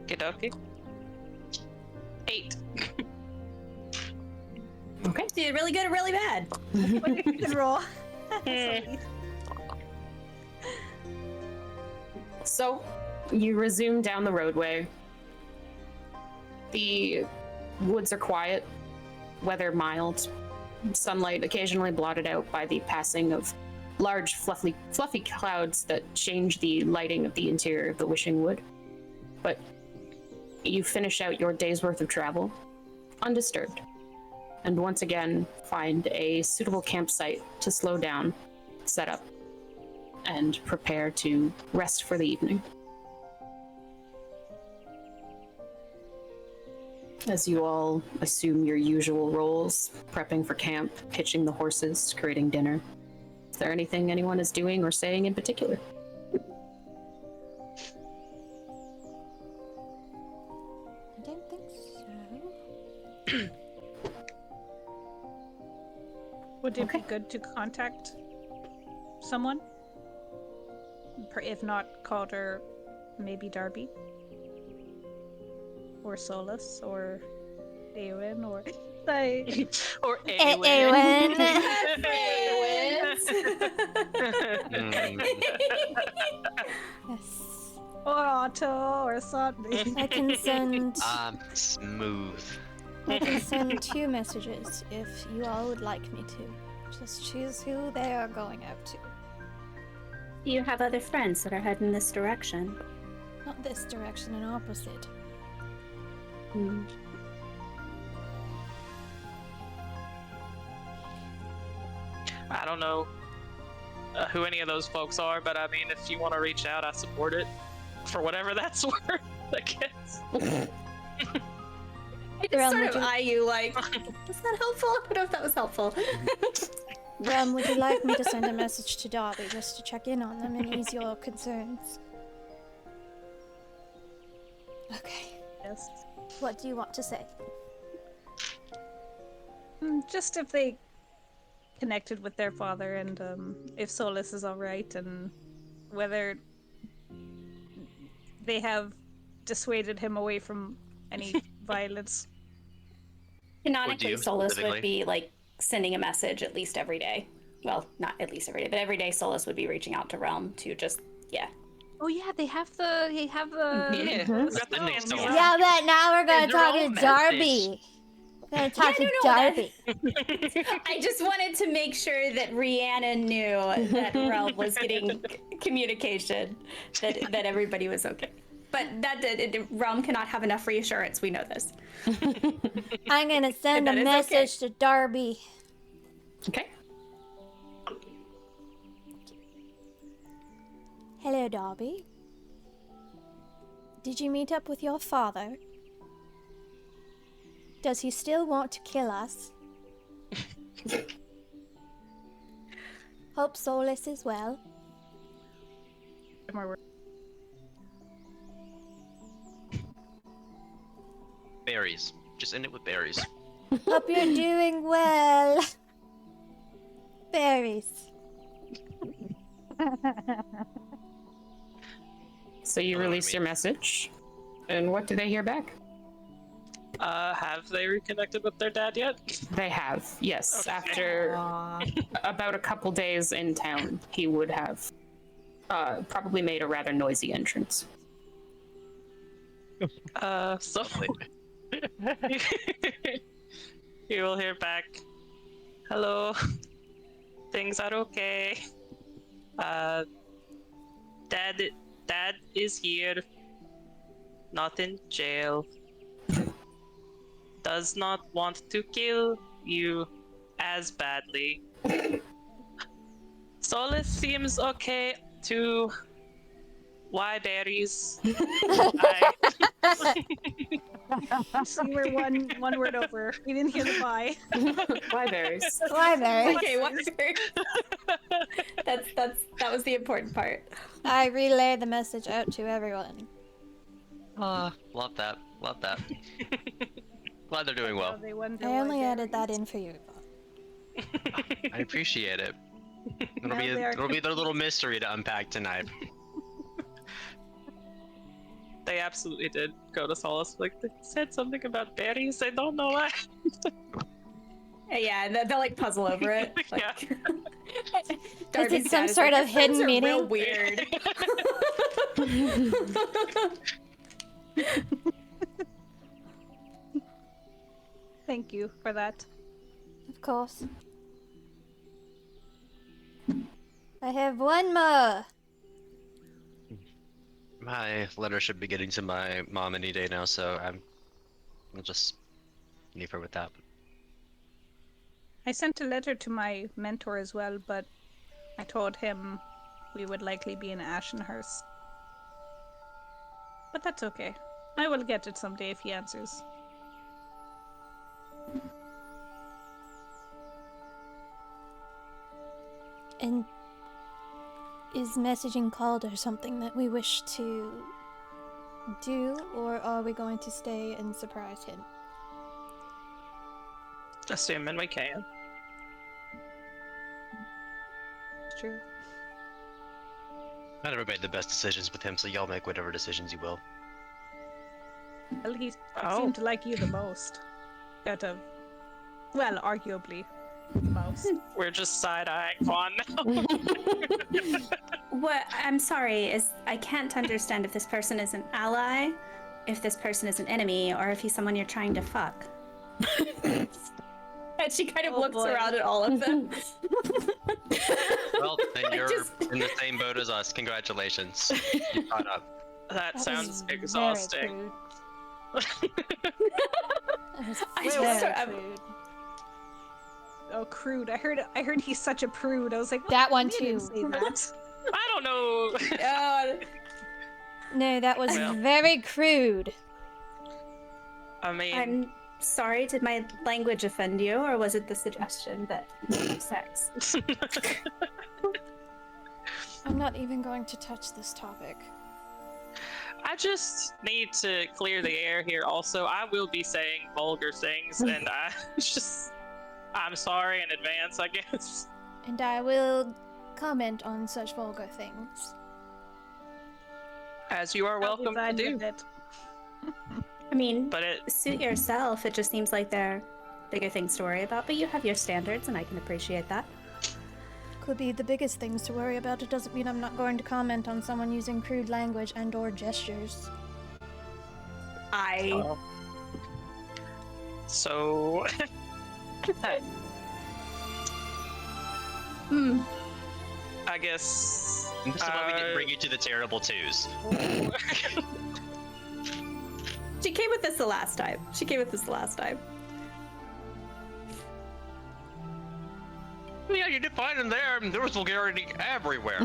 Okie dokie. 8. Okay. Dude, really good or really bad? Good roll. So, you resume down the roadway. The woods are quiet, weather mild, sunlight occasionally blotted out by the passing of large, fluffy clouds that change the lighting of the interior of the Wishing Wood. But you finish out your day's worth of travel undisturbed, and once again find a suitable campsite to slow down, set up, and prepare to rest for the evening. As you all assume your usual roles, prepping for camp, pitching the horses, creating dinner. Is there anything anyone is doing or saying in particular? I don't think so. Would it be good to contact someone? If not Calder, maybe Darby? Or Solus, or Eowyn, or... Or Eowyn. Yes. Or Otto, or something. I can send. Smooth. I can send 2 messages if you all would like me to. Just choose who they are going out to. You have other friends that are heading this direction. Not this direction, an opposite. I don't know who any of those folks are, but I mean, if you want to reach out, I support it for whatever that's worth, I guess. I just sort of eye you like, was that helpful? I don't know if that was helpful. Ram, would you like me to send a message to Darby just to check in on them and ease your concerns? Okay. Yes. What do you want to say? Just if they connected with their father, and if Solus is alright, and whether they have dissuaded him away from any violence. Canonically, Solus would specifically? be like sending a message at least every day. Well, not at least every day, but every day Solus would be reaching out to Realm to just, Oh yeah, they have the Yeah, got the names on it. Yeah, but now we're gonna They're talk all to Darby. We're gonna talk to Darby. I just wanted to make sure that Rihanna knew that Realm was getting communication, that everybody was okay. But Realm cannot have enough reassurance. We know this. I'm gonna send a That is message to Darby. Okay. Hello, Darby. Did you meet up with your father? Does he still want to kill us? Hope Solus is well. Berries. Just end it with berries. Hope you're doing well. Berries. So you release your message, and what do they hear back? Have they reconnected with their dad yet? They have, yes. Okay. After about a couple days in town, he would have probably made a rather noisy entrance. So you will hear back. Hello. Things are okay. Dad is here. Not in jail. Does not want to kill you as badly. Solus seems okay too. Why berries? So we're one word over. We didn't hear the bye. Why berries? Why, Berries? Okay, that was the important part. I relay the message out to everyone. Love that. Love that. Glad they're doing well. They wonder I why only they're- added that in for you. I appreciate it. It'll Now be they are it'll be their little mystery to unpack tonight. they absolutely did go to Solace. Like, they said something about berries. I don't know why. Yeah, they'll like puzzle over it. Like, Yeah. Darby's it some dad is sort like, of "Your friends hidden are real meaning?" weird. Thank you for that. Of course. I have one more. My letter should be getting to my mom any day now, so I'll just leave her with that. I sent a letter to my mentor as well, but I told him we would likely be in Ashenhurst. But that's okay. I will get it someday if he answers. And is messaging called or something that we wish to do, or are we going to stay and surprise him? Assuming we can. It's true. I never made the best decisions with him, so y'all make whatever decisions you will. Well, he Oh. seemed to like you the most. Out of, well, arguably the most. We're just side-eyeing Quan now. What? I'm sorry. I can't understand if this person is an ally, if this person is an enemy, or if he's someone you're trying to fuck. And she kind of Oh, looks boy. around at all of them. Well, then you're just- in the same boat as us. Congratulations. You caught up. That sounds Very exhausting. crude. That was I Wait, just- what? I'm- crude. Oh, crude. I heard he's such a prude. I was like, That one "You didn't too. say that." I don't know. God. No, that was Well. very crude. I mean, I'm sorry. Did my language offend you, or was it the suggestion that sex? I'm not even going to touch this topic. I just need to clear the air here. Also, I will be saying vulgar things, and I'm sorry in advance, I guess. And I will comment on such vulgar things. As you are I'll be welcome to fine do. with it. I mean, But it, suit yourself. It just seems like there are bigger things to worry about, but you have your standards, and I can appreciate that. Could be the biggest things to worry about. It doesn't mean I'm not going to comment on someone using crude language and or gestures. I. so Hmm. I guess And this is why we didn't bring you to the terrible twos. She came with us the last time. Yeah, you did fine in there. There was vulgarity everywhere.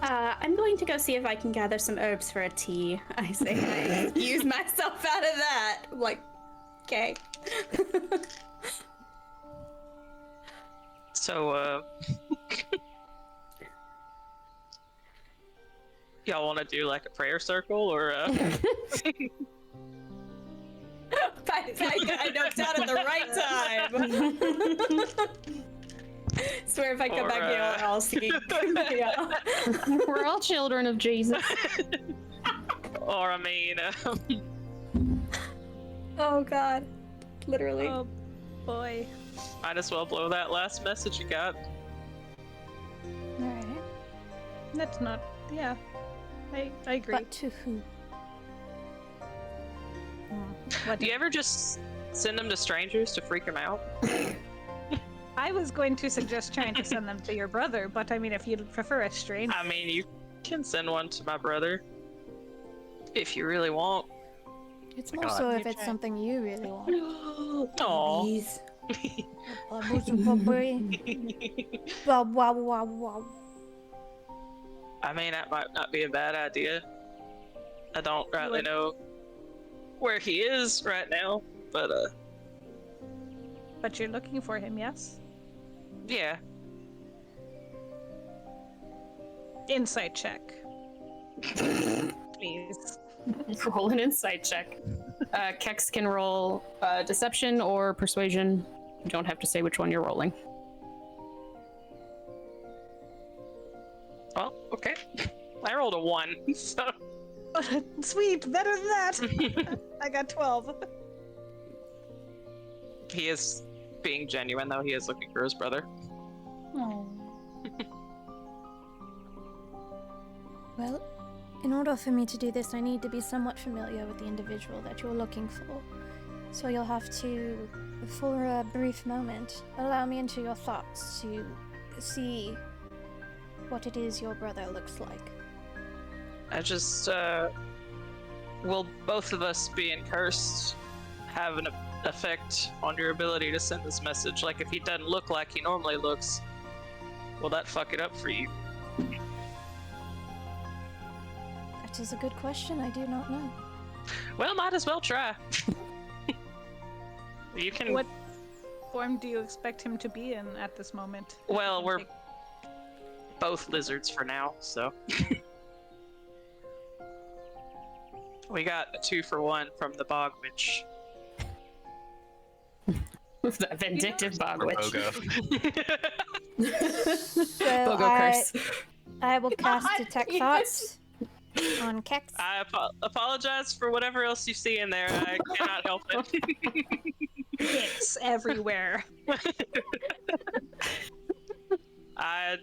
I'm going to go see if I can gather some herbs for a tea. I say, I excuse myself out of that. I'm like, okay. so. Y'all want to do like a prayer circle or? I knocked out at the right time. Swear if I come Or, back here, I'll sing. Yeah. We're all children of Jesus. Or I mean, Oh God, literally. Oh boy. might as well blow that last message you got. Alright. That's not. Yeah. I agree. But to who? What Do you ever just send them to strangers to freak them out? I was going to suggest trying to send them to your brother, but I mean, if you'd prefer a stranger. I mean, you can send one to my brother if you really want. It's more God. so if You it's try. something you really want. Aww. Please. Wow, wow, wow, wow. I mean, that might not be a bad idea. I don't rightly would- know where he is right now, but But you're looking for him, yes? yeah. Insight check. Please. Roll an insight check. Kex can roll deception or persuasion. You don't have to say which one you're rolling. Well, okay. I rolled a 1, so Sweet, better than that. I got 12. He is being genuine, though. He is looking for his brother. Oh. Well, in order for me to do this, I need to be somewhat familiar with the individual that you're looking for. So you'll have to, for a brief moment, allow me into your thoughts to see what it is your brother looks like. I just, will both of us being cursed have an effect on your ability to send this message? Like, if he doesn't look like he normally looks, will that fuck it up for you? That is a good question. I do not know. Well, might as well try. You can. What form do you expect him to be in at this moment? Well, we're both lizards for now, so. We got a 2-for-1 from the Bog Witch. The vindictive bog witch. Bogo. So Bogo curse. I will cast Detect Yes. Thoughts on Kex. I apologize for whatever else you see in there. I cannot help it. Dicks everywhere. I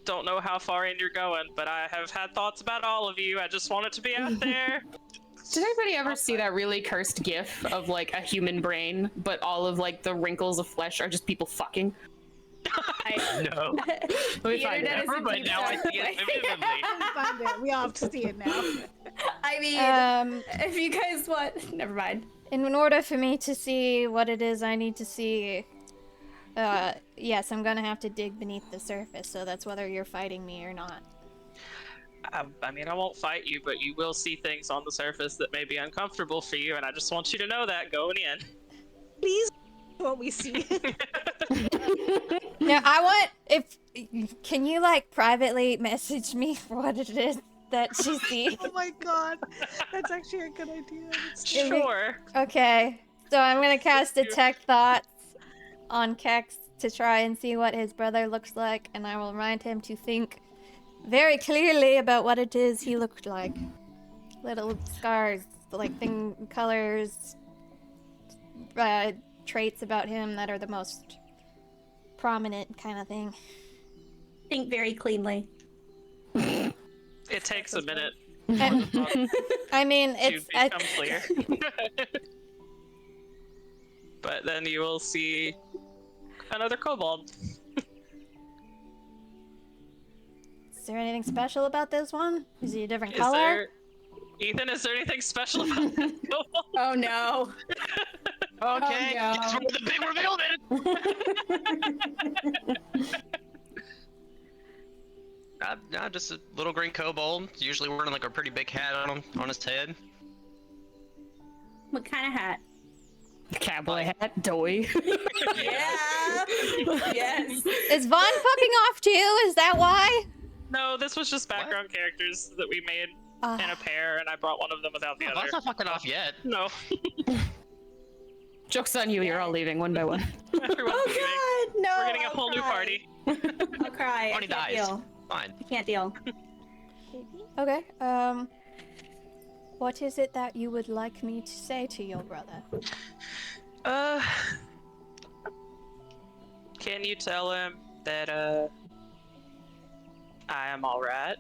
don't know how far in you're going, but I have had thoughts about all of you. I just want it to be out there. Did anybody ever see that really cursed gif of like a human brain, but all of like the wrinkles of flesh are just people fucking? No. Let me find it. Never, but now I see it vividly. Find it. We all have to see it now. I mean, if you guys want, never mind. In order for me to see what it is I need to see, yes, I'm gonna have to dig beneath the surface, so that's whether you're fighting me or not. I mean, I won't fight you, but you will see things on the surface that may be uncomfortable for you, and I just want you to know that going in. Please, what we see. Now, can you, like, privately message me for what it is that you see? Oh my god, that's actually a good idea. Sure. Okay, so I'm gonna cast Detect Thoughts on Kex to try and see what his brother looks like, and I will remind him to think very clearly about what it is he looked like. Little scars, like colors, traits about him that are the most prominent kind of thing. Think very cleanly. It takes a minute I mean, to it's become clear. But then you will see another kobold. Is there anything special about this one? Is he a different Is color? there... Ethan, is there anything special about this kobold? Oh no. Okay, no. guess what the big reveal then? Nah, just a little green kobold. Usually wearing like a pretty big hat on his head. What kind of hat? Cowboy hat, doy. Yeah. Yes. Is Vaughn fucking off too? Is that why? No, this was just background characters that we made in a pair, and I brought one of them without the Oh, other. that's not fucking off yet. No. Joke's on you, you're all leaving one by one. Everyone's leaving. Oh god, no. We're getting a I'll whole new cry. party. I'll cry. Funny I can't dies. deal. Fine. I can't deal. Okay, what is it that you would like me to say to your brother? Can you tell him that, I am alright?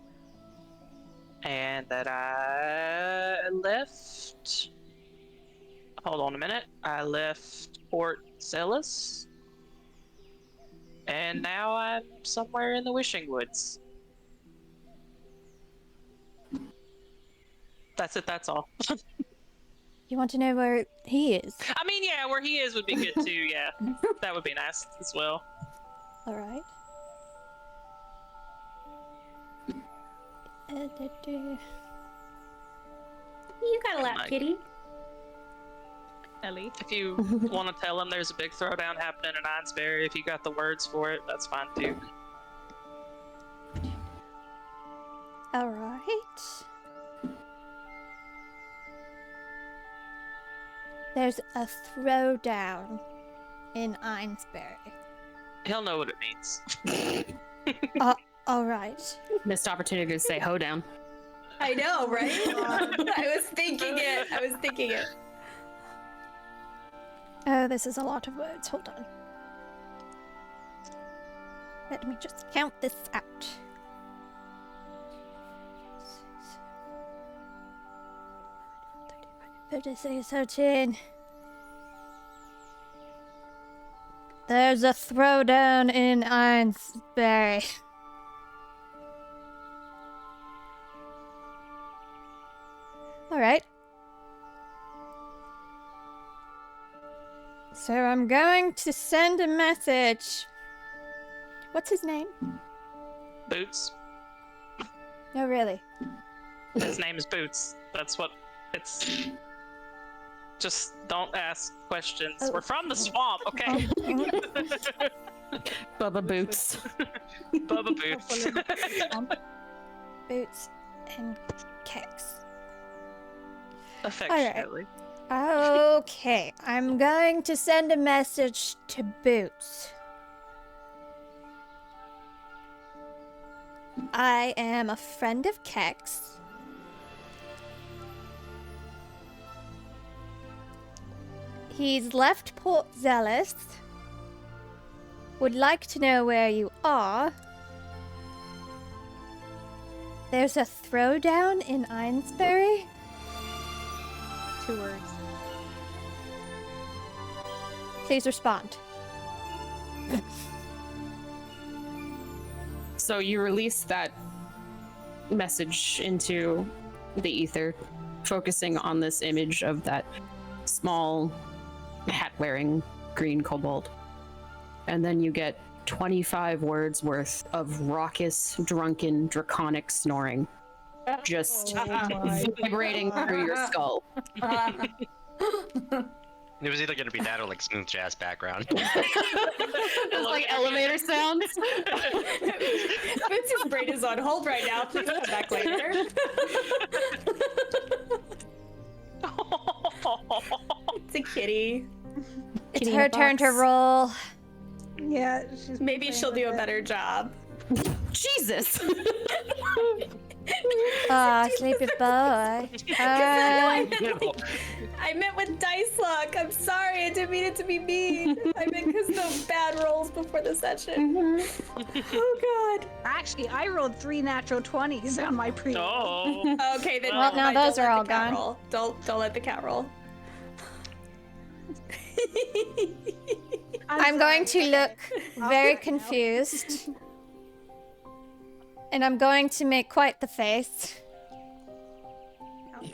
And that I left... Hold on a minute. I left Port Celis. And now I'm somewhere in the Wishing Woods. That's it, that's all. You want to know where he is? I mean, yeah, where he is would be good too, yeah. That would be nice as well. Alright. You got a lap, Mike. kitty. Ellie. If you want to tell him there's a big throwdown happening in Einsbury, if you got the words for it, that's fine too. Alright. There's a throwdown in Einsbury. He'll know what it means. Alright. Missed opportunity to say hoedown. I know, right? I was thinking it. Oh, this is a lot of words. Hold on. Let me just count this out. 36, 13. There's a throwdown in Ainsbury. Alright. So I'm going to send a message. What's his name? Boots. No, really. His name is Boots. That's what it's. Just don't ask questions. Oh. We're from the swamp, okay? Bubba Boots. Bubba Boots. Boots and Kex. Affectionately. Okay, I'm going to send a message to Boots. I am a friend of Kex. He's left Port Zealous. Would like to know where you are. There's a throwdown in Ainsbury. 2 words. Please respond. So you release that message into the ether, focusing on this image of that small, hat-wearing green kobold. And then you get 25 words worth of raucous, drunken, draconic snoring. Just vibrating through your skull. It was either gonna be that or like smooth jazz background. It's like elevator sounds. Vince's brain is on hold right now. Please come back later. It's a kitty. It's Kitty in her a turn to box. roll. Yeah, she's Maybe playing she'll do with a it. better job. Jesus. Sleepy boy. I meant with dice luck. I'm sorry. I didn't mean it to be mean. I meant because the bad rolls before the session. Oh God. Actually, I rolled 3 natural 20s on my pre. Oh. Okay, then. Well, now don't those let are all the cat gone. roll. Don't let the cat roll. I'm going to look very I'll go now. confused. And I'm going to make quite the face. Ouch.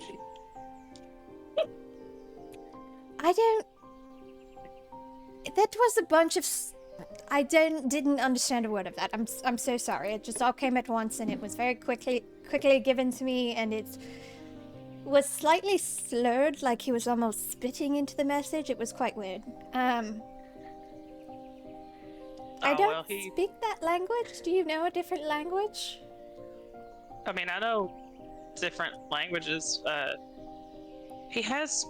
I don't. That was a bunch of. I didn't understand a word of that. I'm so sorry. It just all came at once, and it was very quickly given to me, and it was slightly slurred, like he was almost spitting into the message. It was quite weird. I Oh, don't well, he. speak that language. Do you know a different language? I mean, I know different languages. He has,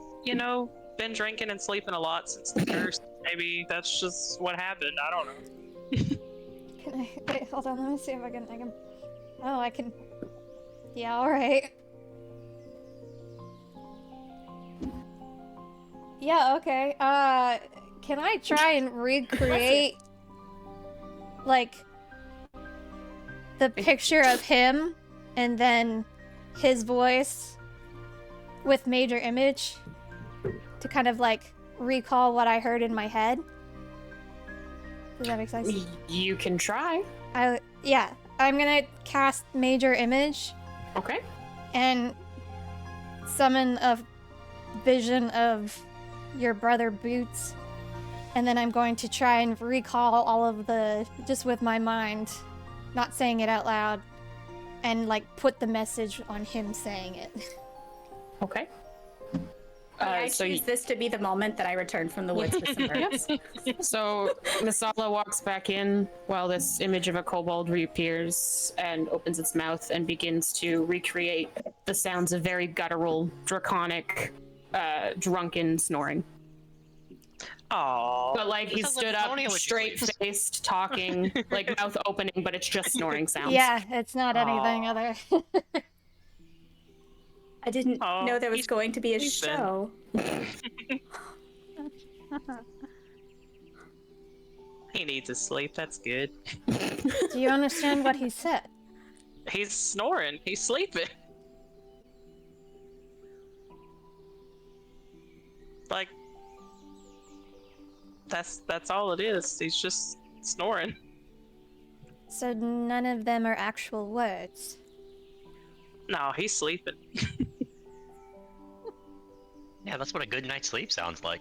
been drinking and sleeping a lot since the curse. Maybe that's just what happened. I don't know. Can I wait? Hold on. Let me see if I can. Oh, I can. Yeah. All right. Yeah. Okay. Can I try and recreate, like, the picture of him, and then his voice with major image, to kind of like recall what I heard in my head? Does that make sense? You can try. Yeah, I'm gonna cast Major Image Okay. and summon a vision of your brother Boots, and then I'm going to try and recall all of just with my mind, not saying it out loud, and like put the message on him saying it. Okay. I So choose this to be the moment that I return from the woods with some birds. So Masala walks back in while this image of a kobold reappears and opens its mouth and begins to recreate the sounds of very guttural, draconic, drunken snoring. Oh. But like he Sounds like stood up, colonial straight-faced, talking, like mouth opening, but it's just snoring sounds. Yeah, it's not anything Aw. other. I didn't Oh, know there was he's going to be a sleeping. show. He needs his sleep. That's good. Do you understand what he said? He's snoring. He's sleeping. Like, that's all it is. He's just snoring. So none of them are actual words. No, he's sleeping. Yeah, that's what a good night's sleep sounds like.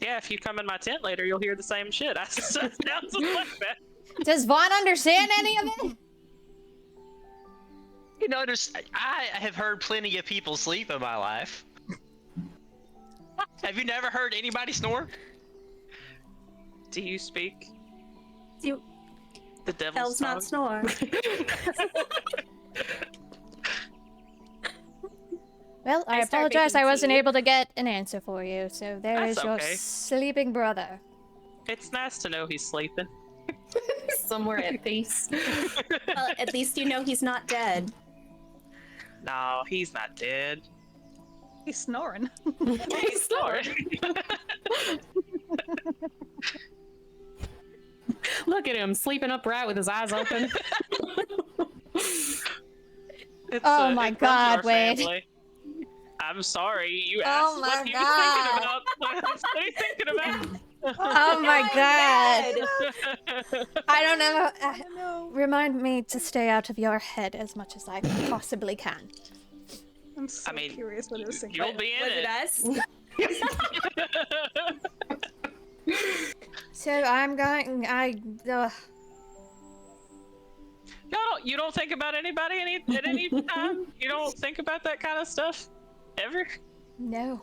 Yeah, if you come in my tent later, you'll hear the same shit. That sounds like that. Does Vaughn understand any of it? You know, I have heard plenty of people sleep in my life. Have you never heard anybody snore? Do you speak You the devil's elves not tongue? snore. Well, I I start apologize I making wasn't tea. able to get an answer for you, so there That's is your okay. sleeping brother. It's nice to know he's sleeping. Somewhere at peace. Well, at least you know he's not dead. No, he's not dead. He's snoring. He's snoring. Look at him, sleeping upright with his eyes open. It's, Oh my it runs God, our Wade. family. I'm sorry. You Oh asked my what he was God. thinking about. What are you thinking about? Oh my god! God. I don't know. Remind me to stay out of your head as much as I possibly can. I'm so I mean, curious what it was thinking. You'll be in Was it it. us? So I'm going. You don't think about anybody at any time? You don't think about that kind of stuff? Ever? No.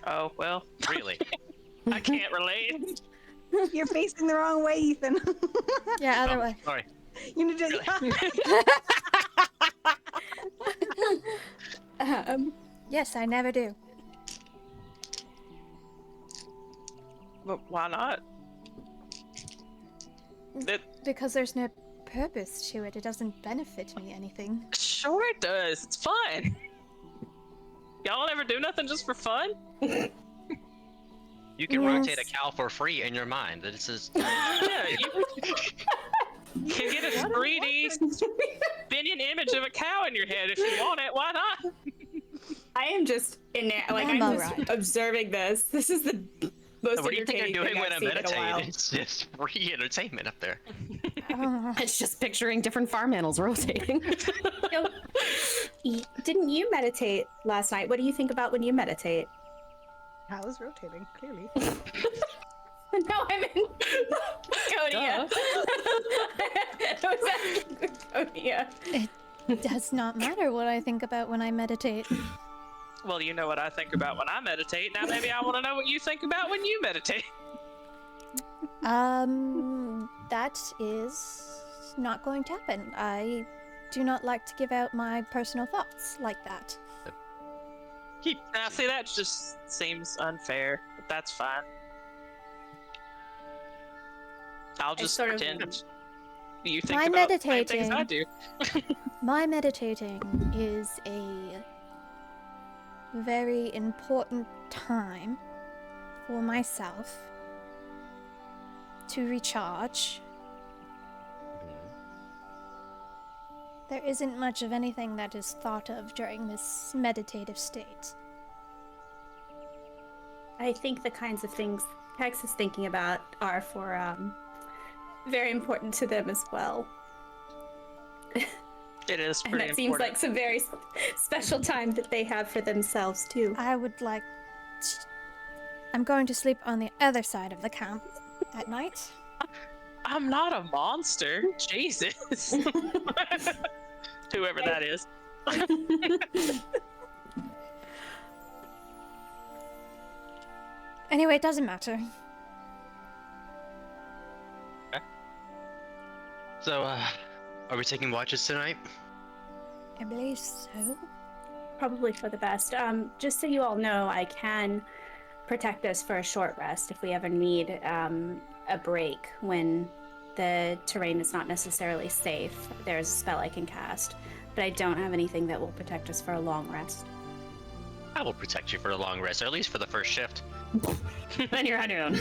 Oh, well, Really? I can't relate. You're facing the wrong way, Ethan. Yeah. Other way. Sorry. You need to. Yes, I never do. But why not? Because there's no purpose to it. It doesn't benefit me anything. Sure it does. It's fun. Y'all don't ever do nothing just for fun? You can rotate a Yes. cow for free in your mind. This is Yeah, you can get a 3D spinning image of a cow in your head if you want it. Why not? I am just in there, like I'm I'm just alright. observing this. This is the most what do you think I'm entertaining doing thing when I've I seen in a while. meditate? It's just free entertainment up there. It's just picturing different farm animals rotating. So, didn't you meditate last night? What do you think about when you meditate? I was rotating, clearly. No, I'm in Kodia. Kodia. It does not matter what I think about when I meditate. Well, you know what I think about when I meditate. Now maybe I want to know what you think about when you meditate. That is not going to happen. I do not like to give out my personal thoughts like that. Now, see, that just seems unfair, but that's fine. I'll just sort of- pretend you think My about the same things I meditating. do. My meditating is a very important time for myself to recharge. There isn't much of anything that is thought of during this meditative state. I think the kinds of things Hex is thinking about are for very important to them as well. It is And pretty that seems important. like some very special time that they have for themselves too. I would like. I'm going to sleep on the other side of the camp at night. I'm not a monster. Jesus. Whoever that is. Anyway, it doesn't matter. So, are we taking watches tonight? I believe so. Probably for the best. Just so you all know, I can protect us for a short rest if we ever need a break when the terrain is not necessarily safe. There's a spell I can cast. but I don't have anything that will protect us for a long rest. I will protect you for a long rest, or at least for the first shift. Then you're on your own.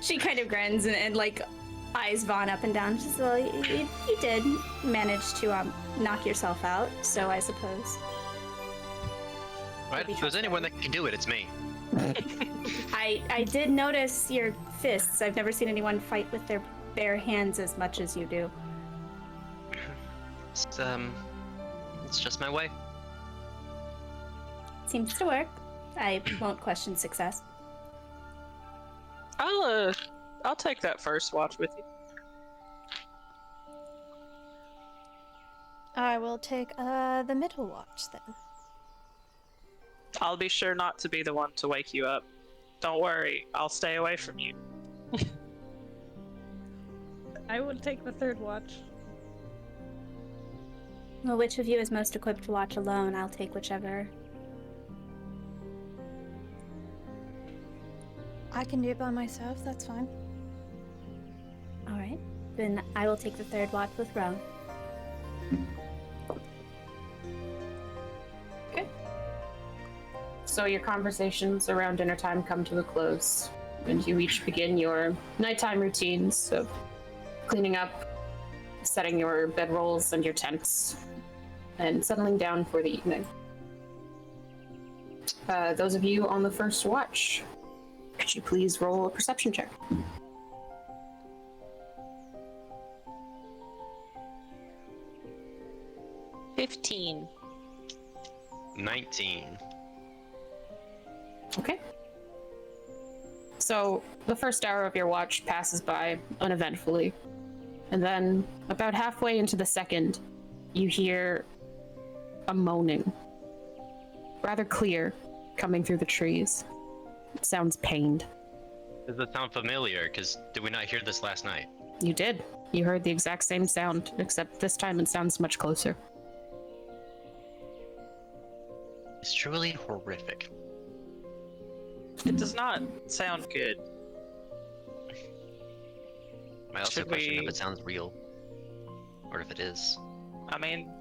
She kind of grins and like eyes Vaughn up and down. She's well, you did manage to knock yourself out, so I suppose. Right? If there's anyone that can do it, it's me. I did notice your fists. I've never seen anyone fight with their bare hands as much as you do. It's just my way. Seems to work. I won't question success. I'll take that first watch with you. I will take the middle watch then. I'll be sure not to be the one to wake you up. Don't worry, I'll stay away from you. I will take the third watch. Well, which of you is most equipped to watch alone? I'll take whichever. I can do it by myself, that's fine. All right. Then I will take the third watch with Roan. Okay. So your conversations around dinner time come to a close, and you each begin your nighttime routines of cleaning up, setting your bedrolls and your tents, and settling down for the evening. Those of you on the first watch, could you please roll a perception check? $15. 19. Okay. So the first hour of your watch passes by uneventfully, and then about halfway into the second, you hear a moaning, rather clear, coming through the trees. It sounds pained. Does it sound familiar? Because did we not hear this last night? You did. You heard the exact same sound, except this time it sounds much closer. It's truly horrific. It does not sound good. I also Should question if we- it sounds real. Or if it is. I mean,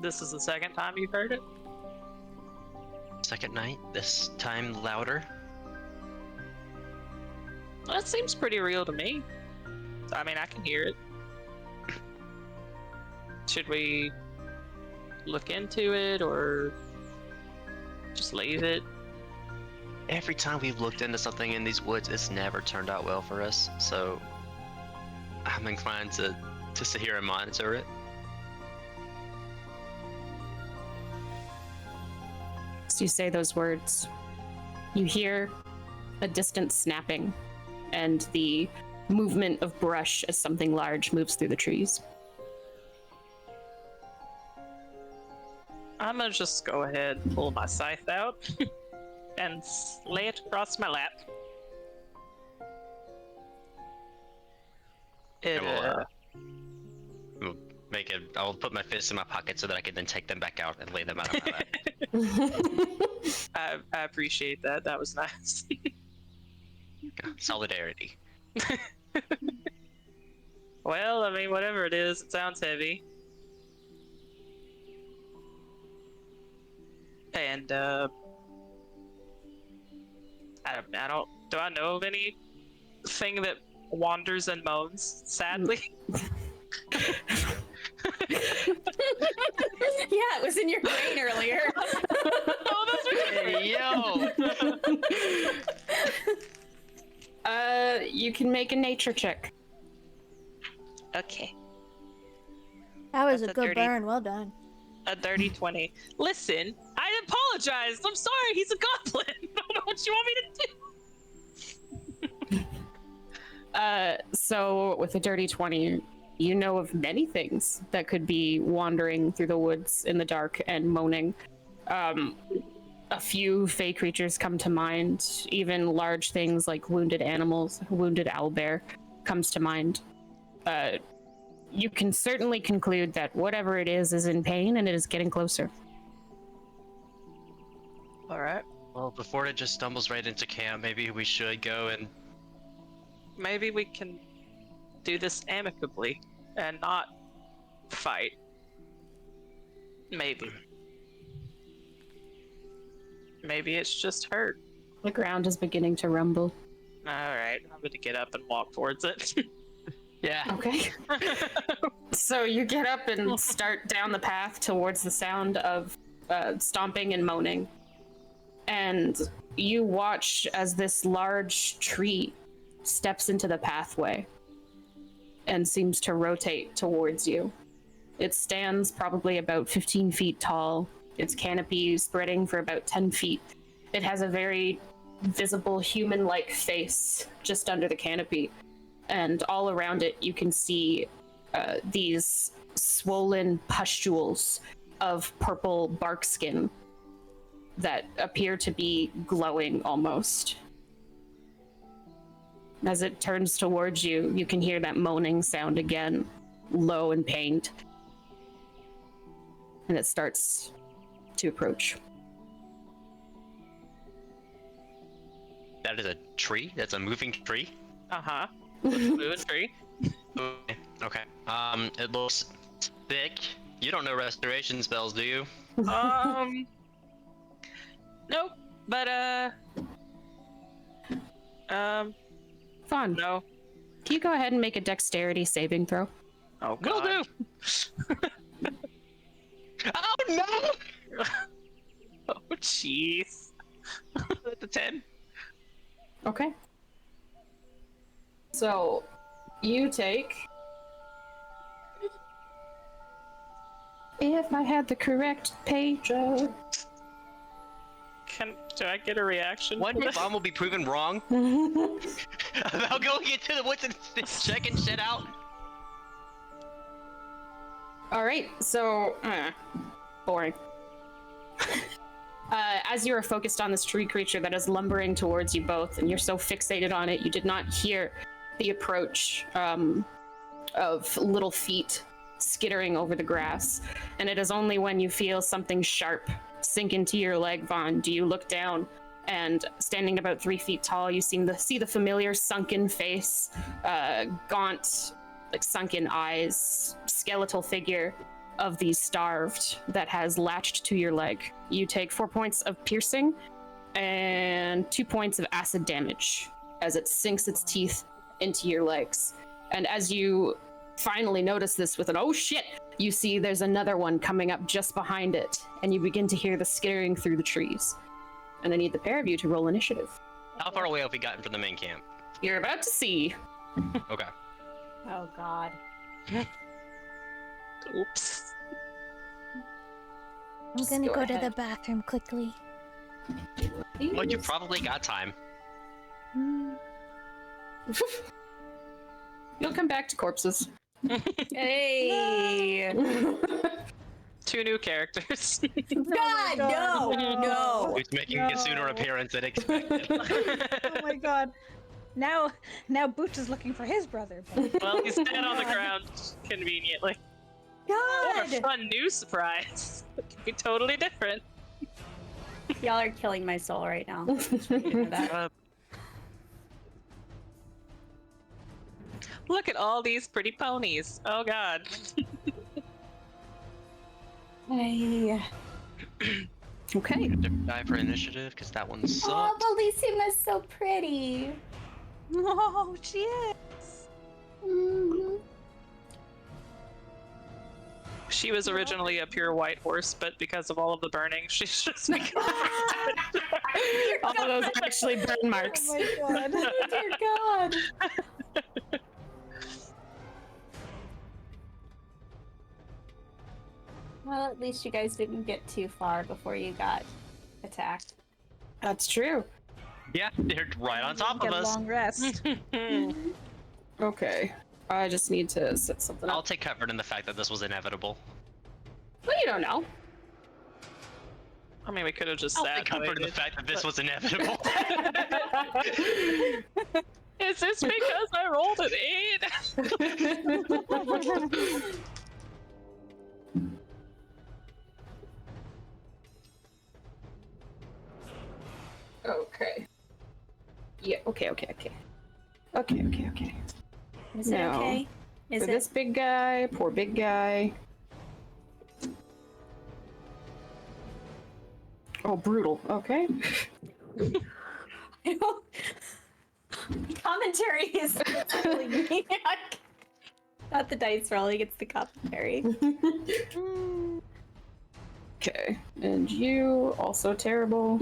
this is the second time you've heard it? Second night, this time louder. That seems pretty real to me. I mean, I can hear it. Should we look into it or just leave it? Every time we've looked into something in these woods, it's never turned out well for us, so I'm inclined to sit here and monitor it. As you say those words, you hear a distant snapping and the movement of brush as something large moves through the trees. I'm gonna just go ahead and pull my scythe out and lay it across my lap. It, We'll make it. I'll put my fists in my pocket so that I can then take them back out and lay them out on my lap. I appreciate that. That was nice. Solidarity. Well, I mean, whatever it is, it sounds heavy. And, I don't, do I know of anything that wanders and moans, sadly? Yeah, it was in your brain earlier. Oh, that's Hey, yo! You can make a nature check. okay. That was That's a a good dirty- burn, well done. A dirty 20. Listen, I apologized. I'm sorry. He's a goblin. I don't know what you want me to do. So with a dirty 20, you know of many things that could be wandering through the woods in the dark and moaning. A few fey creatures come to mind, even large things like wounded animals, wounded owlbear comes to mind. You can certainly conclude that whatever it is in pain and it is getting closer. All right. Well, before it just stumbles right into camp, maybe we should go and... Maybe we can do this amicably and not fight. Maybe. Maybe it's just hurt. The ground is beginning to rumble. Alright, I'm gonna get up and walk towards it. Yeah. Okay. So you get up and start down the path towards the sound of stomping and moaning. And you watch as this large tree steps into the pathway and seems to rotate towards you. It stands probably about 15 feet tall, its canopy spreading for about 10 feet. It has a very visible human-like face just under the canopy, and all around it you can see these swollen pustules of purple bark skin that appear to be glowing almost. As it turns towards you, you can hear that moaning sound again, low and pained, and it starts to approach. That is a tree? That's a moving tree? Uh-huh. Moving tree. Okay. It looks thick. You don't know restoration spells, do you? Nope. But Fun. no. Can you go ahead and make a dexterity saving throw? Oh Will god. do! Oh no! Oh jeez. That's a 10. Okay. So, you take... If I had the correct page... Do I get a reaction? One for day that? Vaughn will be proven wrong about going into the woods and checking shit out. Alright, so... boring. As you are focused on this tree creature that is lumbering towards you both, and you're so fixated on it, you did not hear the approach of little feet skittering over the grass. And it is only when you feel something sharp sink into your leg, Vaughn, do you look down, and standing about 3 feet tall, you see the familiar sunken face, gaunt, like sunken eyes, skeletal figure of the starved that has latched to your leg. You take 4 points of piercing and 2 points of acid damage as it sinks its teeth into your legs. And as you finally notice this with an oh shit, you see there's another one coming up just behind it, and you begin to hear the skittering through the trees. And I need the pair of you to roll initiative. How far away have we gotten from the main camp? You're about to see. Okay. Oh God. Oops. I'm gonna go go to ahead. the bathroom quickly. Well, you probably got time. You'll come back to corpses. Hey. 2 new characters. God, no, no. Who's making a sooner appearance than expected? Oh my god. Now Booch is looking for his brother. But... Well, he's dead on the ground, conveniently. What a God. fun new surprise. It could be totally different. Y'all are killing my soul right now. You know that. Look at all these pretty ponies. Oh god. Hey. Okay. Die for initiative, because that one Oh, sucked. Bellissima's so pretty. Oh, she is. Mhm. She was originally a pure white horse, but because of all of the burning, she's just become... All of those are actually burn marks. Oh my god. Oh dear God. Well, at least you guys didn't get too far before you got attacked. That's true. Yeah, they're right on top of Get a us. long rest. Okay. I just need to set something I'll up. take comfort in the fact that this was inevitable. Well, you don't know. I mean, we could have just I'll sat take comfort in the waited. fact that this was inevitable. Is this because I rolled an 8? Okay. Yeah, okay. Okay. Is it No. okay? Is For it? this big guy, poor big guy, Oh, brutal. Okay. I don't... Commentary is really me. Not the dice rolling, it's the commentary. Okay. And you also terrible.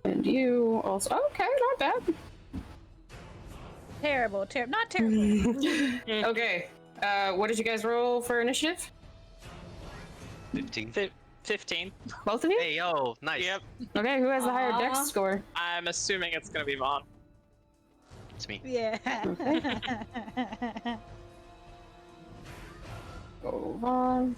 And you also okay, not bad. Terrible, not terrible. Okay. What did you guys roll for initiative? 15. 15. Both of you? Hey, yo, nice. Yep. Okay, who has the higher Aw. dex score? I'm assuming it's gonna be Vaughn. It's me. Yeah. Go on.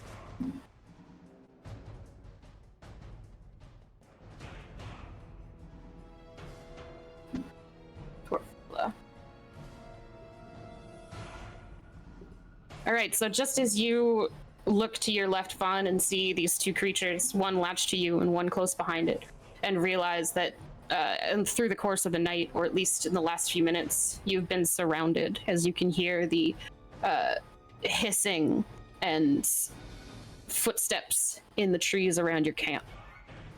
Torfla. All right, so just as you look to your left, Vaughn, and see these two creatures, one latched to you and one close behind it, and realize that and through the course of the night, or at least in the last few minutes, you've been surrounded, as you can hear the hissing and footsteps in the trees around your camp.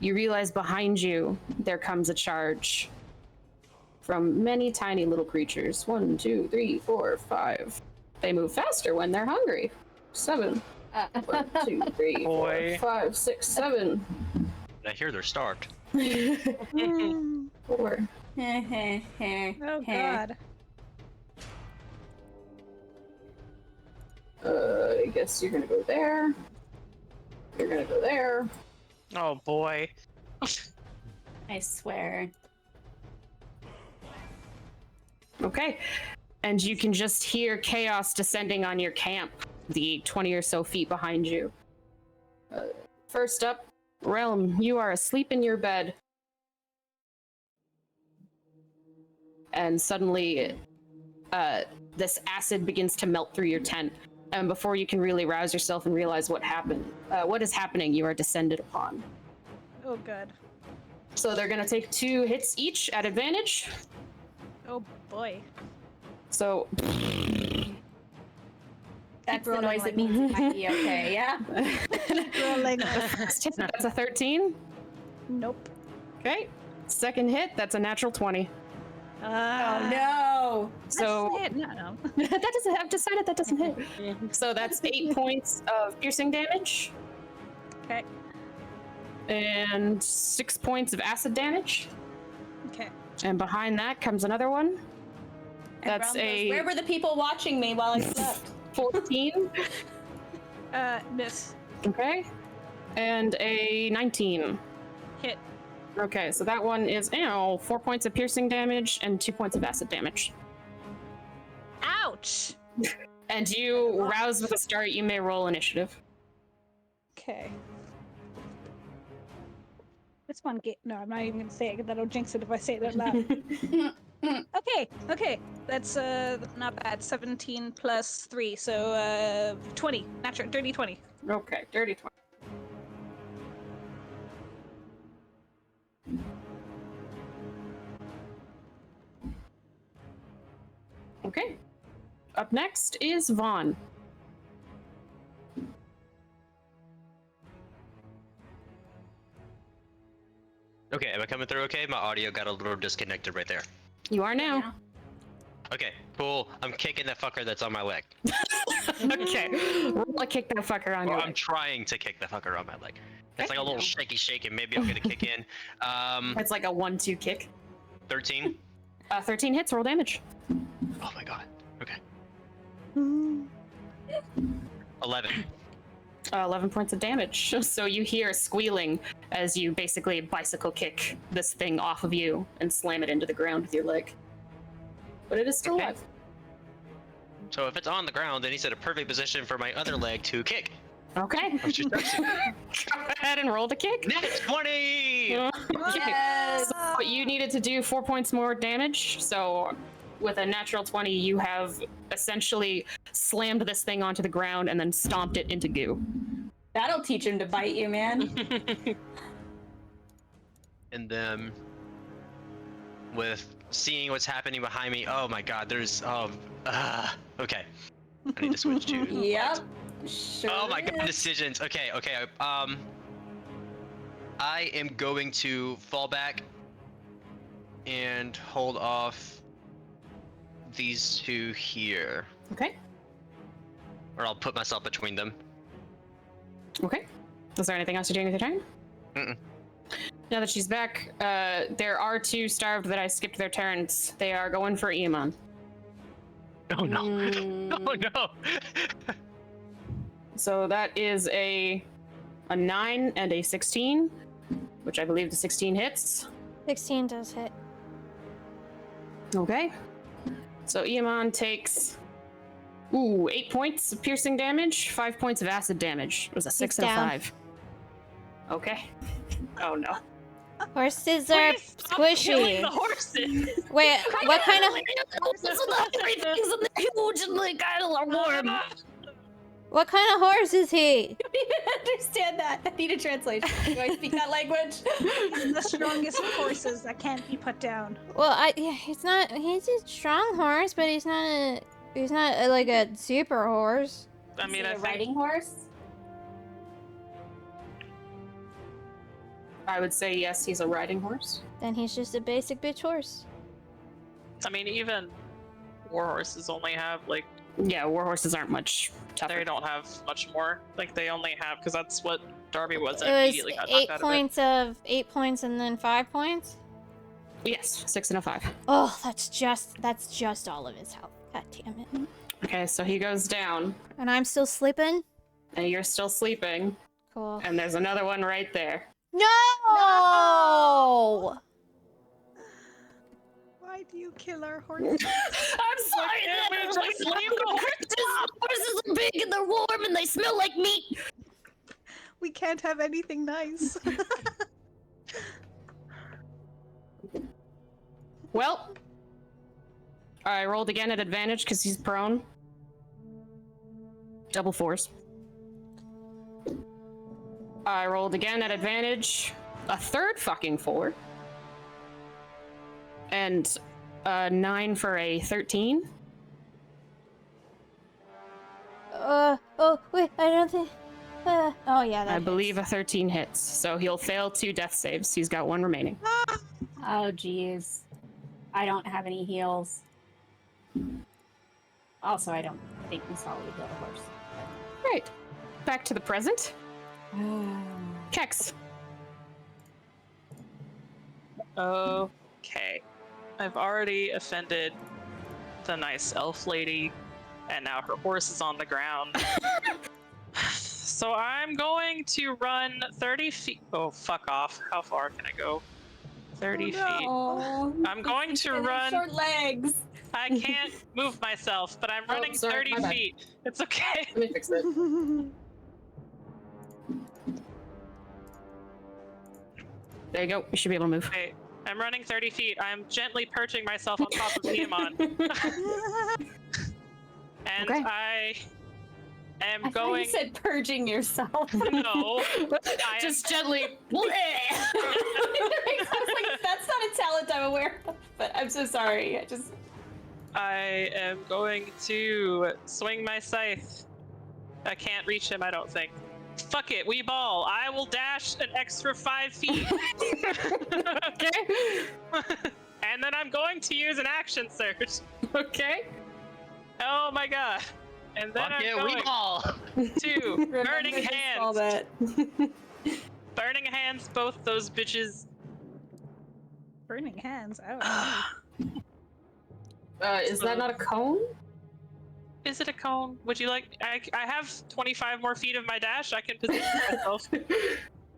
You realize behind you there comes a charge from many tiny little creatures. 1, 2, 3, 4, 5. They move faster when they're hungry. 7. 1, 2, 3, 4, Boy. 5, 6, 7. I hear they're starved. 4. Oh god. I guess you're gonna go there. You're gonna go there. Oh boy. I swear. Okay. And you can just hear chaos descending on your camp, the 20 or so feet behind you. First up, Realm, you are asleep in your bed. And suddenly, this acid begins to melt through your tent. And before you can really rouse yourself and realize what happened, what is happening, you are descended upon. Oh good. So they're gonna take 2 hits each at advantage. Oh boy. So That's the rolling noise like that means it might be okay, yeah? Rolling. that's a 13. Nope. Okay. Second hit, that's a natural 20. Oh no! So That's it. No. that doesn't have decided that doesn't hit. So that's 8 points of piercing damage Okay. and 6 points of acid damage. Okay. And behind that comes another one. And That's Realm goes, a where were the people watching me while I slept? 14. Miss. Okay. And a 19. Hit. Okay, so that one is 4 points of piercing damage and 2 points of acid damage. Ouch. And you rouse with a start, you may roll initiative. Okay. This one get no, I'm not even gonna say it because that'll jinx it if I say it out loud. Okay. That's not bad. 17 plus 3, so 20. Natural, dirty 20. Okay, dirty 20. Okay. Up next is Vaughn. Okay, am I coming through okay? My audio got a little disconnected right there. You are now. Yeah. Okay, cool. I'm kicking that fucker that's on my leg. Okay. Roll a kick that fucker on Or your I'm leg. trying to kick the fucker on my leg. It's Okay. like a little shaky shake and maybe I'll get a kick in. It's like a 1-2 kick. 13. 13 hits, roll damage. Oh my god. Okay. 11. 11 points of damage. So you hear squealing as you basically bicycle kick this thing off of you and slam it into the ground with your leg. But it is still Okay. alive. So if it's on the ground, then he's in a perfect position for my other leg to kick. Okay. Which is actually Go ahead and roll to kick. net 20! Okay. So you needed to do 4 points more damage. So with a natural 20, you have essentially slammed this thing onto the ground and then stomped it into goo. That'll teach him to bite you, man. And then with seeing what's happening behind me, oh my god, there's okay. I need to switch to Yep. Sure. oh my god, is. decisions. Okay. I am going to fall back and hold off these two here. Okay. Or I'll put myself between them. Okay. Is there anything else you're doing with your turn? Mm-mm. Now that she's back, there are 2 starved that I skipped their turns. They are going for Iamon. Oh no. Oh no. So that is a 9 and a 16, which I believe the 16 hits. 16 does hit. Okay. So Iamon takes 8 points of piercing damage, 5 points of acid damage. It was a 6 and a down. 5. Okay. Oh no. Horses are Please stop killing squishy. the horses. Wait, what kind of huge and like are warm. what kind of horse is he? I understand that. I need a translation. Do I speak that language? He's the strongest of horses that can't be put down. Well, he's a strong horse, but he's not like a super horse. I mean, Is I it a think riding horse? I would say yes, he's a riding horse. Then he's just a basic bitch horse. even war horses only have like Yeah, war horses aren't much tougher. they don't have much more. Like they only have because that's what Darby was. And It was immediately got 8 knocked points and then 5 points. Yes, 6 and a 5. Oh, that's just all of his health. God damn it. Okay, so he goes down, And I'm still sleeping. and you're still sleeping, Cool. and there's another one right there. No! Why do you kill our horses? I'm sorry, can't we just leave the horses are big and they're warm and they smell like meat. We can't have anything nice. Well, I rolled again at advantage because he's prone. Double 4s. I rolled again at advantage. A third fucking 4. And a 9 for a 13. Oh, wait, I don't think... oh, yeah, that I hits. believe a 13 hits, so he'll fail 2 death saves. He's got 1 remaining. Oh, jeez. I don't have any heals. Also, I don't think we saw we heal a horse. Right. Back to the present. Kex. Okay. I've already offended the nice elf lady, and now her horse is on the ground. So I'm going to run 30 feet. Oh, fuck off. How far can I go? 30 feet. Oh, I'm going to and run. short legs. I can't move myself, but I'm running sorry, 30 my bad. feet. It's okay. Let me fix it. There you go. You should be able to move. Okay, I'm running 30 feet. I'm gently perching myself on top of Niamon. And Okay. I am I thought going. you said purging yourself. No. I Just gently. I was like, that's not a talent I'm aware of, but I'm so sorry. I am going to swing my scythe. I can't reach him, I don't think. Fuck it, we ball. I will dash an extra 5 feet. Okay. And then I'm going to use an action surge. Okay. Oh my god. And then Fuck I'm it, going we ball. to burning hands. That. Burning hands, both those bitches. Burning hands. Oh. Is that not a cone? Is it a cone? Would you like? I have 25 more feet of my dash. I can position myself.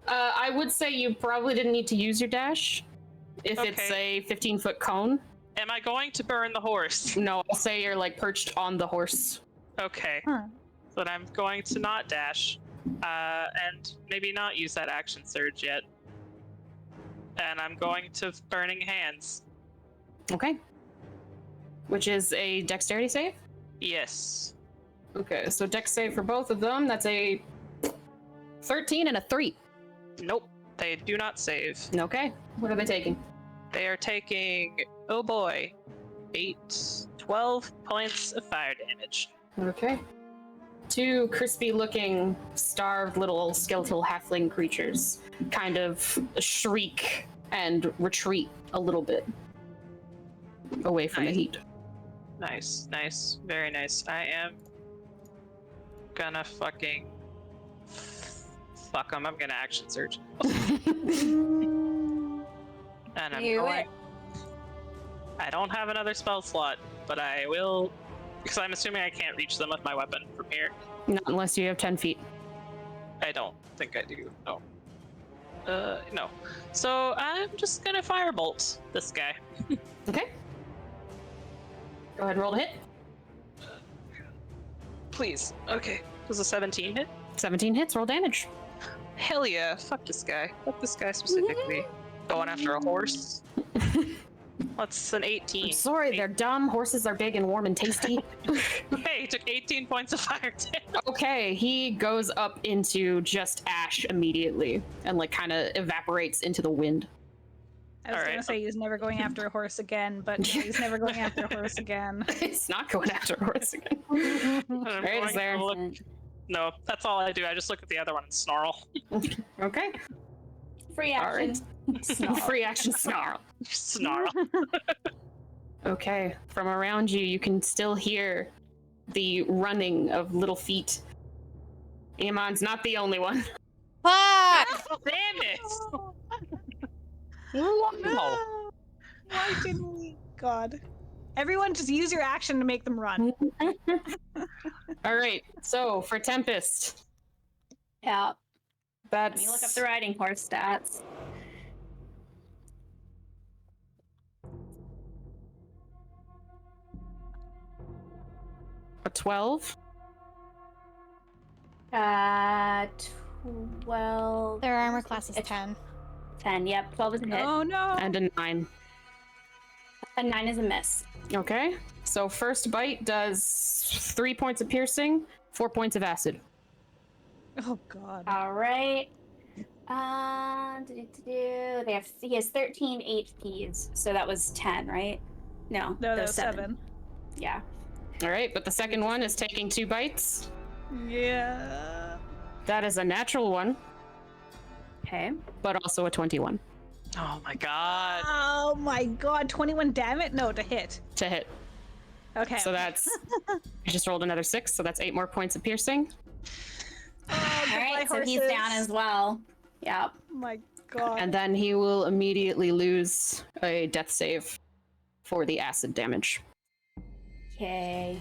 I would say you probably didn't need to use your dash if it's a 15-foot cone. Am I going to burn the horse? No, I'll say you're like perched on the horse. Okay. Huh. But I'm going to not dash, and maybe not use that action surge yet. And I'm going to burning hands. Okay. Which is a dexterity save? Yes. Okay, so dex save for both of them. That's a 13 and a 3. Nope. They do not save. Okay. What are they taking? They are taking, oh boy, 12 points of fire damage. Okay. two crispy-looking, starved little skeletal halfling creatures kind of shriek and retreat a little bit away from the Nice. heat. Nice, nice, very nice. I am gonna fucking fuck them. I'm gonna action surge. And I'm Do going. it. I don't have another spell slot, but I will, because I'm assuming I can't reach them with my weapon from here. Not unless you have 10 feet. I don't think I do. No. No. So I'm just gonna firebolt this guy. Okay. Go ahead and roll to hit. Please. Okay. Does a 17 hit? 17 hits, roll damage. Hell yeah. Fuck this guy. Fuck this guy specifically. Going after a horse. What's an 18? I'm sorry, they're dumb. Horses are big and warm and tasty. Hey, he took 18 points of fire damage. Okay, he goes up into just ash immediately and like kind of evaporates into the wind. I was All gonna right. say he's never going after a horse again, but no, he's never going after a horse again. It's not going after a horse again. I'm Right, going is there? to look- No, that's all I do. I just look at the other one and snarl. Okay. Free All action. Free action snarl. Snarl. Okay, from around you, you can still hear the running of little feet. Amon's not the only one. Fuck! Damn it! No. Why didn't we? God. Everyone just use your action to make them run. All right, so for Tempest, Yeah. Let that's me look up the riding horse stats. a 12. 12. Their armor class is It's 10. 10, yep. 12 is a hit. Oh no. And a 9. A 9 is a miss. Okay, so first bite does 3 points of piercing, 4 points of acid. Oh God. All right. He has 13 HPs, so that was 10, right? No, No, that that was was 7. Yeah. All right, but the second one is taking 2 bites. Yeah. That is a natural one, Okay. but also a 21 Oh my god. Oh my God. 21 damage? No, to hit. to hit. Okay. So that's, I just rolled another 6, so that's 8 more points of piercing. Oh, All right, so goodbye, he's down horses. as well. Yep. Oh my God. And then he will immediately lose a death save for the acid damage. Okay.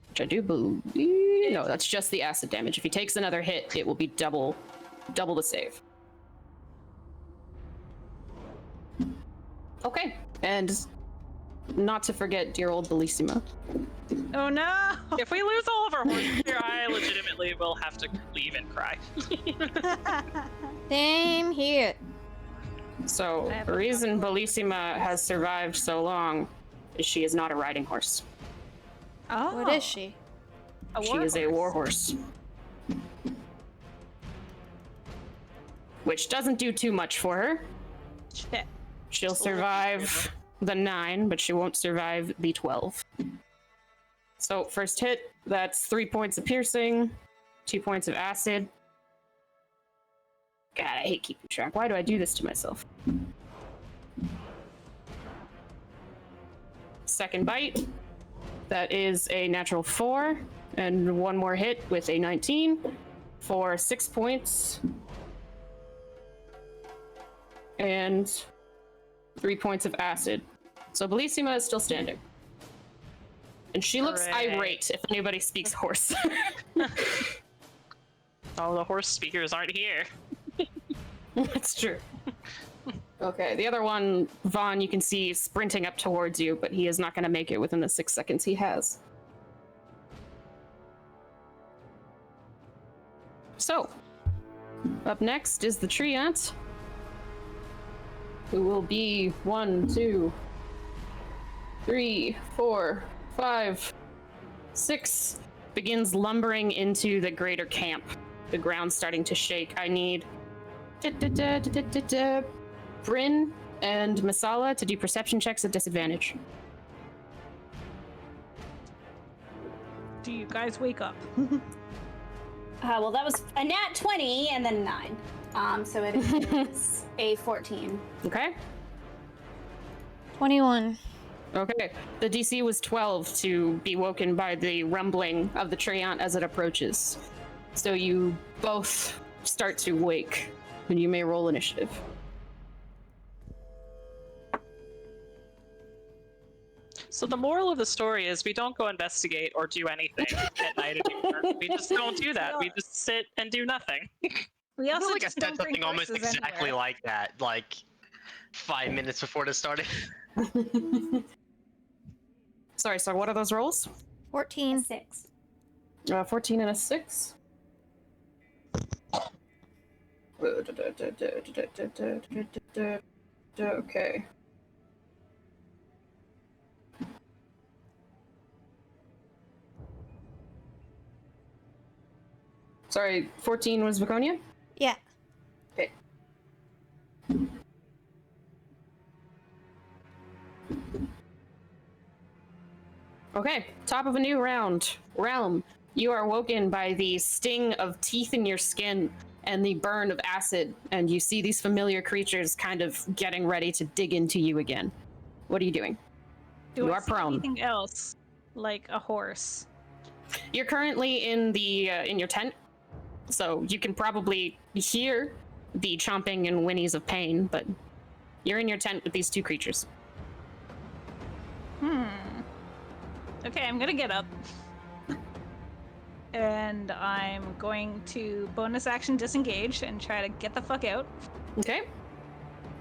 Which I do believe, no, that's just the acid damage. If he takes another hit, it will be double the save. Okay, and not to forget dear old Bellissima. Oh no. If we lose all of our horses here, I legitimately will have to leave and cry. Same here. So the reason Bellissima has survived so long is she is not a riding horse. Oh. What is she? She is a warhorse. Which doesn't do too much for her. Shit. She'll Just a little survive the 9, but she won't survive the 12. So first hit, that's 3 points of piercing, 2 points of acid. God, I hate keeping track. Why do I do this to myself? Second bite, that is a natural 4, and one more hit with a 19 for 6 points. And 3 points of acid. So Bellissima is still standing. And she looks Hooray. irate if anybody speaks horse. Oh, the horse speakers aren't here. That's true. Okay, the other one, Vaughn, you can see sprinting up towards you, but he is not going to make it within the 6 seconds he has. So, up next is the Treant, who will be 1, 2, 3, 4, 5, 6, begins lumbering into the greater camp. The ground's starting to shake. I need Bryn and Masala to do perception checks at disadvantage. do you guys wake up? Well, that was a nat 20 and then 9. So it is a 14. Okay. 21. Okay. The DC was 12 to be woken by the rumbling of the treant as it approaches. So you both start to wake, and you may roll initiative. So the moral of the story is we don't go investigate or do anything at night anymore. We just don't do that. We just sit and do nothing. We I also feel like I just said don't bring something almost horses exactly anywhere. like that, like 5 minutes before this started. Sorry, so what are those rolls? 14. 6. 14 and a 6. Okay. Sorry, 14 was Viconia? Yeah. Okay. Okay, top of a new round. Realm, you are woken by the sting of teeth in your skin and the burn of acid, and you see these familiar creatures kind of getting ready to dig into you again. What are you doing? Do You I are see prone. anything else, like a horse? You're currently in the in your tent, so you can probably hear the chomping and whinnies of pain, but you're in your tent with these two creatures. Okay, I'm gonna get up. And I'm going to bonus action disengage and try to get the fuck out. Okay.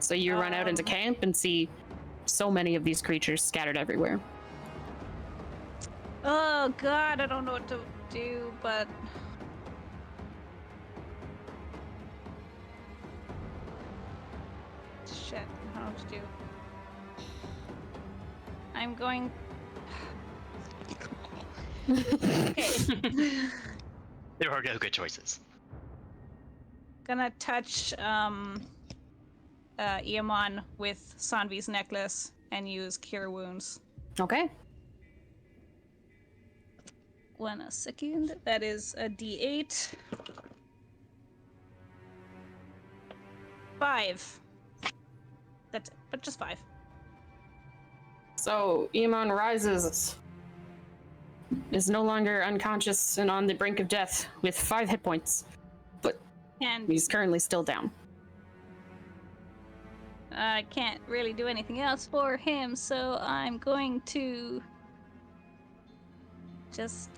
So you run out into camp and see so many of these creatures scattered everywhere. Oh god, I don't know what to do, but... Shit, I don't know what to do. I'm going... Okay. There are no good choices. Gonna touch Iamon with Sanvi's necklace and use Cure Wounds. Okay. 1 second. That is a D8. 5. That's it, but just 5. So Iamon rises, is no longer unconscious and on the brink of death with 5 hit points, but And he's currently still down. I can't really do anything else for him, so I'm going to just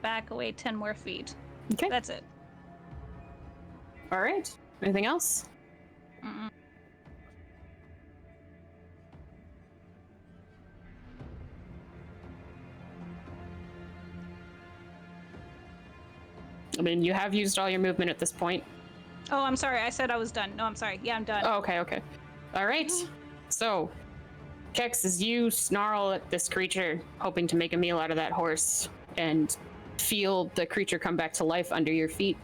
back away 10 more feet. Okay. That's it. All right. Anything else? Mm-mm. I mean, you have used all your movement at this point. Oh, I'm sorry. I said I was done. No, I'm sorry. Yeah, I'm done. Oh, okay, okay. All right. So, Kex, as you snarl at this creature, hoping to make a meal out of that horse, and feel the creature come back to life under your feet,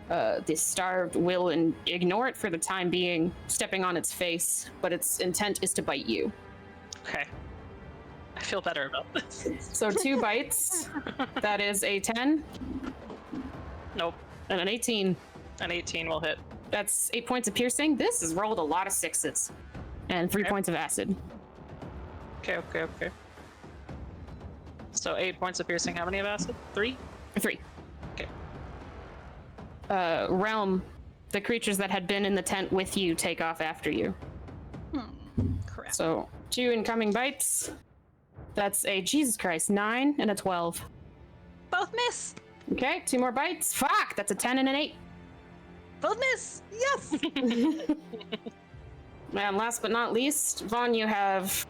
the starved will ignore it for the time being, stepping on its face, but its intent is to bite you. Okay. I feel better about this. So 2 bites. That is a 10 Nope. and an 18. An 18 will hit. That's 8 points of piercing. This has rolled a lot of 6s. And 3 Okay. points of acid. Okay. So 8 points of piercing. How many of acid? 3? 3. Okay. Realm, the creatures that had been in the tent with you take off after you. Crap. So 2 incoming bites. That's a Jesus Christ 9 and a 12. Both miss. Okay, 2 more bites. Fuck, that's a 10 and an 8. Both miss. Yes. And last but not least, Vaughn, you have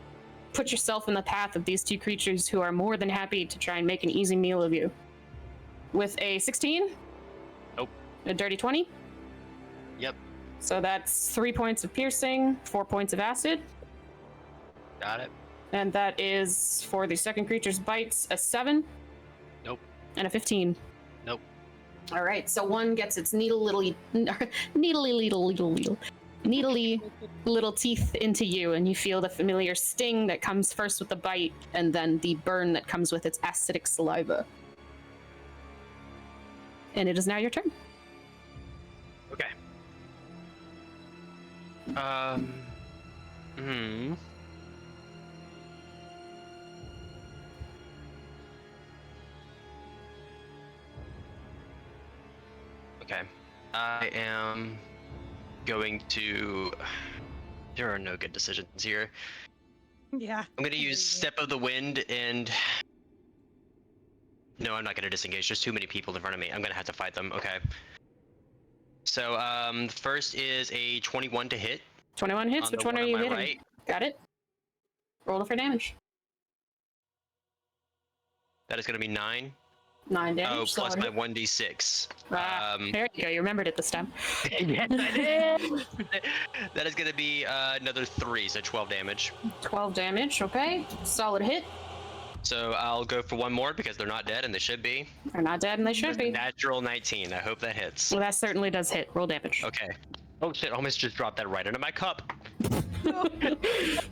put yourself in the path of these 2 creatures who are more than happy to try and make an easy meal of you. With a 16? Nope. A dirty 20? Yep. So that's 3 points of piercing, 4 points of acid. Got it. And that is, for the second creature's bites, a 7. Nope. And a 15. Nope. All right, so one gets its needly little needly little teeth into you, and you feel the familiar sting that comes first with the bite, and then the burn that comes with its acidic saliva. And it is now your turn. Okay. Okay. I am going to. There are no good decisions here. Yeah. I'm gonna use Step of the Wind and. No, I'm not gonna disengage. There's too many people in front of me. I'm gonna have to fight them. Okay. So, first is a 21 to hit. 21 hits. Which one are you hitting? Right. Got it. Roll for damage. That is gonna be 9. 9 damage. Oh, plus my solid. 1d6. There you go. You remembered it this time. Yes, I did. That is gonna be another 3, so 12 damage. 12 damage. Okay. Solid hit. So I'll go for one more because they're not dead and they should be. They're not dead and they should be. Natural 19. I hope that hits. Well, that certainly does hit. Roll damage. Okay. Oh shit! Almost just dropped that right into my cup. That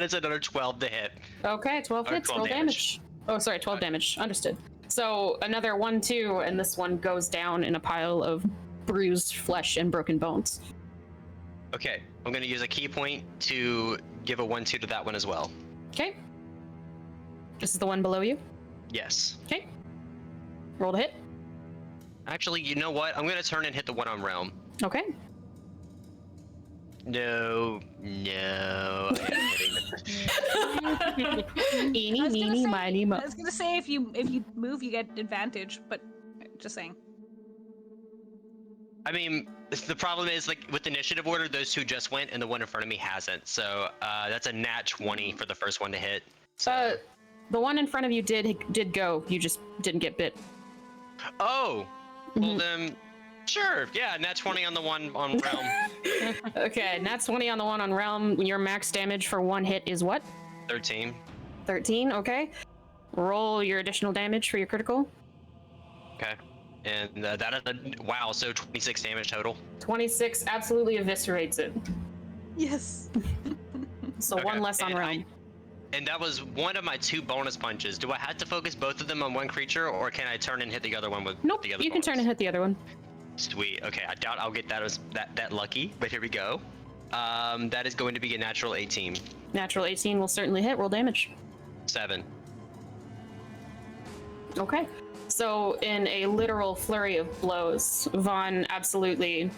is another 12 to hit. Okay, 12 Or hits. 12 Roll damage. damage. Oh, sorry, 12 damage. Understood. So another 1, 2, and this one goes down in a pile of bruised flesh and broken bones. Okay, I'm gonna use a key point to give a 1-2 to that one as well. Okay. This is the one below you. Yes. Okay. Roll to hit. Actually, you know what? I'm gonna turn and hit the one on Realm. Okay. No. I am hitting Eeny, I was gonna meeny, say- miny, mo. I was gonna say if you move, you get advantage, but just saying. I mean, the problem is, like, with initiative order, those two just went, and the one in front of me hasn't. So that's a nat 20 for the first one to hit. So. The one in front of you did go. You just didn't get bit. Oh. Well then, sure. Yeah, nat 20 on the one on Realm. Okay, nat 20 on the one on Realm. Your max damage for one hit is what? 13. 13. Okay. Roll your additional damage for your critical. Okay. And that is a wow. So 26 damage total. 26 absolutely eviscerates it. Yes. So one less on Realm. And that was one of my 2 bonus punches. Do I have to focus both of them on one creature, or can I turn and hit the other one with Nope, the other you can turn bonus? and hit the other one. Sweet. Okay, I doubt I'll get that as that lucky, but here we go. That is going to be a natural 18. Natural 18 will certainly hit. Roll damage. 7. Okay. So in a literal flurry of blows, Vaughn absolutely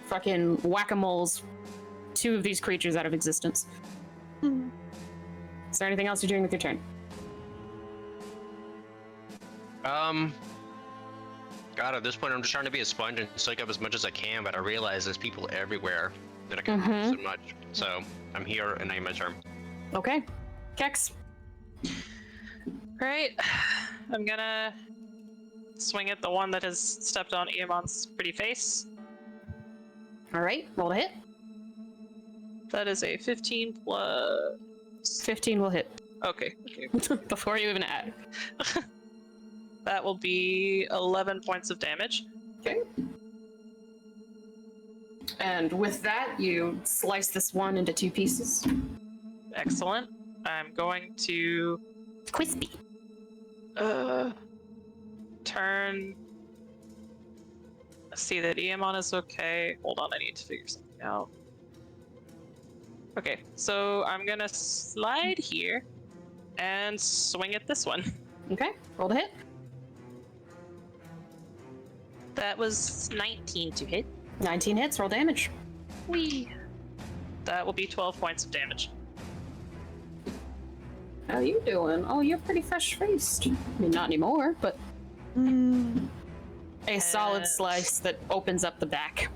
fucking whack-a-moles 2 of these creatures out of existence. Is there anything else you're doing with your turn? God, at this point, I'm just trying to be a sponge and soak up as much as I can, but I realize there's people everywhere that I can do so much. So I'm here, and I am my turn. Okay. Kex. Right. I'm gonna swing at the one that has stepped on Eamon's pretty face. All right. Roll to hit. That is a 15 plus. 15 will hit. Okay. Before you even add. That will be 11 points of damage. Okay. And with that, you slice this one into 2 pieces. Excellent. I'm going to Crispy. turn. See that Eamon is okay. Hold on, I need to figure something out. Okay, so I'm gonna slide here and swing at this one. Okay. Roll to hit. That was 19 to hit. 19 hits. Roll damage. Whee! That will be 12 points of damage. How you doing? Oh, you're pretty fresh-faced. I mean, not anymore, but a solid slice that opens up the back.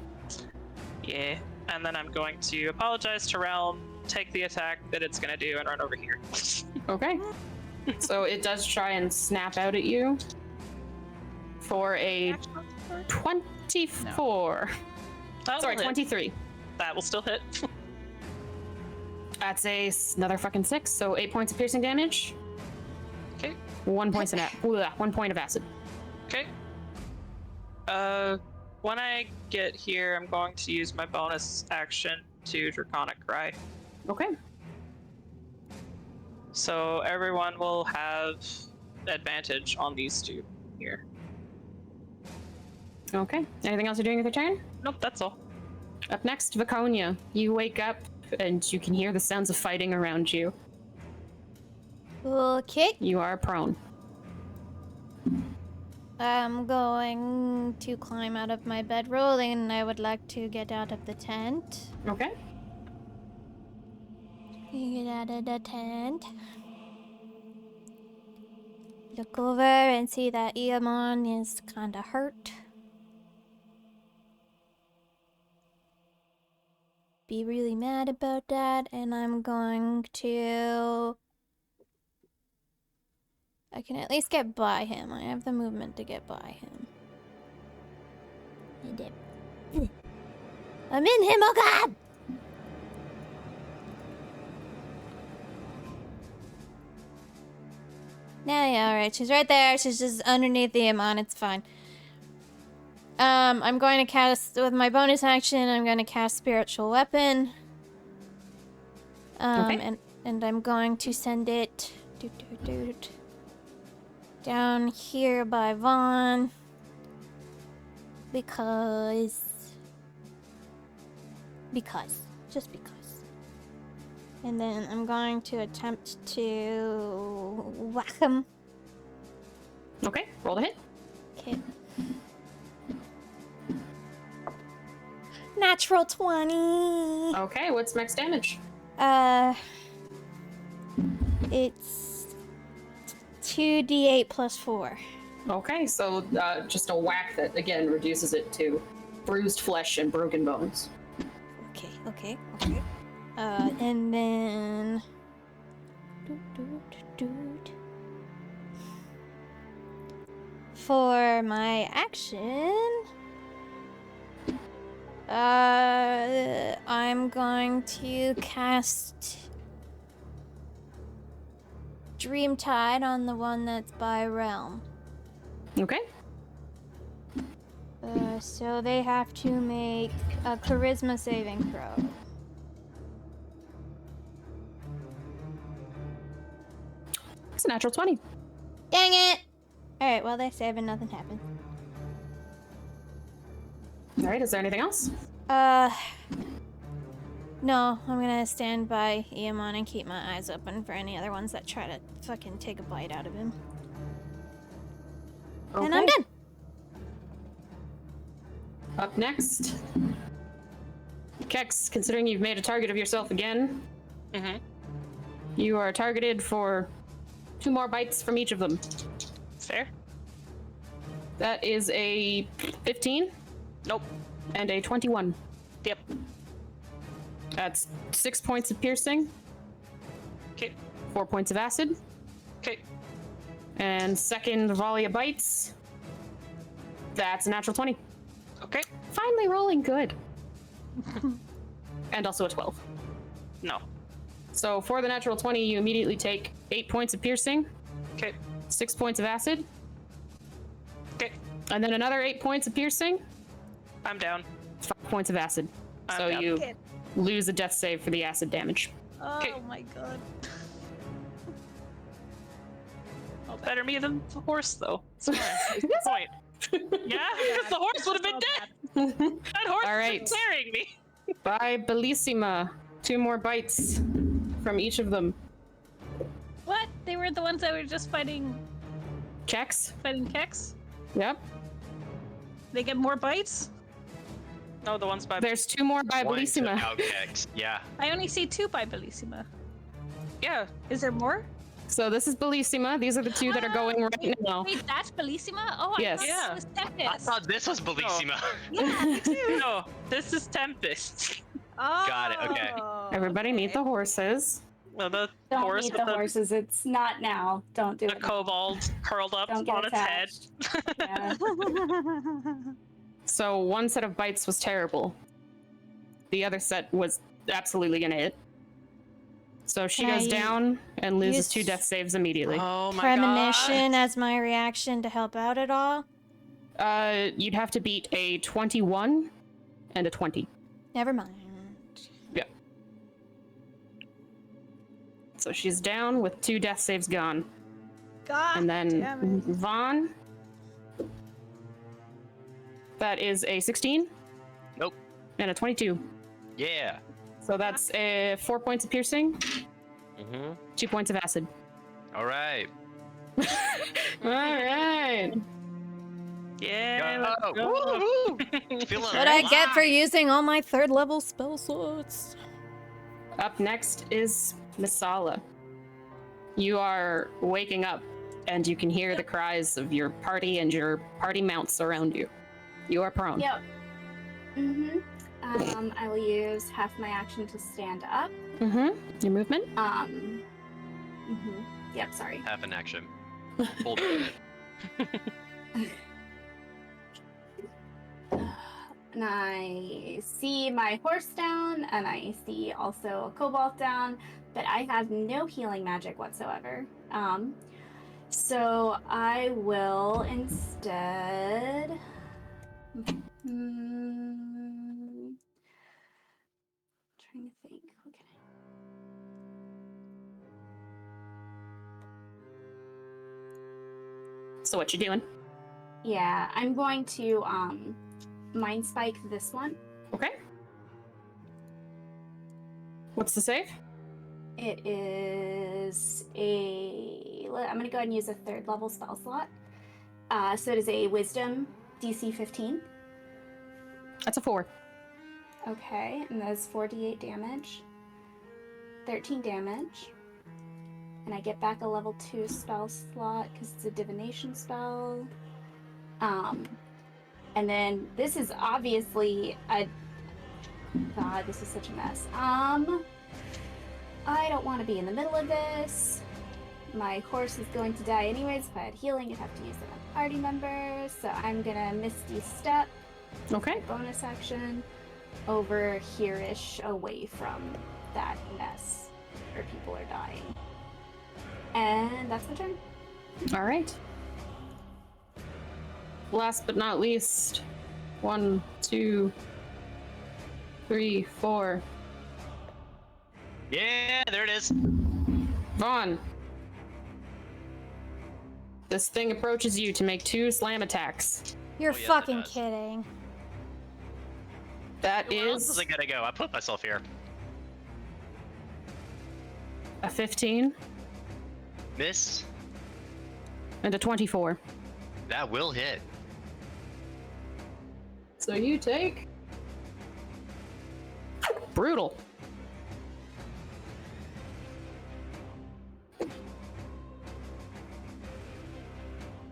Yeah. And then I'm going to apologize to Realm, take the attack that it's gonna do, and run over here. Okay. So it does try and snap out at you for a 24. That Sorry, will hit. 23. That will still hit. That's another fucking 6, so 8 points of piercing damage. Okay. 1 point of acid. Okay. When I get here, I'm going to use my bonus action to Draconic Cry. Okay. So everyone will have advantage on these two here. Okay. Anything else you're doing with your turn? Nope, that's all. Up next, Viconia. You wake up and you can hear the sounds of fighting around you. Okay. You are prone. I'm going to climb out of my bedroll and I would like to get out of the tent. Okay. Get out of the tent. Look over and see that Iamon is kinda hurt. Be really mad about that, and I'm going to... I can at least get by him. I have the movement to get by him. I'm in him, oh god! Yeah, alright. She's right there. She's just underneath the Iamon. It's fine. I'm going to cast, with my bonus action, I'm going to cast Spiritual Weapon. Okay. And I'm going to send it down here by Vaughn. Because. Just because. And then I'm going to attempt to whack him. Okay. Roll the hit. Okay. Natural 20. Okay. What's max damage? It's 2d8 plus 4. Okay. So just a whack that again reduces it to bruised flesh and broken bones. Okay. And then... For my action... I'm going to cast... Dreamtide on the one that's by Realm. Okay. So they have to make a charisma saving throw. It's a natural 20. Dang it! Alright, well, they save and nothing happened. All right. Is there anything else? No, I'm gonna stand by Iamon and keep my eyes open for any other ones that try to fucking take a bite out of him. Okay. And I'm done! Up next, Kex, considering you've made a target of yourself again, you are targeted for 2 more bites from each of them. Fair? That is a 15 Nope. and a 21. Yep. That's 6 points of piercing, Okay. 4 points of acid, Okay. and second volley of bites. That's a natural 20. Okay. Finally rolling good. And also a 12. No. So for the natural 20, you immediately take 8 points of piercing, Okay. 6 points of acid, Okay. and then another 8 points of piercing, I'm down. 5 points of acid. I'm So down. you Okay. lose a death save for the acid damage. Oh Okay. my god. Better me than the horse, though. It's fine. That's the point. Yeah, because the horse would have been dead. That horse All was right. carrying me. By Bellissima, 2 more bites from each of them. What? They were the ones that were just fighting Kex? Kex? Yep. They get more bites? No, the ones by. There's 2 more by One took Bellissima. out Kex. Yeah. I only see 2 by Bellissima. Yeah. Is there more? So this is Bellissima. These are the 2 that are going right now. Wait, that's Bellissima? Oh, Yes. I thought it was Tempest. I thought this was Bellissima. Yeah, me too. No, this is Tempest. Oh, Got it, okay. Everybody meet the horses. Well, the Don't horse meet with the horses. It's not now. Don't do the it. kobold curled up Don't get on its head. attached. Yeah. So one set of bites was terrible. The other set was absolutely gonna hit. So she Can goes I down and loses use 2 death saves immediately. Oh my Premonition as my reaction to help out at all? You'd have to beat a 21 and a 20. Never mind. Yeah. So she's down with 2 death saves gone. God And then damn it. Vaughn. That is a 16 Nope. and a 22. Yeah. So that's 4 points of piercing, Mm-hmm. 2 points of acid. All right. All right. Yeah. Go. let's go. Woo-hoo. Feeling What I get for alive. using all my 3rd level spell slots. Up next is Misala. You are waking up, and you can hear the cries of your party and your party mounts around you. You are prone. Yep. I will use half my action to stand up. Your movement? Yep, sorry. Half an action. Hold it. And I see my horse down, and I see also a cobalt down, but I have no healing magic whatsoever. So I will instead. Trying to think. Okay. So what you doing? Yeah, I'm going to mind spike this one. Okay. What's the save? It is I'm going to go ahead and use a 3rd level spell slot. So it is a Wisdom DC 15. That's a 4. Okay, and that's 4d8 damage. 13 damage. And I get back a level 2 spell slot because it's a divination spell. And then this is obviously a... God, this is such a mess. I don't want to be in the middle of this. My horse is going to die anyways. If I had healing, I'd have to use it on party members. So I'm gonna Misty Step, Okay. bonus action, over here-ish, away from that mess where people are dying. And that's my turn. All right. Last but not least, 1, 2, 3, 4. Yeah, there it is. Vaughn. This thing approaches you to make 2 slam attacks. You're Oh, yes, it fucking does. kidding. That Where else is is it gonna go? I put myself here. a 15 Miss. and a 24. That will hit. So you take brutal.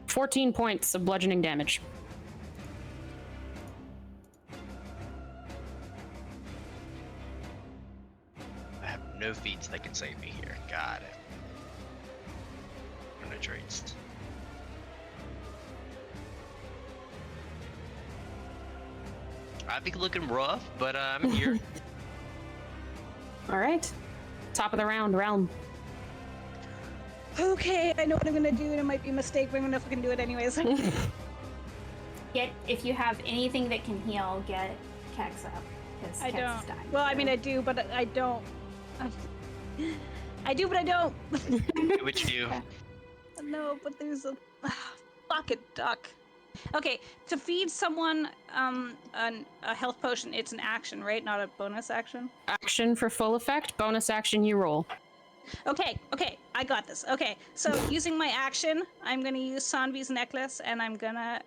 "14 points of bludgeoning damage. I have no feats that can save me here. God. No traits. I'd be looking rough, but I'm here. All right. Top of the round, Realm. Okay, I know what I'm gonna do, and it might be a mistake, but I'm gonna fucking do it anyways. If you have anything that can heal, get Kex up. Because I Kex don't. is dying. Well, I mean, I do, but I don't. I do, but I don't. Do what you do. No, but there's a fucking duck. Okay, to feed someone a health potion, it's an action, right? Not a bonus action. Action for full effect. Bonus action, you roll. Okay, I got this. Okay, so using my action, I'm gonna use Sanvi's necklace, and I'm gonna.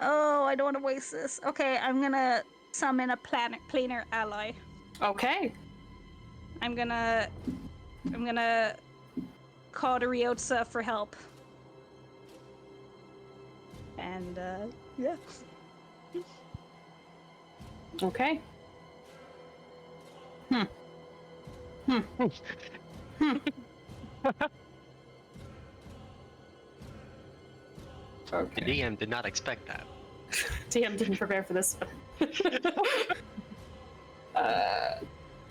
Oh, I don't want to waste this. Okay, I'm gonna summon a planar ally. Okay. I'm gonna call to Ryotza for help. And yeah. Okay. The Okay. DM did not expect that. TM didn't prepare for this one.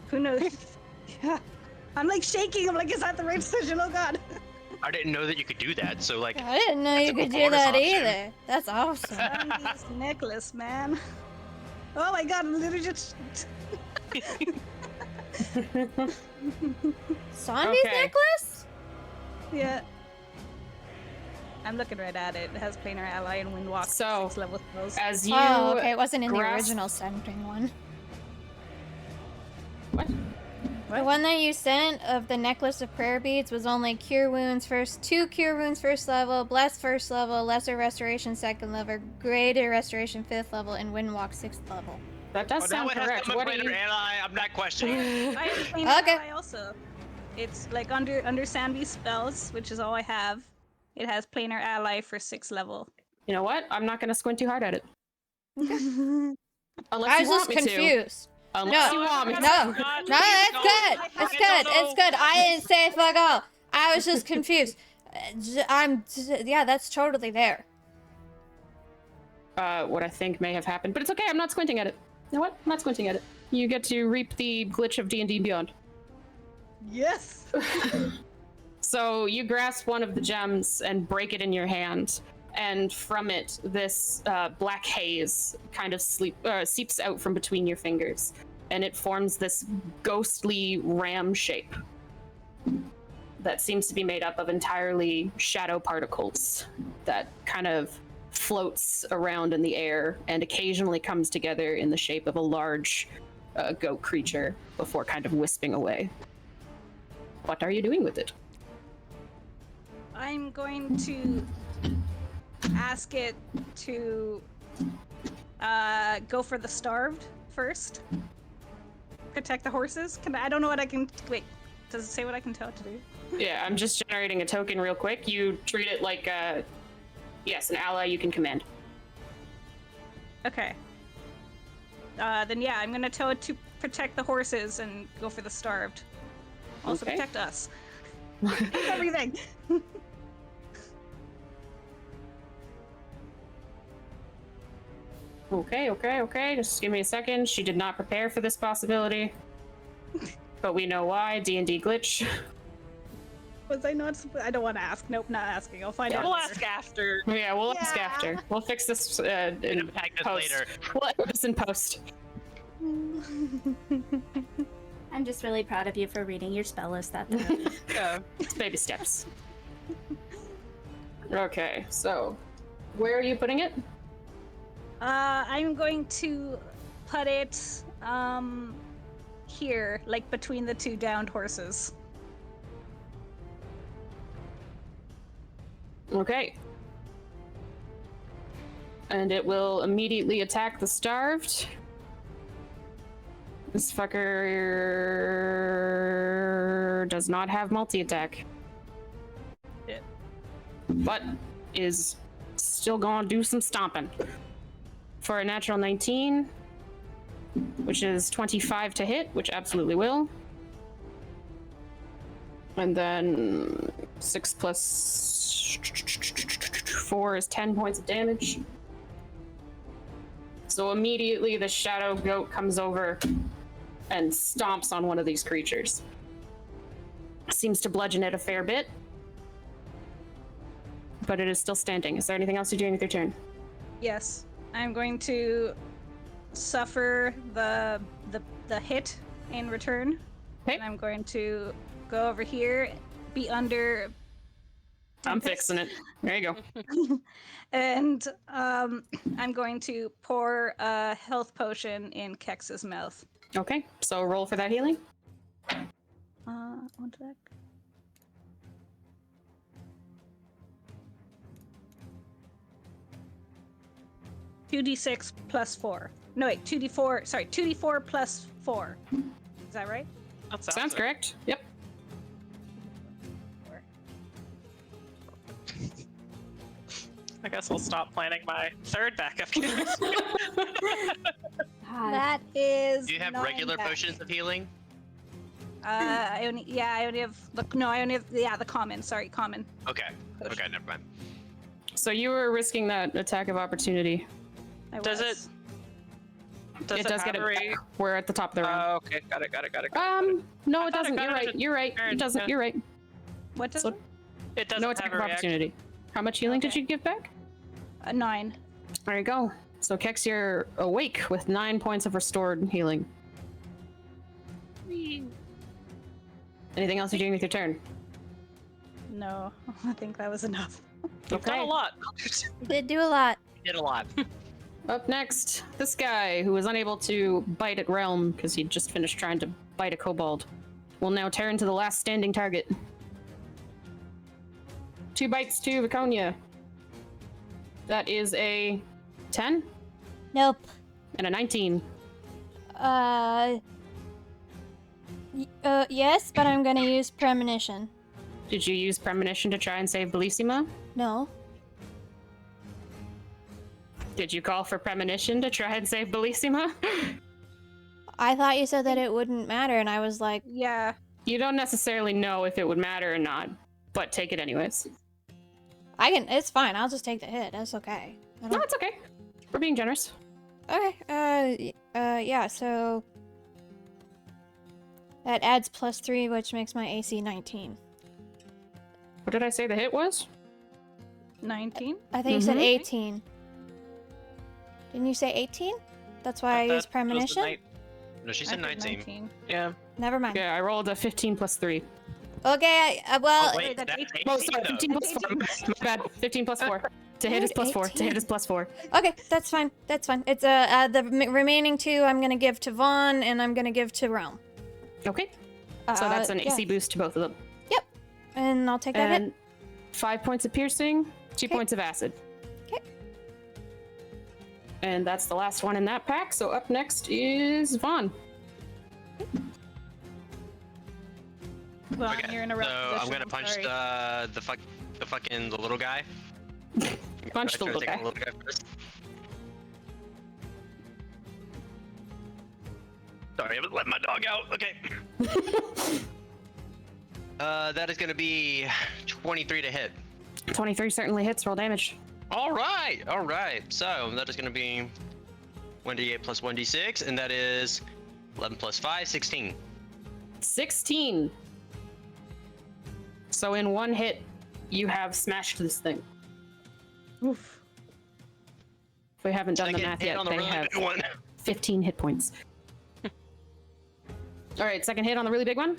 Who knows? Yeah. I'm like shaking. I'm like, is that the right decision? Oh god. I didn't know that you could do that. So like, I didn't know you That's a could do bonus that option. either. That's awesome. Sandy's necklace, man. Oh my god, I'm literally just. Sandy's Okay. necklace? Yeah. I'm looking right at it. It has planar ally and windwalk. So, 6 level spells. As you Oh, okay. It wasn't in the grasp- original centering one. What? The one that you sent of the necklace of prayer beads was only cure wounds first, 2 cure wounds first level, bless first level, lesser restoration second level, greater restoration 5th level, and windwalk 6th level. That does that sound one has correct. some What are planar you? ally. I'm not questioning. I have planar Okay. ally also. It's like under Sandy's spells, which is all I have. It has planar ally for 6 level. You know what? I'm not gonna squint too hard at it. Unless I you was just want me to. Unless Unless No. you want me No, to. no, it's good. It's good. It's good. I didn't say fuck all. I was just confused. Yeah, that's totally there. What I think may have happened, but it's okay. I'm not squinting at it. You know what? I'm not squinting at it. You get to reap the glitch of D&D Beyond. Yes! So you grasp one of the gems and break it in your hand, and from it, this black haze kind of seeps out from between your fingers, and it forms this ghostly ram shape that seems to be made up of entirely shadow particles that kind of floats around in the air and occasionally comes together in the shape of a large goat creature before kind of wisping away. What are you doing with it? I'm going to ask it to go for the starved first. Protect the horses. I don't know what I can. Wait, does it say what I can tell it to do? Yeah, I'm just generating a token real quick. You treat it like an ally you can command. Okay. Then yeah, I'm gonna tell it to protect the horses and go for the starved. Also Okay. protect us. Everything. Okay. Just give me a second. She did not prepare for this possibility. But we know why. D&D glitch. Was I not? I don't want to ask. Nope, not asking. I'll find out. We'll later. ask after. Yeah, we'll ask Yeah. after. We'll fix this in Unpack this post. later. We'll ask this in post. I'm just really proud of you for reading your spell list that thoroughly. It's baby steps. Okay, so where are you putting it? I'm going to put it here, like between the 2 downed horses. Okay. And it will immediately attack the starved. This fucker does not have multi-attack. Yeah. But is still gonna do some stomping. For a natural 19, which is 25 to hit, which absolutely will. And then 6 plus 4 is 10 points of damage. So immediately the shadow goat comes over and stomps on one of these creatures. Seems to bludgeon it a fair bit. But it is still standing. Is there anything else you're doing with your turn? Yes, I'm going to suffer the hit in return. Okay. And I'm going to go over here, be under. I'm Tempest. fixing it. There you go. And I'm going to pour a health potion in Kex's mouth. Okay, so roll for that healing. One sec. $2d6 plus 4. No wait, 2d4. Sorry, 2d4 plus 4. Is that right? That Sounds right. correct. Yep. I guess I'll stop planning my third backup case. That Is Do you have 9 regular back. potions of healing? I only have the common. Sorry, common. Okay. Potion. Okay, never mind. So you were risking that attack of opportunity. I Does was. Does it does get have it a back. We're at the top of the round. Oh, okay. Got it. No, I it thought doesn't. it You're got right. it You're right. turn, It doesn't. yeah. You're right. What does So- it? It doesn't No have attack a of reaction. opportunity. How much healing did Okay. you give back? 9. There you go. So Kex, you're awake with 9 points of restored healing. Anything else you're doing with your turn? No, I think that was enough. You've done a lot. You did do a lot. Did a lot. Up next, this guy who was unable to bite at Realm because he just finished trying to bite a kobold will now turn to the last standing target. 2 bites to Viconia. That is a 10 Nope. and a 19. Yes, but I'm gonna use premonition. Did you use premonition to try and save Bellissima? No. Did you call for premonition to try and save Bellissima? I thought you said that it wouldn't matter, and I was like, Yeah. You don't necessarily know if it would matter or not, but take it anyways. it's fine. I'll just take the hit. That's okay. I No, don't... it's okay. We're being generous. Okay. Yeah. So that adds +3, which makes my AC 19. What did I say the hit was? 19. I think you said Mhm. 18. Didn't you say 18? That's why I That used was the premonition. night- No, she I said did 19. Yeah. Never mind. Yeah, I rolled a 15 plus 3. Okay. Well, Oh, wait, that's that's 18. 18, Oh, sorry, though. 15 plus 4. My bad. 15 plus 4. To hit is plus 4. To 18. hit is plus 4. okay, that's fine. That's fine. It's the remaining 2 I'm gonna give to Vaughn, and I'm gonna give to Realm. Okay. So that's an yeah. AC boost to both of them. And I'll take that hit. And 5 points of piercing, 2 Okay. points of acid. Okay. And that's the last one in that pack. So up next is Vaughn. Well, Okay, you're in a rough so position. I'm gonna punch sorry. the little guy. Punch the Try to little take guy. the little guy first. Sorry, I was letting my dog out. Okay. That is gonna be 23 to hit. 23 certainly hits. Roll damage. All right. So that is gonna be 1d8 plus 1d6, and that is 11 plus 5, 16. 16. So in one hit, you have smashed this thing. Oof. If we haven't done the Second math hit yet, on the they really have big one. 15 hit points. All right, second hit on the really big one.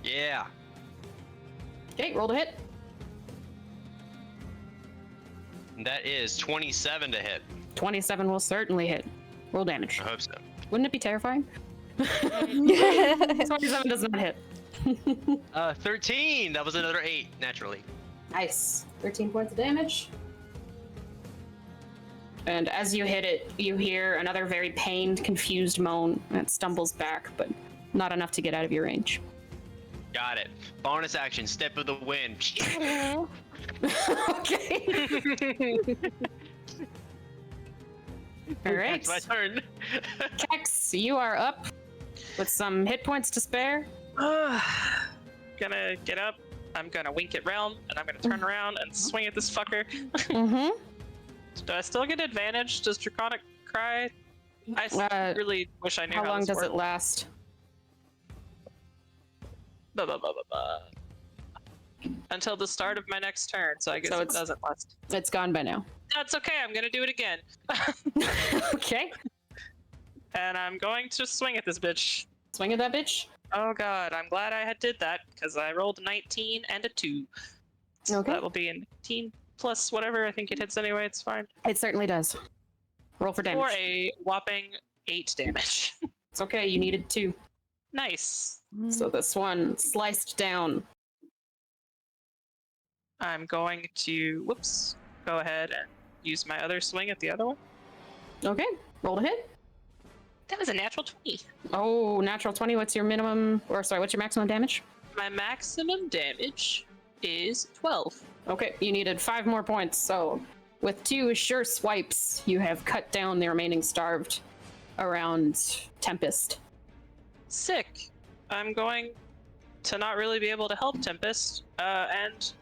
Yeah. Okay, roll to hit. And that is 27 to hit. 27 will certainly hit. Roll damage. I hope so. Wouldn't it be terrifying? 27 does not hit. 13. That was another 8, naturally. Nice. 13 points of damage. And as you hit it, you hear another very pained, confused moan. And it stumbles back, but not enough to get out of your range. Got it. Bonus action, step of the wind. Okay. All right. That's my turn. Kex, you are up with some hit points to spare. Gonna get up. I'm gonna wink at Realm, and I'm gonna turn around and swing at this fucker. Mm-hmm. Do I still get advantage? Does Draconic Cry? I really wish I knew How long this does worked. it last? Until the start of my next turn, so I guess So it it's- doesn't last. It's gone by now. That's okay, I'm gonna do it again. Okay. And I'm going to swing at this bitch. Swing at that bitch. Oh god, I'm glad I did that, because I rolled a 19 and a 2. So Okay. that will be a 19 plus whatever, I think it hits anyway, it's fine. It certainly does. Roll for damage. For a whopping 8 damage. It's okay, you needed 2. Nice. So this one sliced down. I'm going to, go ahead and use my other swing at the other one. Okay, roll to hit. That was a natural 20. Oh, natural 20. What's your minimum, or sorry, what's your maximum damage? My maximum damage is 12. Okay, you needed 5 more points. So with 2 sure swipes, you have cut down the remaining starved around Tempest. Sick. I'm going to not really be able to help Tempest, and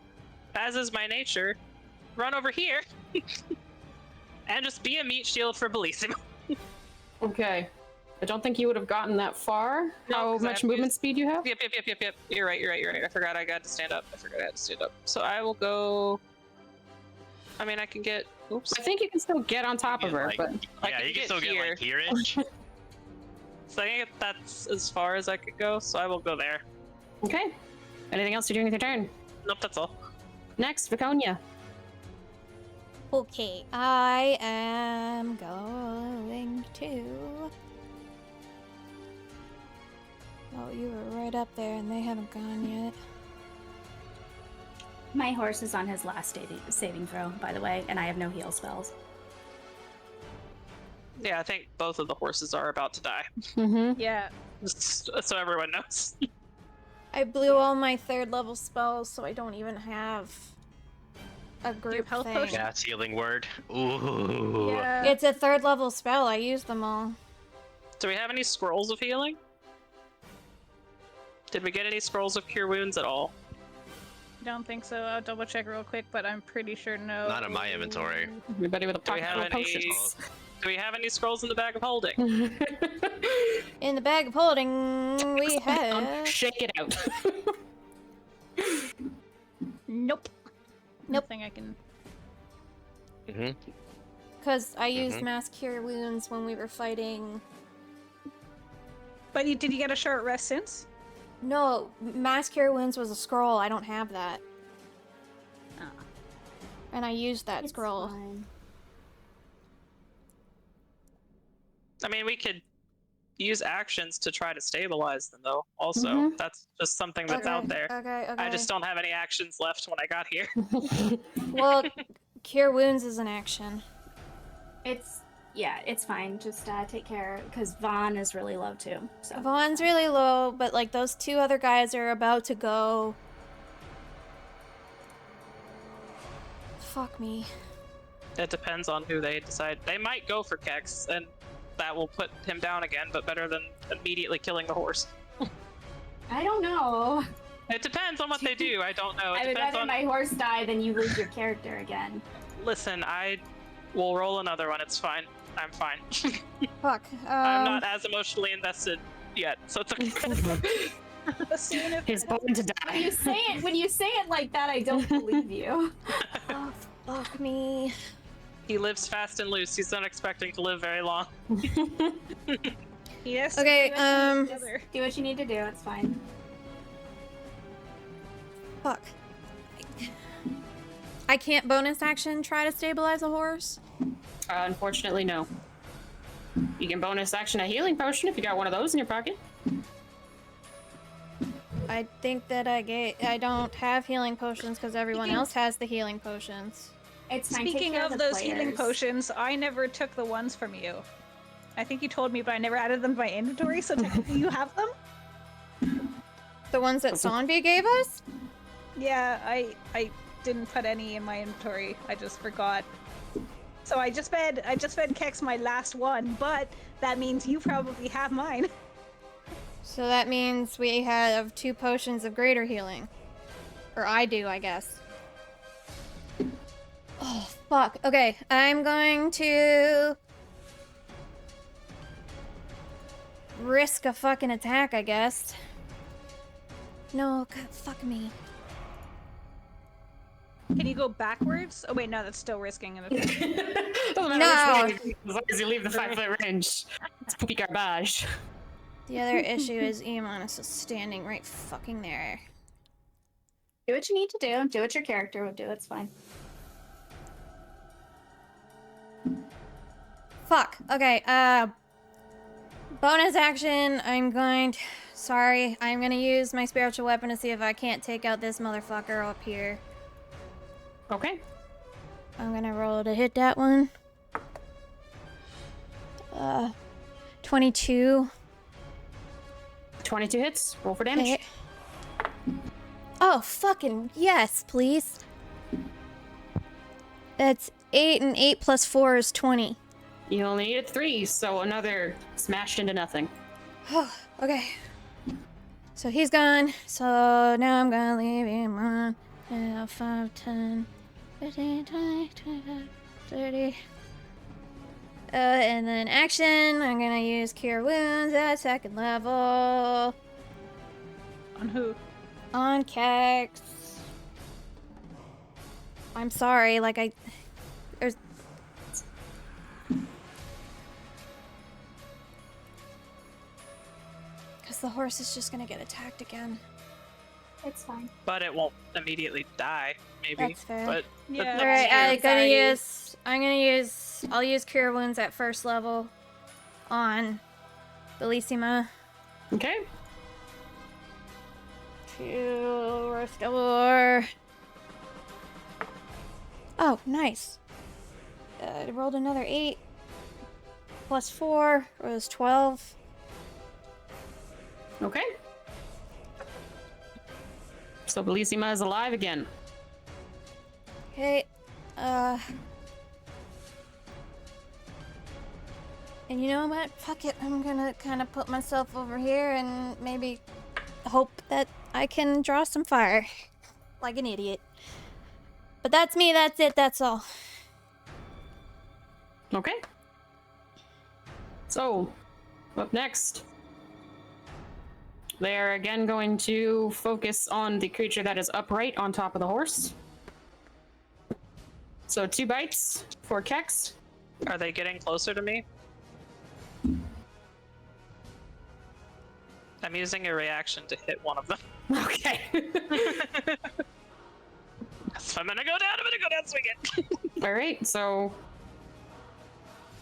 as is my nature, run over here and just be a meat shield for Bellissima. Okay. I don't think you would have gotten that far. No, How 'cause I much have movement used- speed you have? Yep. You're right. I forgot I got to stand up. So I will go. I mean, I can get. Oops. I think you can still get on top of her, Like, but I yeah, can you can get still get like here. here-ish. So I think that's as far as I could go. So I will go there. okay. Anything else you're doing with your turn? Nope, that's all. Next, Viconia. Okay, I am going to. Oh, you were right up there and they haven't gone yet. My horse is on his last saving throw, by the way, and I have no heal spells. Yeah, I think both of the horses are about to die. Mm-hmm. Yeah. Just so everyone knows. I blew all my 3rd level spells, so I don't even have a group health thing. potion? That's healing word. Ooh. Yeah. It's a 3rd level spell. I used them all. Do we have any scrolls of healing? Did we get any scrolls of cure wounds at all? Don't think so. I'll double check real quick, but I'm pretty sure no. Not in my inventory. Everybody with a Do we pocket have full of any? potions. Do we have any scrolls in the bag of holding? In the bag of holding, we have. Shake it out. Nope. Nope. Nothing I can. Mm-hmm. Because I used Mhm. mass cure wounds when we were fighting. But did you get a short rest since? No, mass cure wounds was a scroll. I don't have that. Ah. And I used that It's scroll. fine. I mean, we could use actions to try to stabilize them, though. Also, Mhm. that's just something that's out there. Okay. I just don't have any actions left when I got here. Well, cure wounds is an action. It's fine. Just take care, because Vaughn is really low too. So Vaughn's really low, but like those 2 other guys are about to go. Fuck me. It depends on who they decide. They might go for Kex, and that will put him down again, but better than immediately killing the horse. I don't know. It depends on what they do. I don't know. It I would depends rather on. my horse die than you lose your character again. Listen, I will roll another one. It's fine. I'm fine. Fuck. I'm not as emotionally invested yet, so it's okay. He's born to When you die. when you say it like that, I don't believe you. Oh, fuck me. He lives fast and loose. He's not expecting to live very long. Yes. Okay, Do what you need to do. It's fine. Fuck. I can't bonus action try to stabilize a horse? Unfortunately, no. You can bonus action a healing potion if you got one of those in your pocket. I think that I don't have healing potions because everyone else has the healing potions. It's fine. Take Speaking care of the those healing players. potions, I never took the ones from you. I think you told me, but I never added them to my inventory, so technically you have them? The ones that Sonvi gave us? Yeah, I didn't put any in my inventory. I just forgot. So I just fed Kex my last one, but that means you probably have mine. So that means we have 2 potions of greater healing. Or I do, I guess. Oh, fuck. Okay, I'm going to risk a fucking attack, I guess. No, God, fuck me. Can you go backwards? Oh wait, no, that's still risking an attack. Doesn't matter which way, as long as you leave the 5-foot range. It's poopy garbage. The other issue is Eamonus is standing right fucking there. Do what you need to do. Do what your character would do. It's fine. Fuck. Okay, bonus action, I'm going to use my spiritual weapon to see if I can't take out this motherfucker up here. Okay. I'm gonna roll to hit that one. 22. 22 hits. Roll for damage. Okay. Oh, fucking yes, please. That's 8, and 8 plus 4 is 20. You only needed 3, so another smashed into nothing. Okay. So he's gone. So now I'm gonna leave him on. 5, 10, 15, 20, 25, 30. And then action, I'm gonna use Cure Wounds at 2nd level On who? on Kex. I'm sorry, there's... Because the horse is just gonna get attacked again. It's fine. But it won't immediately die, maybe. That's fair. But Yeah. Alright, Sorry. I'll use Cure Wounds at 1st level on Bellissima. Okay. To restore. Oh, nice. I rolled another 8. Plus 4 was 12. Okay. So Bellissima is alive again. Okay, and you know what? Fuck it. I'm gonna kind of put myself over here and maybe hope that I can draw some fire. Like an idiot. But that's me, that's it, that's all. Okay. So, up next. They're again going to focus on the creature that is upright on top of the horse. So 2 bites for Kex. are they getting closer to me? I'm using a reaction to hit one of them. Okay. So I'm gonna go down swinging. Alright, so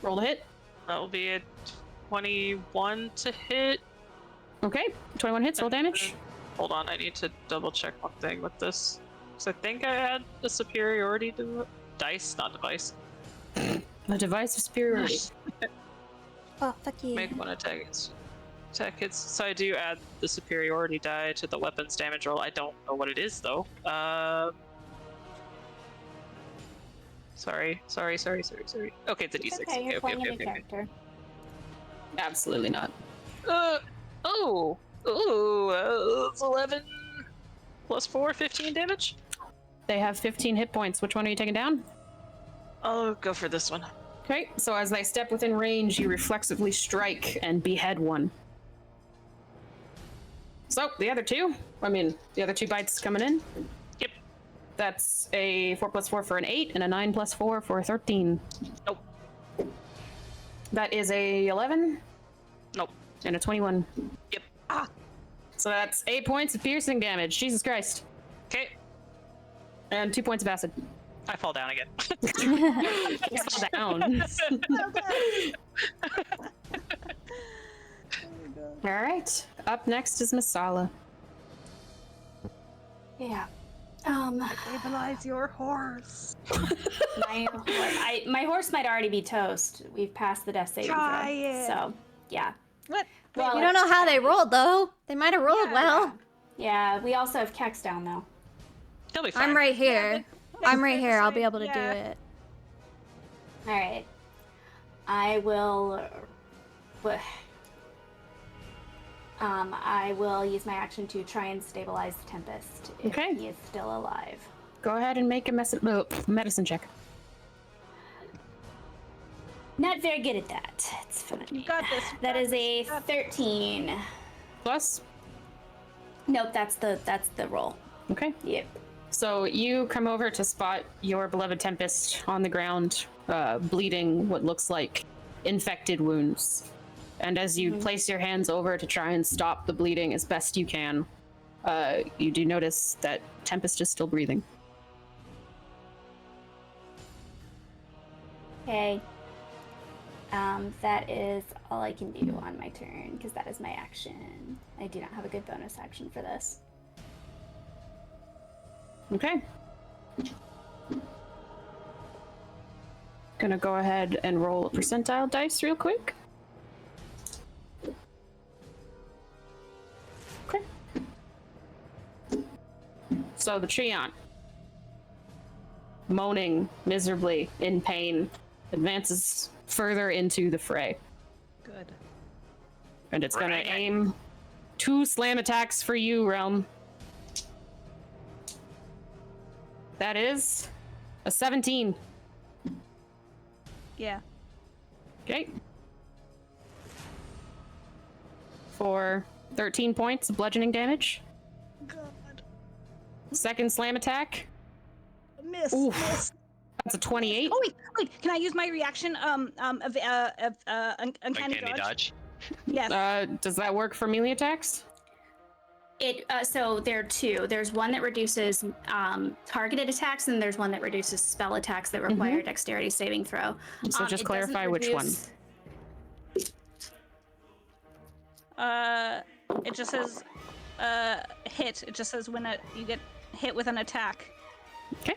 roll to hit. That'll be a 21 to hit. Okay, 21 hits, roll damage. Hold on, I need to double check one thing with this. So I think I had the superiority to dice, not device. A device of superiority. Oh, fuck you. Make one attack hits. So I do add the superiority die to the weapons damage roll. I don't know what it is though. Sorry. Okay, it's a It's d6. okay, you're playing a new character. Absolutely not. It's 11 plus 4, 15 damage. They have 15 hit points. Which one are you taking down? I'll go for this one. Okay, so as they step within range, you reflexively strike and behead one. So, the other two bites coming in. Yep. That's a 4 plus 4 for an 8 and a 9 plus 4 for a 13. Nope. That is a 11 Nope. and a 21. Yep. So that's 8 points of piercing damage. Jesus Christ. Okay. And 2 points of acid. I fall down again. Fall down. Alright. Up next is Masala. Yeah. Stabilize your horse. My horse might already be toast. We've passed the death saving Try throw. it. So, yeah. What? Well, You don't know how they rolled, though. They might have rolled well. Yeah, we also have Kex down though. He'll be fine. I'm right here. I'm right here. I'll be able to do Yeah. it. All right. I will use my action to try and stabilize the Tempest if Okay. he is still alive. Go ahead and make a medicine check. Not very good at that. It's fine. You got this. That is a 13. Plus? Nope, that's the roll. Okay. Yep. So you come over to spot your beloved Tempest on the ground, bleeding what looks like infected wounds. And as you place your hands over to try and stop the bleeding as best you can, you do notice that Tempest is still breathing. Okay. That is all I can do on my turn because that is my action. I do not have a good bonus action for this. Okay. Gonna go ahead and roll a percentile dice real quick. Okay. So the Treant, moaning miserably in pain, advances further into the fray. Good. And it's gonna Right. aim 2 slam attacks for you, Realm. That is a 17. Yeah. Okay. For 13 points of bludgeoning damage. God. Second slam attack. Miss. Oof. Miss. That's a 28. Oh wait. Can I use my reaction of uncanny Uncanny dodge? dodge. Yes. Does that work for melee attacks? It so there are two. There's one that reduces targeted attacks, and there's one that reduces spell attacks that require a dexterity saving throw. So just it clarify doesn't which one. reduce- It just says hit. It just says when you get hit with an attack. Okay.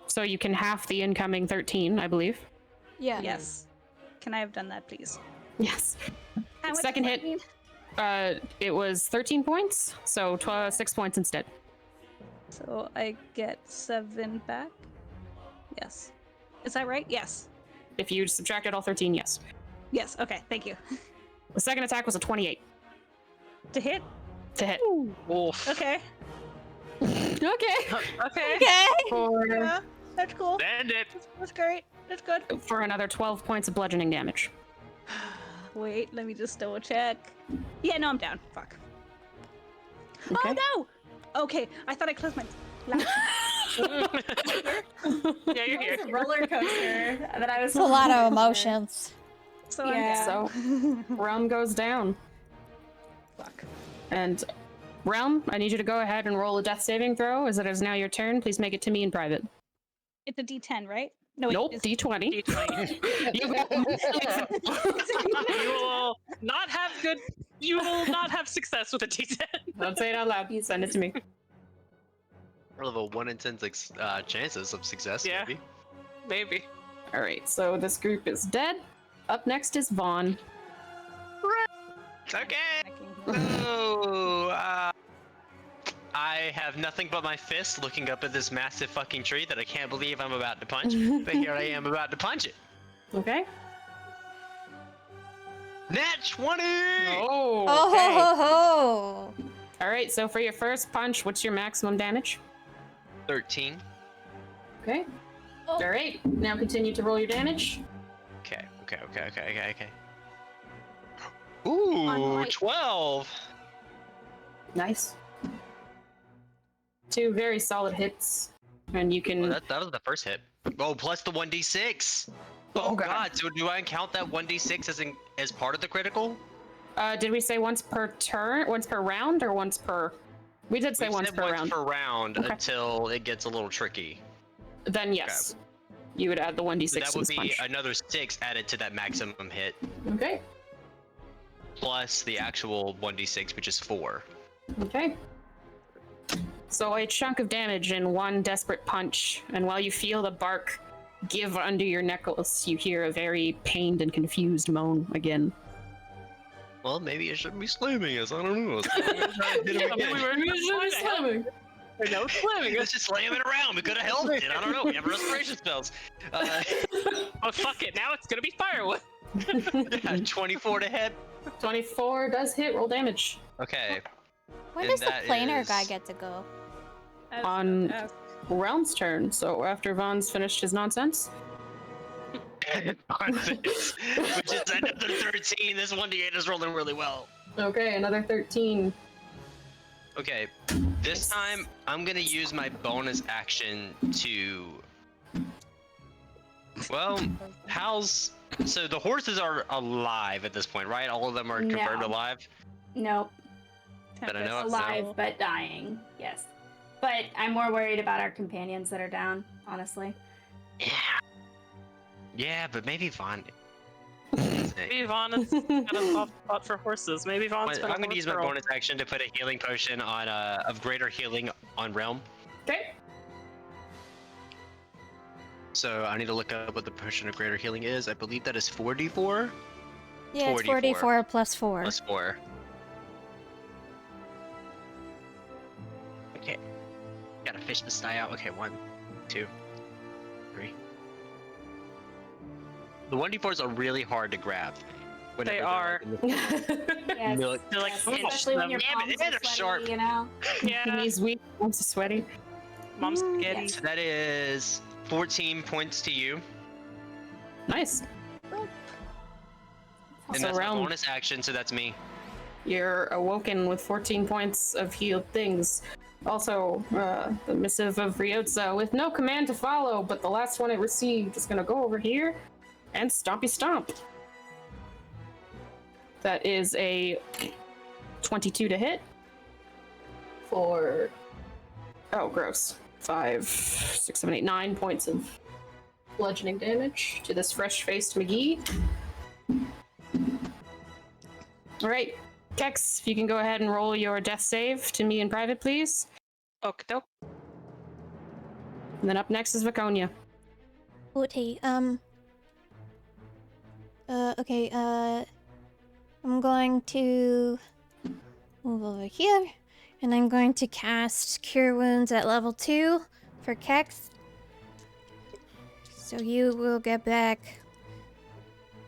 So you can half the incoming 13, I believe. Yeah. Yes. Can I have done that, please? Yes. How much Second does that hit. mean? It was 13 points, so 6 points instead. So I get 7 back. Yes. Is that right? Yes. If you subtracted all 13, yes. Yes. Okay. Thank you. The second attack was a 28 To hit. to hit. Wolf. Okay. Okay. Okay. Okay. For, Yeah. That's cool. Send it. That's great. That's good. for another 12 points of bludgeoning damage. Wait. Let me just double check. Yeah. No, I'm down. Fuck. Okay. Oh no. Okay. I thought I closed my. laptop. Yeah, you're here. It was a roller coaster that I was. It's a lot of emotions. So Yeah. I'm down. Realm goes down. Fuck. And Realm, I need you to go ahead and roll a death saving throw, as it is now your turn. Please make it to me in private. It's a D10, right? No. Wait, Nope, it's- D20. D20. You got You will not have good. You will not have success with a D10. Don't say it out loud. Send it to me. Or level 1 in 10 chances of success. Yeah. Maybe. Maybe. All right, so this group is dead. Up next is Vaughn. Okay. So, I have nothing but my fist looking up at this massive fucking tree that I can't believe I'm about to punch, but here I am about to punch it. Okay. Nat 20! Oh. Oh Okay. ho ho ho! All right, so for your first punch, what's your maximum damage? 13. Okay. Oh. All right, now continue to roll your damage. Okay. Ooh, Unlike- 12! Nice. 2 very solid hits, and you can. Well, that was the first hit. Oh, plus the 1d6! Oh, Oh God. god, so do I count that 1d6 as part of the critical? Did we say once per turn, once per round, or once per? We did say We once said per round. per round Okay. until it gets a little tricky. Then yes, you would add the 1d6 So that to would this be punch. another 6 added to that maximum hit, Okay. plus the actual 1d6, which is 4. Okay. So a chunk of damage in one desperate punch, and while you feel the bark give under your necklace, you hear a very pained and confused moan again. Well, maybe it shouldn't be slamming us. I don't know. Let's hit him again. No slamming. Let's just slam it around. We could have helped it. I don't know. We have restoration spells. Oh fuck it! Now it's gonna be firewood. Yeah, 24 to hit. 24 does hit. Roll damage. Okay. Where And does the that planar guy is- get to go? On Realm's turn. So after Vaughn's finished his nonsense. Which is another 13. This 1d8 is rolling really well. Okay, another 13. Okay, this time I'm gonna use my bonus action to. Well, so the horses are alive at this point, right? All of them are confirmed No. alive. Nope. But I know it's Alive but dying. Yes. But I'm more worried about our companions that are down, honestly. Yeah, but maybe Vaughn. Maybe Vaughn is kind of spot for horses. Maybe Vaughn's I'm been a gonna horse use my girl. bonus action to put a healing potion on of greater healing on Realm. Okay. So I need to look up what the potion of greater healing is. I believe that is 4d4 Yeah, it's 44. 44 plus 4. plus 4. Okay. Gotta fish this die out. Okay, 1, 2, 3. The 1d4s are really hard to grab. whenever They they're, are. like, in the- Yes. Milk. They're like, Yes, "Oh, especially when your damn it, palms they're are sweaty, sharp." you know? Yeah, He's weak, wants to sweaty. mom's spaghetti. Yes. So that is 14 points to you. Nice. And So that's my Realm, bonus action, so that's me. you're awoken with 14 points of healed things. Also, the missive of Ryotza with no command to follow, but the last one it received is gonna go over here and stompy stomp. That is a 22 to hit for, oh, gross. 5, 6, 7, 8, 9 points of bludgeoning damage to this fresh-faced McGee. All right, Kex, if you can go ahead and roll your death save to me in private, please. Okay, dope. And then up next is Viconia. Okay, okay, I'm going to move over here, and I'm going to cast Cure Wounds at level 2 for Kex. So you will get back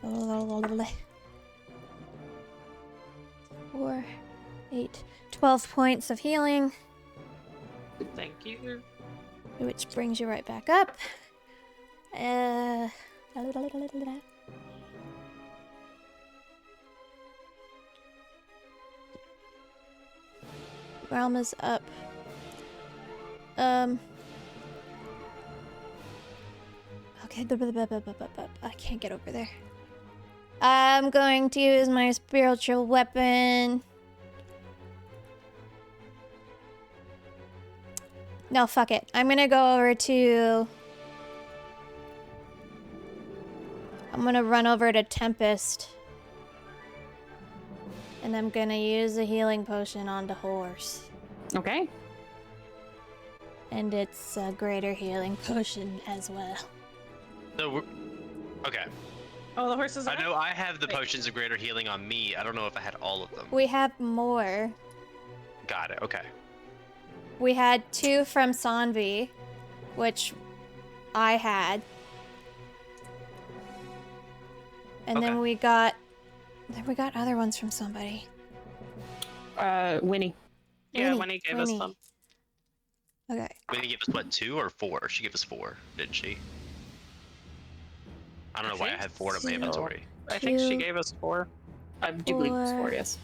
4, 8, 12 points of healing, Thank you. which brings you right back up. Realm is up. Okay, I can't get over there. I'm going to use my spiritual weapon. No, fuck it. I'm gonna go over to... I'm gonna run over to Tempest. And I'm gonna use a healing potion on the horse. Okay. And it's a greater healing potion as well. So we're... Okay. Oh, the horses. I know I have the potions of greater healing on me. I don't know if I had all of them. We have more. Got it. Okay. We had 2 from Sanvi, which I had. And then Okay. we got other ones from somebody. Winnie. Yeah, Winnie, when he gave us Winnie. some. Okay. Winnie gave us what, 2 or 4? She gave us 4, didn't she? I don't know why I had 4 in my so. inventory. I think she 2, gave us 4. I do believe it's 4, 4. yes.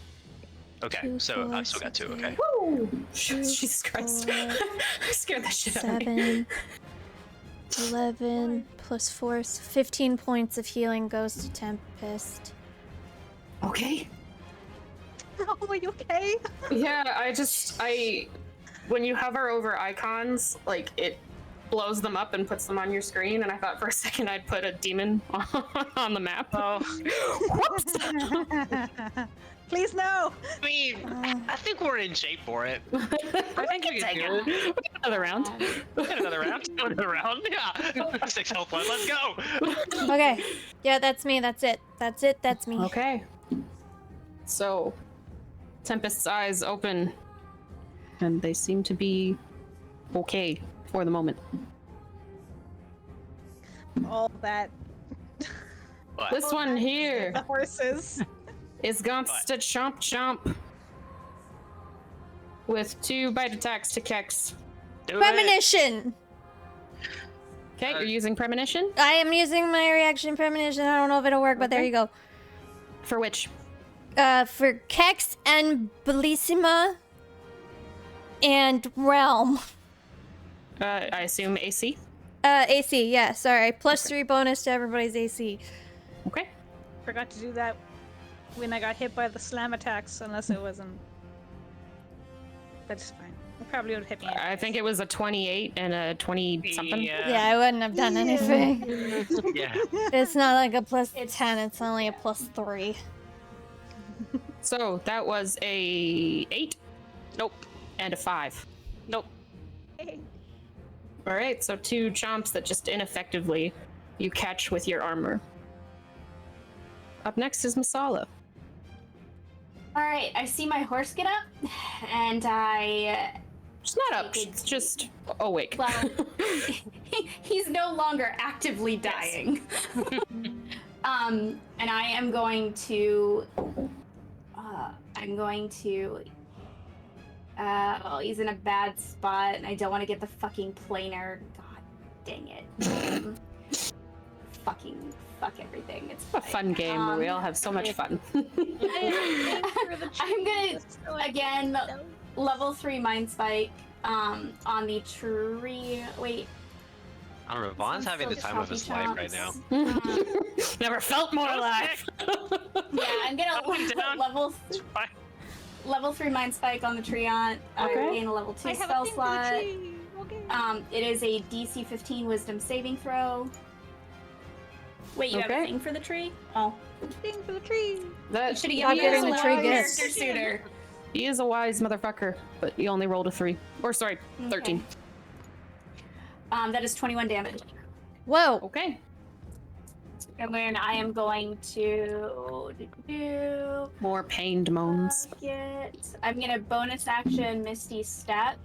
Okay, 2, so 4, I still got 2. 6, Okay. Woo! 2, Jesus Christ. 4, I scared the shit out of me. 7, 11 plus 4, so 15 points of healing goes to Tempest. Okay. Oh, are you okay? Yeah, when you hover over icons, like, it blows them up and puts them on your screen, and I thought for a second I'd put a demon on the map. Oh, Whoops! Please no. I mean, I think we're in shape for it. I think we can do it. Another round. Get another round. Another round. Yeah. 6 health left. Let's go. Okay. Yeah, that's me. That's it. That's it. That's me. Okay. So, Tempest's eyes open, and they seem to be okay for the moment. All that. What? This one here The horses. is going to chomp chomp with 2 bite attacks to Kex. Do it. Premonition! Okay, you're using premonition? I am using my reaction premonition. I don't know if it'll work, but there Okay. you go. For which? For Kex and Bellissima and Realm. I assume AC. AC, yeah, sorry. Plus 3 bonus to everybody's AC. Okay. Forgot to do that when I got hit by the slam attacks, unless it wasn't. That's fine. It probably would hit me. I think it was a 28 and a 20 something. Yeah, I wouldn't have done anything. Yeah. It's not like a plus 10, it's only a plus 3. So that was a 8. Nope. And a 5. Nope. All right, so 2 chomps that just ineffectively you catch with your armor. Up next is Masala. All right, I see my horse get up, and I. It's not up, it's just awake. Well, he's no longer actively dying. And I am going to. Well, he's in a bad spot, and I don't want to get the fucking planer. God dang it. Fuck fucking fuck everything. It's A fun game where we all have so much fun. I'm gonna again level 3 mind spike on the tree. Wait. I don't know. Vaughn's having the time of his life right now. Never felt more alive. Yeah, I'm gonna level 3 mind spike on the treant. Okay. Gain a level 2 I have spell a thing for the slot. tree. Okay. It is a DC 15 Wisdom saving throw. Wait, you have Okay. a thing for the tree? Oh, Thing for the tree. That should have Not given getting me the a tree lower gifts. character sooner. he is a wise motherfucker, but he only rolled a 3. Or sorry, 13. Okay. That is 21 damage. Whoa. Okay. And then I am going to do. More pained moans. I'm gonna bonus action Misty Step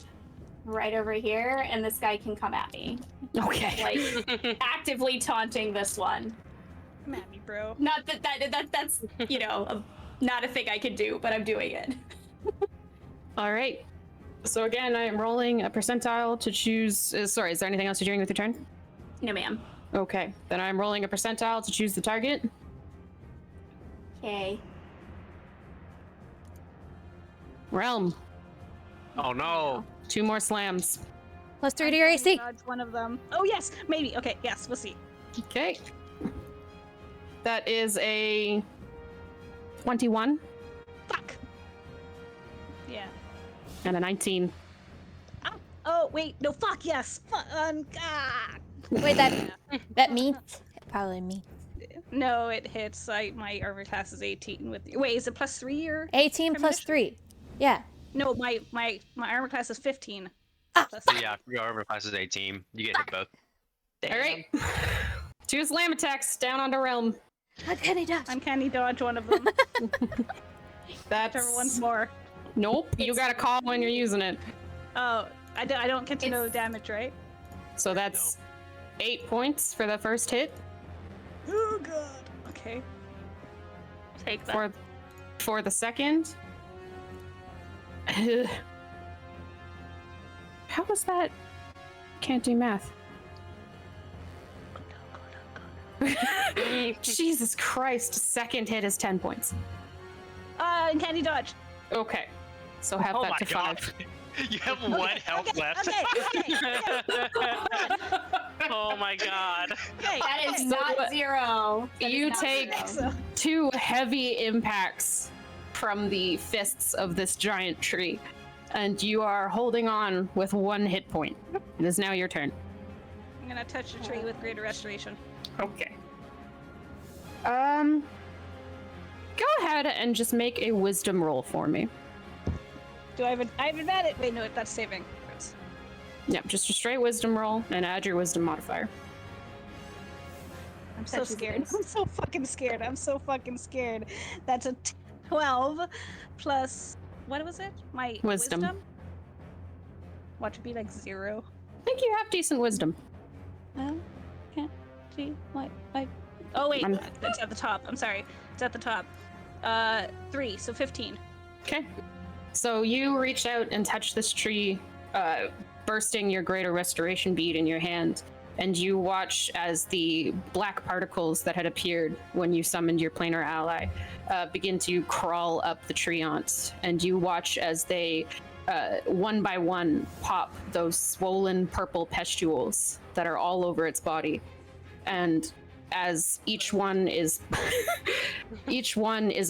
right over here, and this guy can come at me, Okay. like actively taunting this one. Come at me, bro. Not that's not a thing I can do, but I'm doing it. All right. So again, I am rolling a percentile to choose. Sorry, is there anything else you're doing with your turn? No, ma'am. Okay. Then I'm rolling a percentile to choose the target. Okay. Realm. Oh no. 2 more slams. +3 to your AC. Dodge one of them. Oh yes, maybe. Okay, yes, we'll see. Okay. That is a 21 Fuck. Yeah. and a 19. Oh wait, no. Fuck yes. Wait, that means probably me. No, it hits. My armor class is 18 with. Wait, is it +3 or? 18 plus 3. Yeah. No, my armor class is 15. Plus So yeah, your armor class is 18. You get hit both. All right. 2 slam attacks down onto Realm. Uncanny dodge. Uncanny dodge one of them. That's Whichever one's more. Nope. You got to call when you're using it. Oh, I don't get to know the damage, right? So that's 8 points for the first hit. Oh god. Okay. Take that. For the second. How was that? Can't do math. Jesus Christ. Second hit is 10 points. Uncanny dodge. Okay. So have Oh that my to God. 5. You have one health left. Oh my god. Okay. That is So not 0. That is you not take 0. 2 heavy impacts from the fists of this giant tree, and you are holding on with 1 hit point. It is now your turn. I'm gonna touch the tree with greater restoration. Okay. Go ahead and just make a wisdom roll for me. Do I have advantage? Wait, no, that's saving. Yeah, just a straight wisdom roll and add your wisdom modifier. I'm so Touches scared. base. I'm so fucking scared. That's a 12 plus what was it? My Wisdom. What would be like 0? I think you have decent wisdom. Can't see what I. Oh wait, I'm- it's at the top. I'm sorry, it's at the top. 3, so 15. Okay. So you reach out and touch this tree, bursting your greater restoration bead in your hand, and you watch as the black particles that had appeared when you summoned your planar ally begin to crawl up the treant, and you watch as they, one by one, pop those swollen purple pustules that are all over its body, and as each one is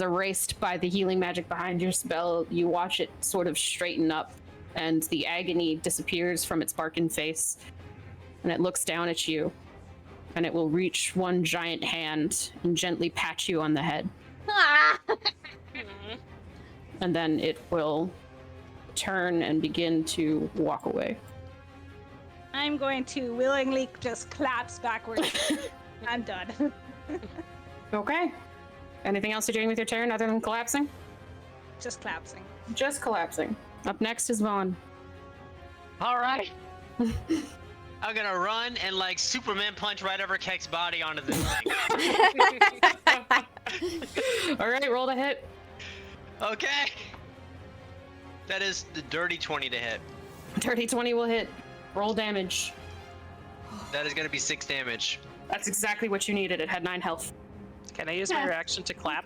erased by the healing magic behind your spell, you watch it sort of straighten up, and the agony disappears from its barken face, and it looks down at you, and it will reach one giant hand and gently pat you on the head, and then it will turn and begin to walk away. I'm going to willingly just collapse backwards. I'm done. Okay. Anything else you're doing with your turn other than collapsing? Just collapsing. Just collapsing. Up next is Vaughn. All right. I'm gonna run and like Superman punch right over Kek's body onto this thing. All right, roll to hit. Okay. That is the dirty 20 to hit. Dirty 20 will hit. Roll damage. That is gonna be 6 damage. That's exactly what you needed. It had 9 health. Can I use my reaction to clap?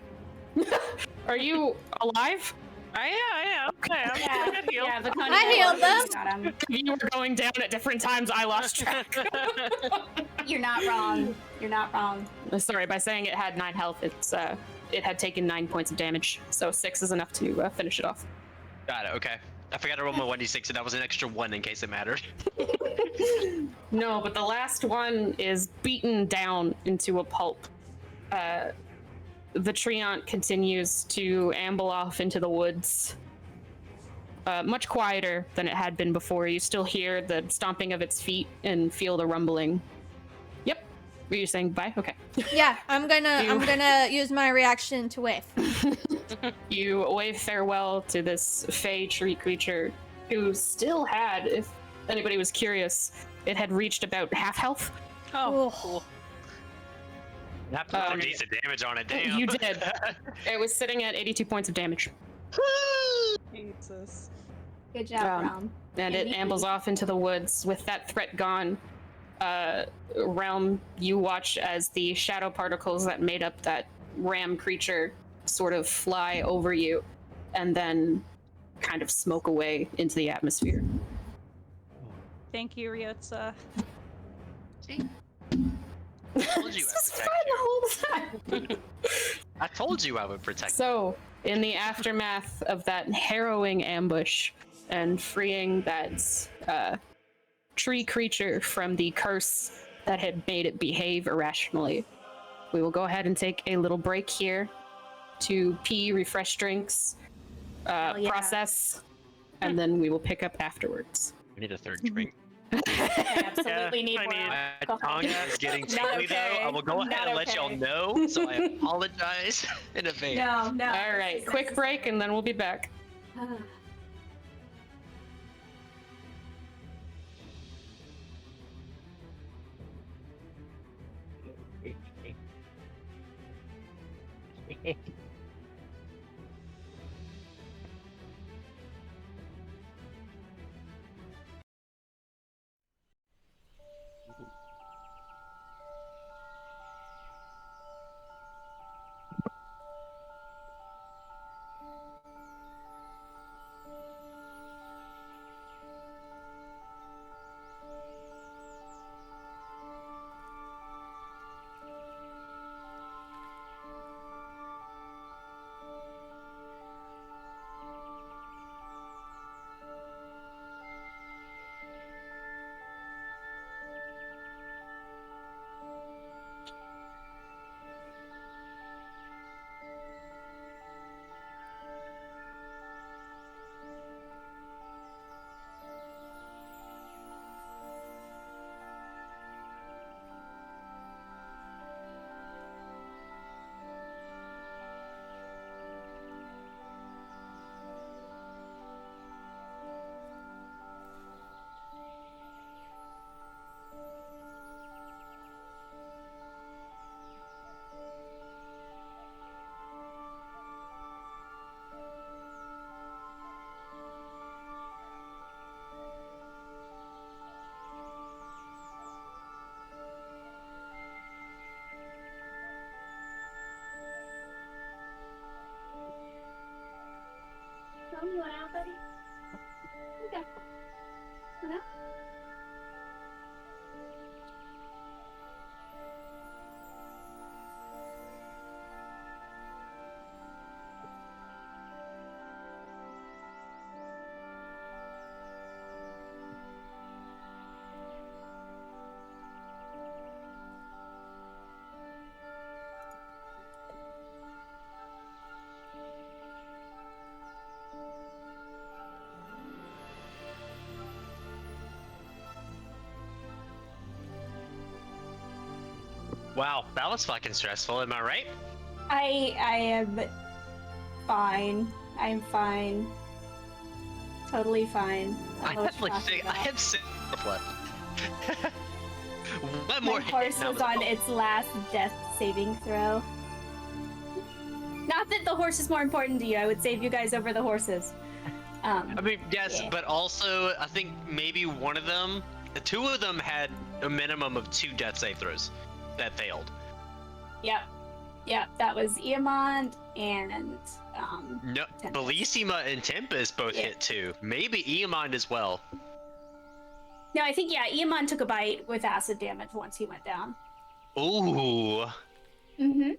Are you alive? I am. Okay, I'm good healed. Yeah, Victoria, I healed them. got him. You were going down at different times. I lost track. You're not wrong. You're not wrong. Sorry, by saying it had 9 health, it had taken 9 points of damage. So 6 is enough to finish it off. Got it. Okay. I forgot to roll my 1d6, and that was an extra 1 in case it mattered. No, but the last one is beaten down into a pulp. The treant continues to amble off into the woods. Much quieter than it had been before. You still hear the stomping of its feet and feel the rumbling. Yep. Were you saying bye? Okay. Yeah, I'm gonna use my reaction to wave. You wave farewell to this fey tree creature who still had, if anybody was curious, it had reached about half health. Oh, Ooh. cool. Have to put a decent damage on it, damn. You did. It was sitting at 82 points of damage. Jesus. Good job, Rom. And it ambles off into the woods with that threat gone. Realm, you watch as the shadow particles that made up that ram creature sort of fly over you and then kind of smoke away into the atmosphere. Thank you, Ryotza. I told you This was I fun would the whole time. I told you I would protect you. So, in the aftermath of that harrowing ambush and freeing that tree creature from the curse that had made it behave irrationally, we will go ahead and take a little break here to pee, refresh drinks, yeah. process, and then we will pick up afterwards. I need a third drink. I absolutely Yeah, need I more need- My alcohol. tongue is getting Not tingly okay. though. I will go ahead Not and let y'all okay. know, so I apologize in advance. No. All right, quick break, and then we'll be back. You want out, buddy? Okay. Want out? Wow, that was fucking stressful, am I right? I am fine. I'm fine. Totally fine. I know what have you're like talking six, I about. have 6 left. One My more horse hit, is on its last death saving throw. Not that the horse is more important to you. I would save you guys over the horses. I mean, yes, Yeah. but also I think maybe one of them, 2 of them had a minimum of 2 death save throws. that failed. Yep. That was Iamond and No, Tempest. Bellissima and Tempest both Yeah. hit too. Maybe Iamond as well. No, I think Iamond took a bite with acid damage once he went down. Ooh. Mm-hmm.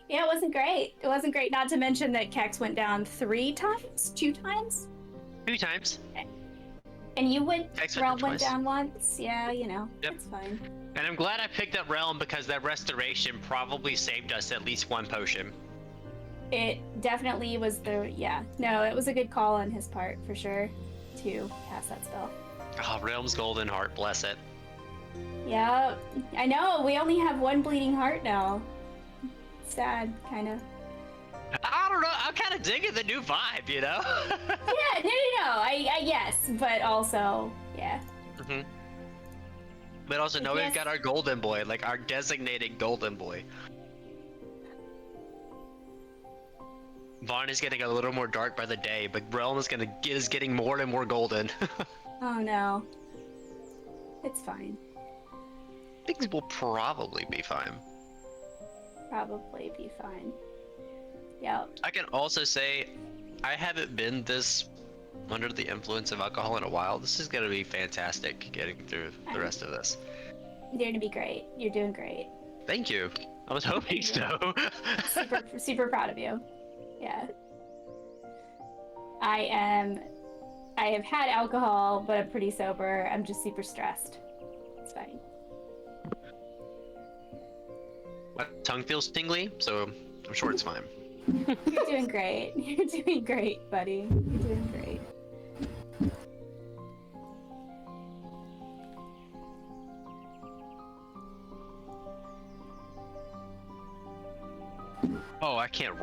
Yeah, it wasn't great. It wasn't great. Not to mention that Kex went down 2 times. 2 times. And you Kex Realm down went twice. down once. Yeah, you know, Yep. it's fine. And I'm glad I picked up Realm because that restoration probably saved us at least 1 potion. It definitely was no, it was a good call on his part for sure to cast that spell. Oh, Realm's Golden Heart, bless it. Yeah, I know. We only have 1 bleeding heart now. Sad, kind of. I don't know. I'm kind of digging the new vibe, you know? Yeah, no. I yes, but also, yeah. hmm But also, now Yes. we've got our golden boy, like our designated golden boy. Vaughn is getting a little more dark by the day, but Realm is getting more and more golden. Oh no. It's fine. Things will probably be fine. Probably be fine. Yep. I can also say, I haven't been this under the influence of alcohol in a while. This is gonna be fantastic getting through the rest of this. You're gonna be great. You're doing great. Thank you. I was hoping so. Super proud of you. Yeah. I have had alcohol, but I'm pretty sober. I'm just super stressed. It's fine. My tongue feels tingly, so I'm sure it's fine. You're doing great. You're doing great, buddy. You're doing great. Oh, I can't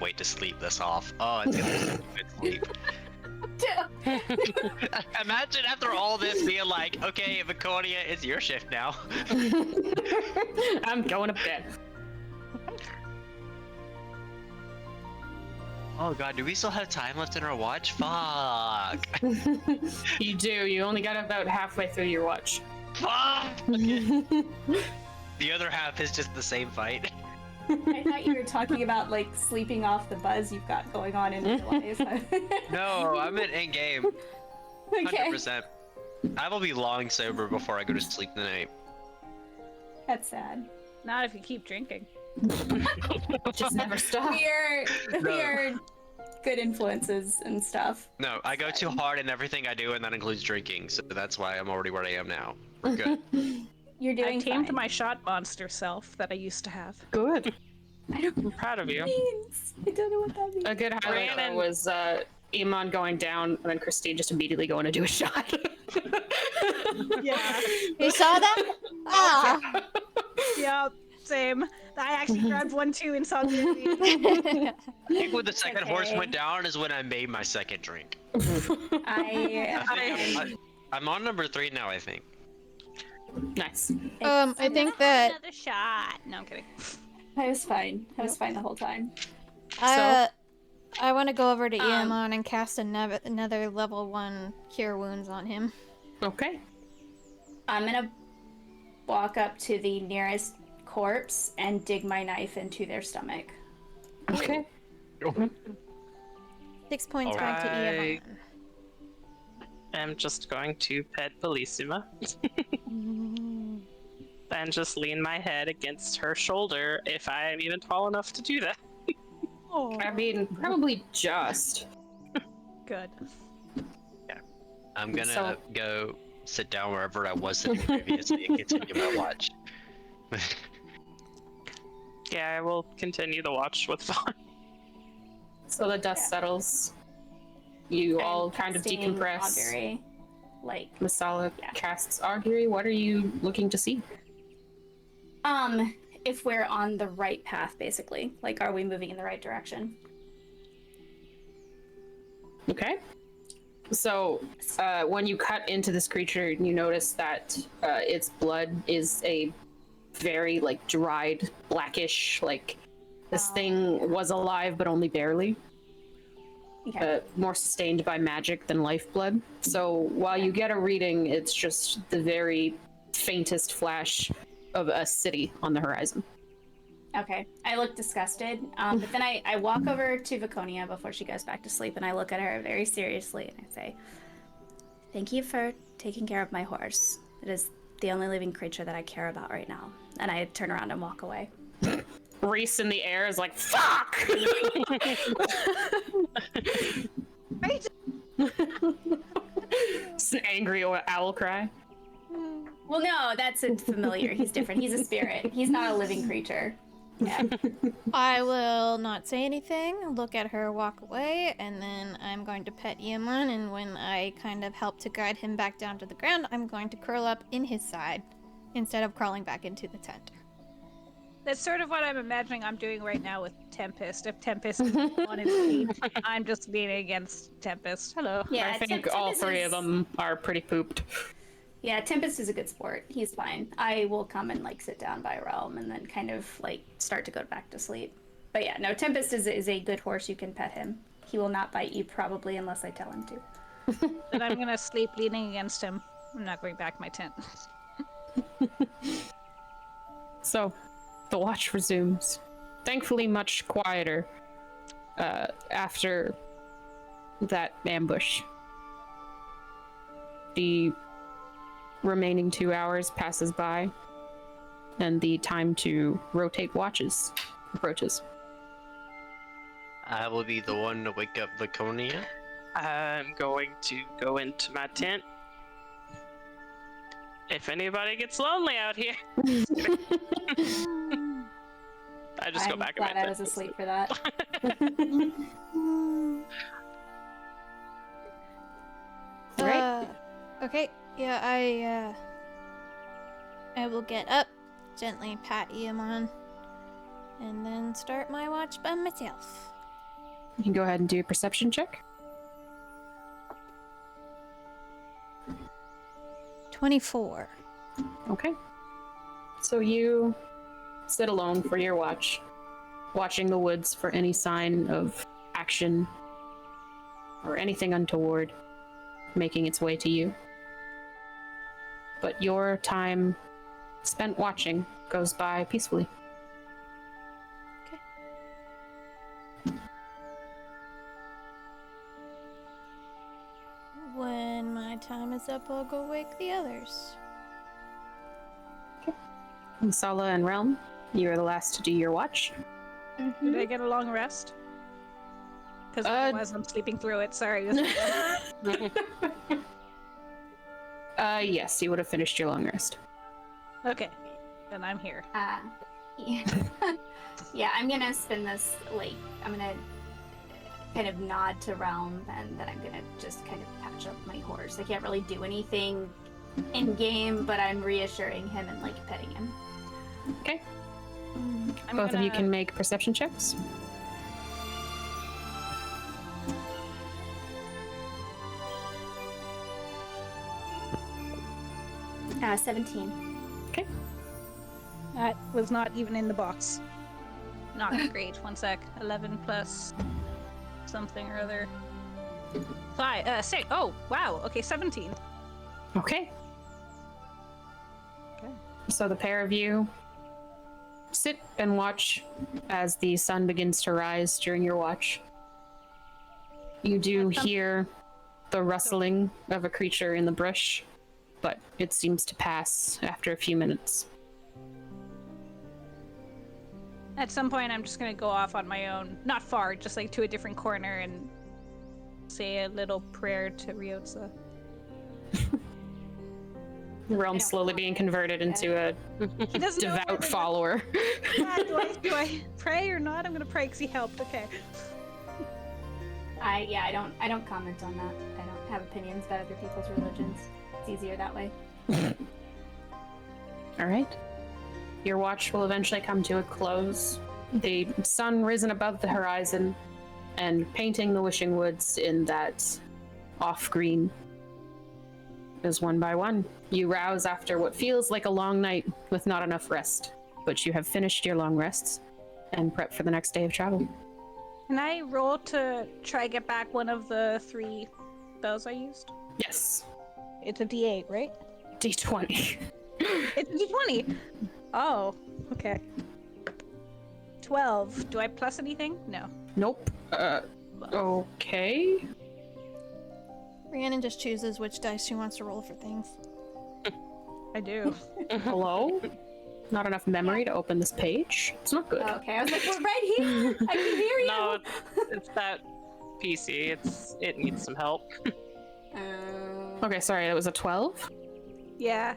wait to sleep this off. Oh, it's gonna be a good sleep. Imagine after all this being like, okay, Viconia, it's your shift now. I'm going to bed. Oh god, do we still have time left in our watch? Fuck. You do. You only got about halfway through your watch. Fuck. The other half is just the same fight. I thought you were talking about like sleeping off the buzz you've got going on in real life. No, I meant in game. Okay. 100%. I will be long sober before I go to sleep tonight. That's sad. Not if you keep drinking. Just never stop. We are good influences and stuff. No, I go too hard in everything I do, and that includes drinking. So that's why I'm already where I am now. We're good. You're I doing tamed fine. my shot monster self that I used to have. Good. I'm proud of you. Means. I don't know what that means. A good highlight though, Brandon. was Iman going down and then Christine just immediately going to do a shot. Yeah. You saw that? Ah. Yeah, same. I actually grabbed one too in solidarity. I think when the second horse okay. went down is when I made my second drink. I'm on number 3 now, I think. Nice. I think that Another shot. No, I'm kidding. I was fine. I was fine the whole time. I want to go over to Um, Iamon and cast another level 1 cure wounds on him. Okay. I'm gonna walk up to the nearest corpse and dig my knife into their stomach. Okay. 6 points back to Alright. Iamon. I'm just going to pet Bellissima and just lean my head against her shoulder if I am even tall enough to do that. Oh, I mean, probably just. good. I'm gonna So- go sit down wherever I was sitting previously and continue my watch. Yeah, I will continue the watch with Vaughn. So the dust settles. You all kind of Casting decompress. Augury, like, Masala Yeah. casts augury. What are you looking to see? if we're on the right path, basically. Like, are we moving in the right direction? Okay. So, when you cut into this creature, you notice that its blood is a very, like, dried, blackish, like, this thing was alive, but only barely. Okay. More sustained by magic than lifeblood. So, while you get a reading, it's just the very faintest flash of a city on the horizon. Okay, I look disgusted, but then I walk over to Viconia before she goes back to sleep, and I look at her very seriously, and I say, "Thank you for taking care of my horse. It is the only living creature that I care about right now." And I turn around and walk away. Reese in the air is like, "Fuck!" Right? It's an angry owl cry. Well, no, that's a familiar. He's different. He's a spirit. He's not a living creature. Yeah. I will not say anything, look at her walk away, and then I'm going to pet Yaman, and when I kind of help to guide him back down to the ground, I'm going to curl up in his side instead of crawling back into the tent. That's sort of what I'm imagining I'm doing right now with Tempest. If Tempest is on his feet, I'm just leaning against Tempest. Hello. Yeah, I think all Tempest three is- of them are pretty pooped. Yeah, Tempest is a good sport. He's fine. I will come and like sit down by Realm and then kind of like start to go back to sleep. But yeah, no, Tempest is a good horse. You can pet him. He will not bite you probably unless I tell him to. Then I'm gonna sleep leaning against him. I'm not going back to my tent. So, the watch resumes. Thankfully, much quieter after that ambush. The remaining 2 hours passes by, and the time to rotate watches approaches. I will be the one to wake up Laconia. I'm going to go into my tent. If anybody gets lonely out here, I just go I'm back in my glad I tent. was asleep for that. Right? Okay, yeah, I will get up, gently pat Yaman, and then start my watch by myself. You can go ahead and do a perception check. 24. Okay. So you sit alone for your watch, watching the woods for any sign of action or anything untoward making its way to you. But your time spent watching goes by peacefully. When my time is up, I'll go wake the others. Sala and Realm, you are the last to do your watch. Did I get a long rest? Because otherwise I'm sleeping through it. Sorry. Yes, you would have finished your long rest. Okay. Then I'm here. Yeah. Yeah, I'm gonna spin this, like, I'm gonna kind of nod to Realm, and then I'm gonna just kind of patch up my horse. I can't really do anything in game, but I'm reassuring him and, like, petting him. Okay. I'm Both of you gonna- can make perception checks. Uh, 17. Okay. That was not even in the box. Not great. One sec. 11 plus something or other. 6. Oh, wow. Okay, 17. Okay. Okay. So the pair of you sit and watch as the sun begins to rise during your watch. You do hear the rustling of a creature in the brush, but it seems to pass after a few minutes. At some point, I'm just gonna go off on my own. Not far, just like to a different corner and say a little prayer to Ryotza. The realm's slowly being converted into a He doesn't know devout whether- follower. do I pray or not? I'm gonna pray because he helped. Okay. I don't comment on that. I don't have opinions about other people's religions. It's easier that way. All right. Your watch will eventually come to a close. The sun risen above the horizon and painting the wishing woods in that off green. As one by one, you rouse after what feels like a long night with not enough rest, but you have finished your long rests and prep for the next day of travel. Can I roll to try get back one of the 3 spells I used? Yes. It's a D8, right? D20. It's a D20. Oh, okay. 12. Do I plus anything? No. Nope. Okay. Rhiannon just chooses which dice she wants to roll for things. I do. Hello? Not enough memory to open this page. It's not good. Okay, I was like, we're right here. I can hear you. No, it's that PC. It needs some help. Okay, sorry, that was a 12? Yeah.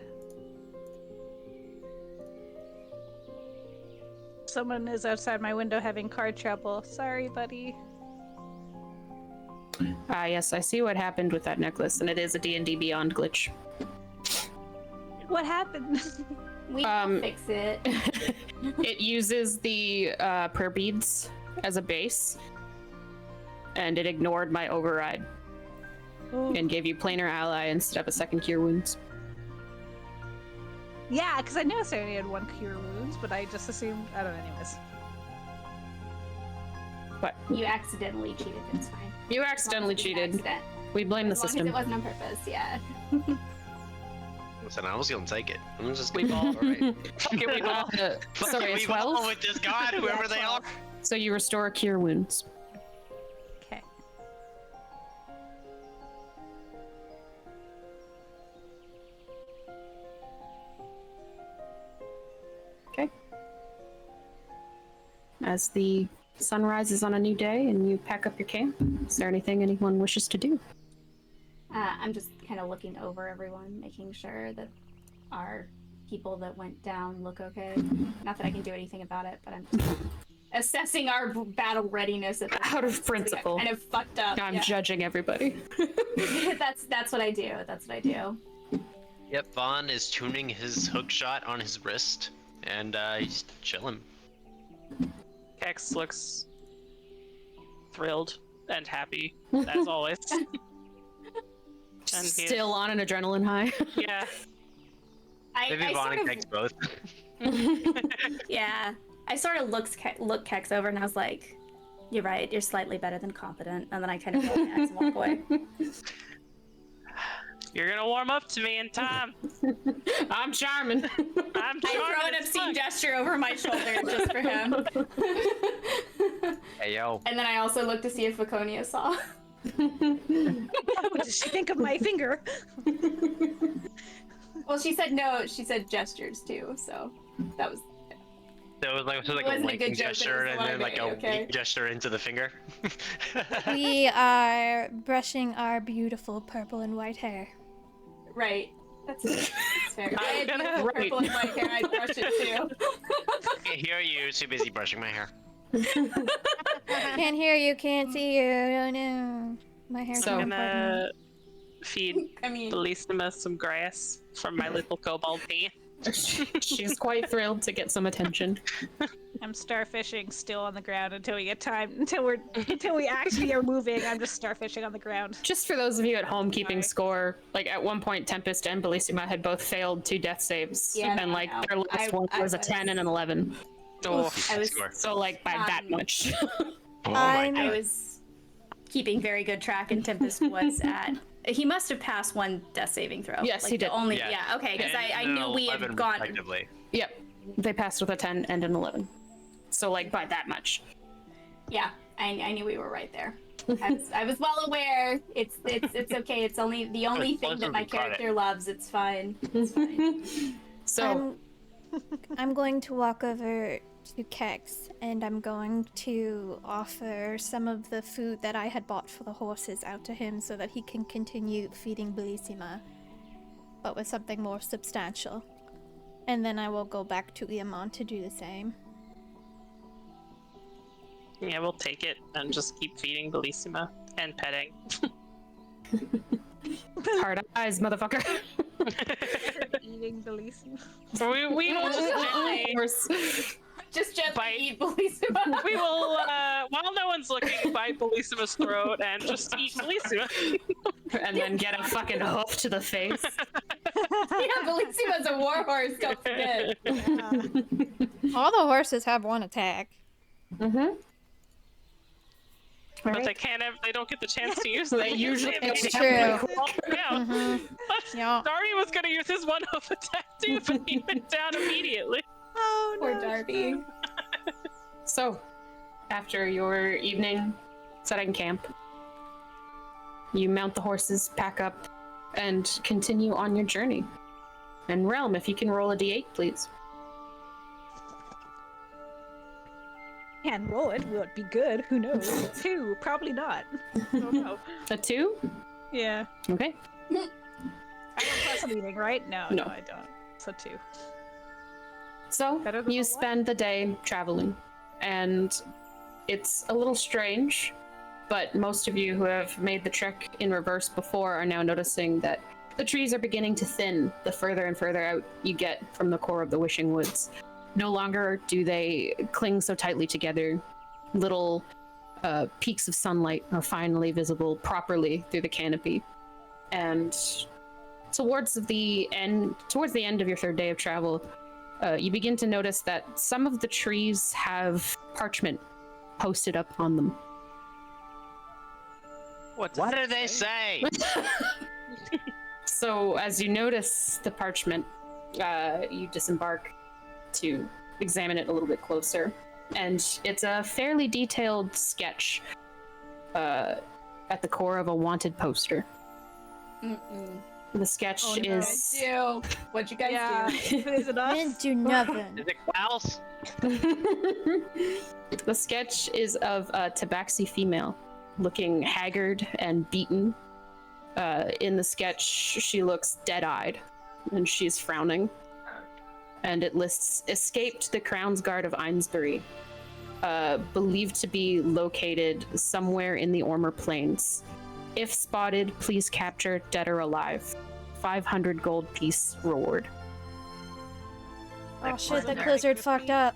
Someone is outside my window having car trouble. Sorry, buddy. Ah, yes, I see what happened with that necklace, and it is a D&D Beyond glitch. What happened? We can fix it. It uses the prayer beads as a base, and it ignored my override and gave you planar ally instead of a second cure wounds. Yeah, because I noticed I only had 1 cure wounds, but I just assumed. I don't know, anyways. But You accidentally cheated. It's fine. you accidentally As long as cheated. it's an accident. We blame the As long as system. it wasn't on purpose. Yeah. Listen, I was gonna take it. I'm just We ball. Alright. Okay, we ball. Sorry, a we ball 12? with this god, whoever they are. So you restore cure wounds. Okay. Okay. As the sun rises on a new day and you pack up your camp, is there anything anyone wishes to do? I'm just kind of looking over everyone, making sure that our people that went down look okay. Not that I can do anything about it, but I'm just assessing our battle readiness at this Out of point, since we got principle. kind of fucked up. I'm yeah. judging everybody. That's what I do. That's what I do. Yep, Vaughn is tuning his hook shot on his wrist, and he's chilling. Kex looks thrilled and happy, as always. And he's- Still on an adrenaline high. Yeah. Maybe I Vaughn sort and of, Kex both. yeah. I sort of look Kex over and I was like, "You're right. You're slightly better than competent." And then I kind of roll my eyes and walk away. You're gonna warm up to me in time. I'm charming. I'm I throw charming an as obscene fuck. gesture over my shoulder just for him. Hey yo. And then I also look to see if Vaconia saw. What does she think of my finger? Well, she said no. She said gestures too. So that was. So it was like, It a wasn't a winking good joke, but it gesture was and the then one like a way, okay? wink gesture into the finger. We are brushing our beautiful purple and white hair. Right. That's fair. I had gonna- beautiful purple and white hair. I'd brush it too. Can't hear you, too busy brushing my hair. Can't hear you, can't see you. Oh no. My hair's So- so I'm gonna feed I mean, Bellissima some grass from my little kobold pan. She's quite thrilled to get some attention. I'm starfishing still on the ground until we get time. Until we actually are moving. I'm just starfishing on the ground. Just for those of you at home keeping score, like at one point Tempest and Bellissima had both failed 2 death saves. Yeah, and no, like I know. their last one I was a was- 10 and an 11. Oh, I was Score. So like by that much. Oh my I'm- I god. was keeping very good track, and Tempest was at. He must have passed 1 death saving throw. Yes, like he the did. Only, Yeah. yeah, okay, because I And knew an we had 11 gone. respectively. Yep. They passed with a 10 and an 11. So like by that much. Yeah, I knew we were right there. I was well aware. It's okay. It's only the only It's thing closer that my than caught it. character loves. It's fine. It's fine. So I'm going to walk over to Kex and I'm going to offer some of the food that I had bought for the horses out to him so that he can continue feeding Bellissima, but with something more substantial. And then I will go back to Iamon to do the same. yeah, we'll take it and just keep feeding Bellissima and petting. hard eyes, motherfucker. Eating Bellissima. We will just gently, Just gently Bite. eat Bellissima. we will, while no one's looking, bite Bellissima's throat and just eat Bellissima. And then get a fucking hoof to the face. Yeah, Bellissima's a warhorse. Don't forget. All the horses have 1 attack. Mm-hmm. But they can't have, they don't get the chance to use They them. usually It's have true. Yeah. Yeah. Darby was gonna use his 1 hoof attack too, but he went down immediately. Poor Darby. So, after your evening setting camp, you mount the horses, pack up, and continue on your journey. And Realm, if you can roll a d8, please. Can roll it. Will it be good? Who knows? 2. Probably not. I don't know. A 2? Yeah. Okay. I don't plus anything, right? No, No. I don't. So 2. So, Better than you a what? spend the day traveling, and it's a little strange, but most of you who have made the trek in reverse before are now noticing that the trees are beginning to thin the further and further out you get from the core of the Wishing Woods. No longer do they cling so tightly together. Little peaks of sunlight are finally visible properly through the canopy. And towards the end of your third day of travel, you begin to notice that some of the trees have parchment posted up on them. What do they say? So as you notice the parchment, you disembark to examine it a little bit closer. And it's a fairly detailed sketch at the core of a wanted poster. The sketch Oh, no. is... What'd you guys Yeah. do? Is it I us? didn't do nothing. Is it Klaus? The sketch is of a tabaxi female, looking haggard and beaten. In the sketch, she looks dead-eyed, and she's frowning. And it lists, escaped the Crown's Guard of Ainsbury, believed to be located somewhere in the Ormer Plains. If spotted, please capture, dead or alive. 500 gold piece reward. Oh shit, that Like blizzard risky? fucked up.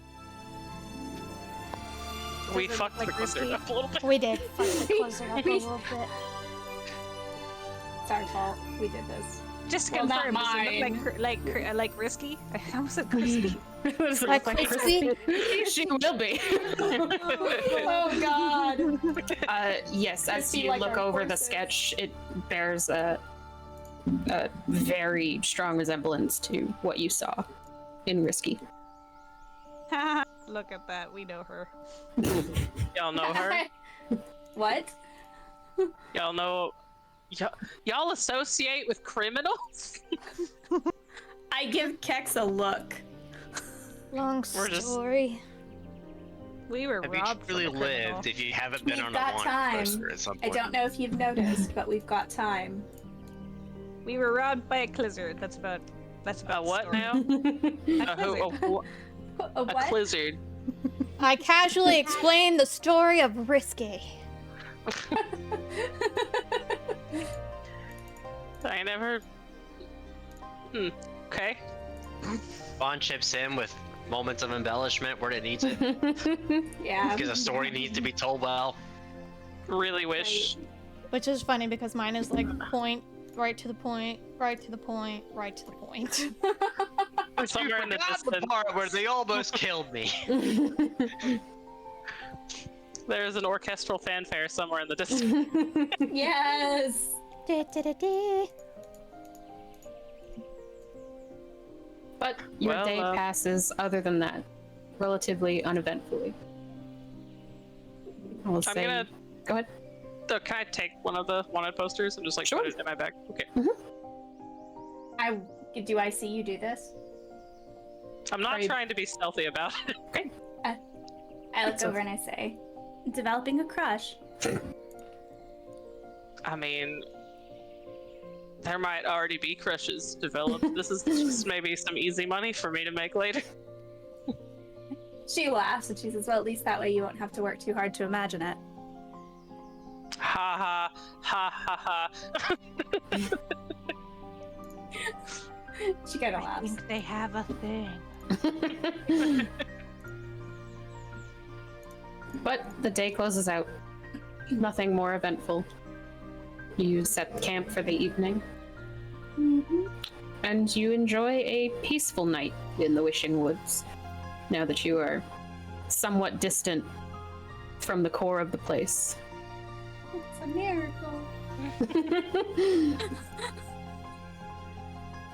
We Does it fucked look the like blizzard risky? up a little bit. We did fuck the blizzard up a little bit. It's our fault. We did this. Just to Well, not confirm, does it mine. look like risky? I almost said crispy. Does it Like look crispy? She will be. Oh God. Yes, as Crispy you like look our over the horses. sketch, it bears a very strong resemblance to what you saw in Risky. Look at that. We know her. Y'all know her? What? Y'all know... Y'all associate with criminals? I give Kex a look. Long We're just- story. We were Have you robbed. truly from a criminal. lived if you haven't been We've on got a wanted time. poster at some I point? don't know if you've noticed, but we've got time. We were robbed by a clizzard. That's about. That's about. A what the story. now? A What? blizzard. I casually explained the story of Risky. I never... Okay. Bond chips in with moments of embellishment where it needs it, Yeah. because a story needs to be told well. Really wish... Which is funny because mine is like point, right to the point, right to the point, right to the point. Somewhere You in the forgot the distance, part where they almost killed me. there's an orchestral fanfare somewhere in the distance. Yes. Da-da-da-da. But your Well, day passes, other than that, relatively uneventfully. I will I'm say... gonna... Go ahead. So can I take one of the wanted posters and just like Sure. put it in my bag? Okay. Do I see you do this? I'm not Are you- trying to be stealthy about it. I look That's over and I say, "Developing a crush." I mean, there might already be crushes developed. This is just maybe some easy money for me to make later. She laughs and she says, "Well, at least that way you won't have to work too hard to imagine it." Ha ha ha ha ha. She kind of I laughs. think they have a thing. But the day closes out. Nothing more eventful. You set camp for the evening, and you enjoy a peaceful night in the Wishing Woods, now that you are somewhat distant from the core of the place. It's a miracle.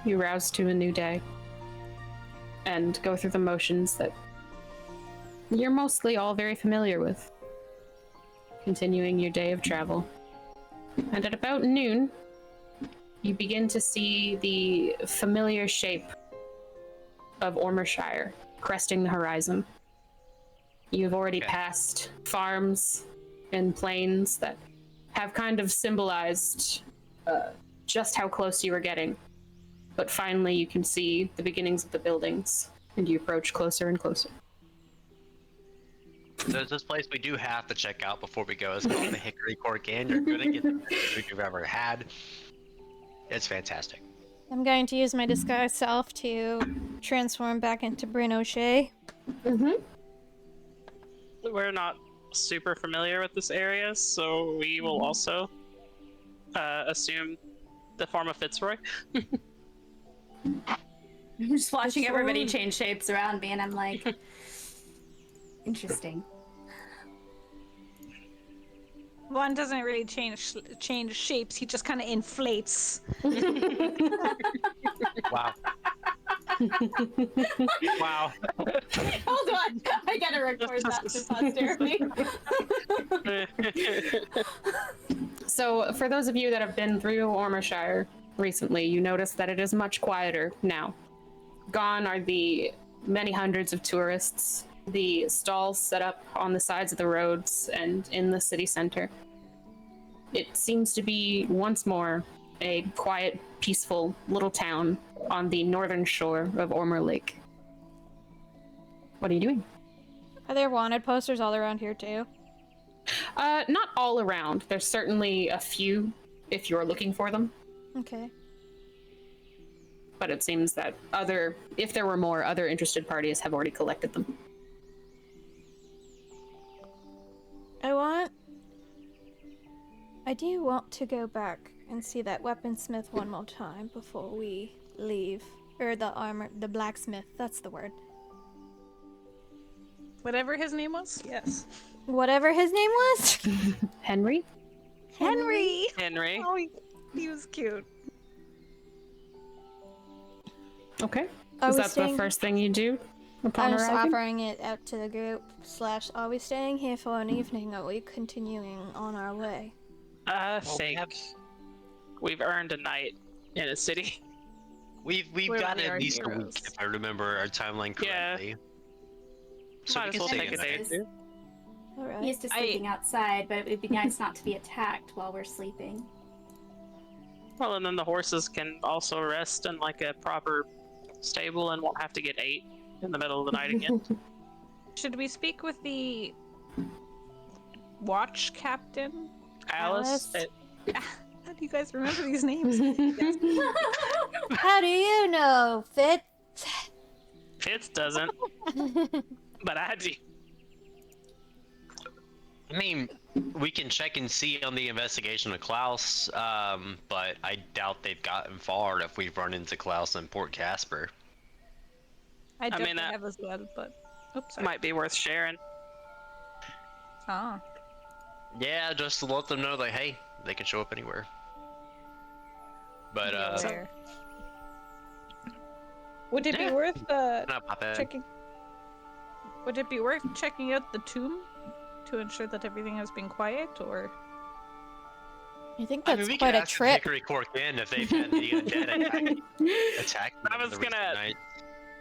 You rouse to a new day. and go through the motions that you're mostly all very familiar with. Continuing your day of travel. And at about noon, you begin to see the familiar shape of Ormershire cresting the horizon. You've already passed farms and plains that have kind of symbolized just how close you were getting. But finally you can see the beginnings of the buildings, and you approach closer and closer. There's this place we do have to check out before we go. It's called the Hickory Cork Inn. You're gonna get the best food you've ever had. It's fantastic. I'm going to use my disguise self to transform back into Bryn O'Shea. We're not super familiar with this area, so we will also assume the form of Fitzroy. I'm just watching everybody change shapes around me, and I'm like, interesting. One doesn't really change shapes. He just kind of inflates. Wow. Wow. Hold on, I gotta record that for posterity. So, for those of you that have been through Ormershire recently, you notice that it is much quieter now. Gone are the many hundreds of tourists, the stalls set up on the sides of the roads and in the city center. It seems to be once more a quiet, peaceful little town on the northern shore of Ormer Lake. What are you doing? Are there wanted posters all around here too? Not all around. There's certainly a few if you're looking for them. Okay. But it seems that if there were more, other interested parties have already collected them. I do want to go back and see that weaponsmith one more time before we leave. Or the blacksmith, that's the word. Whatever his name was? Yes. Whatever his name was? Henry? Henry! Henry. Oh, he was cute. Okay. Are Is we that the staying- first thing you do upon I'm just arriving? offering it out to the group. / are we staying here for an evening, or are we continuing on our way? I think we've earned a night in a city. We've We're got the at least a week, heroes. if I remember our timeline correctly. So Might we as well can take stay a day or night. two. Alright. Used to sleeping outside, but it would be nice not to be attacked while we're sleeping. Well, and then the horses can also rest in like a proper stable and won't have to get ate in the middle of the night again. Should we speak with the watch captain? Alice? How do you guys remember these names? How do you know, Fitz? Fitz doesn't, but I do. I mean, we can check and see on the investigation of Klaus, but I doubt they've gotten far if we've run into Klaus in Port Casper. I definitely that have as well, but oops. Sorry. Might be worth sharing. Ah. Yeah, just to let them know that, hey, they can show up anywhere. But, Where? Would it be Yeah. worth not pop in. checking? Would it be worth checking out the tomb to ensure that everything has been quiet, or? I think I that's mean, we quite could a ask the trip. Hickory Cork Inn if they've had the undead attack. I was the recent gonna- night.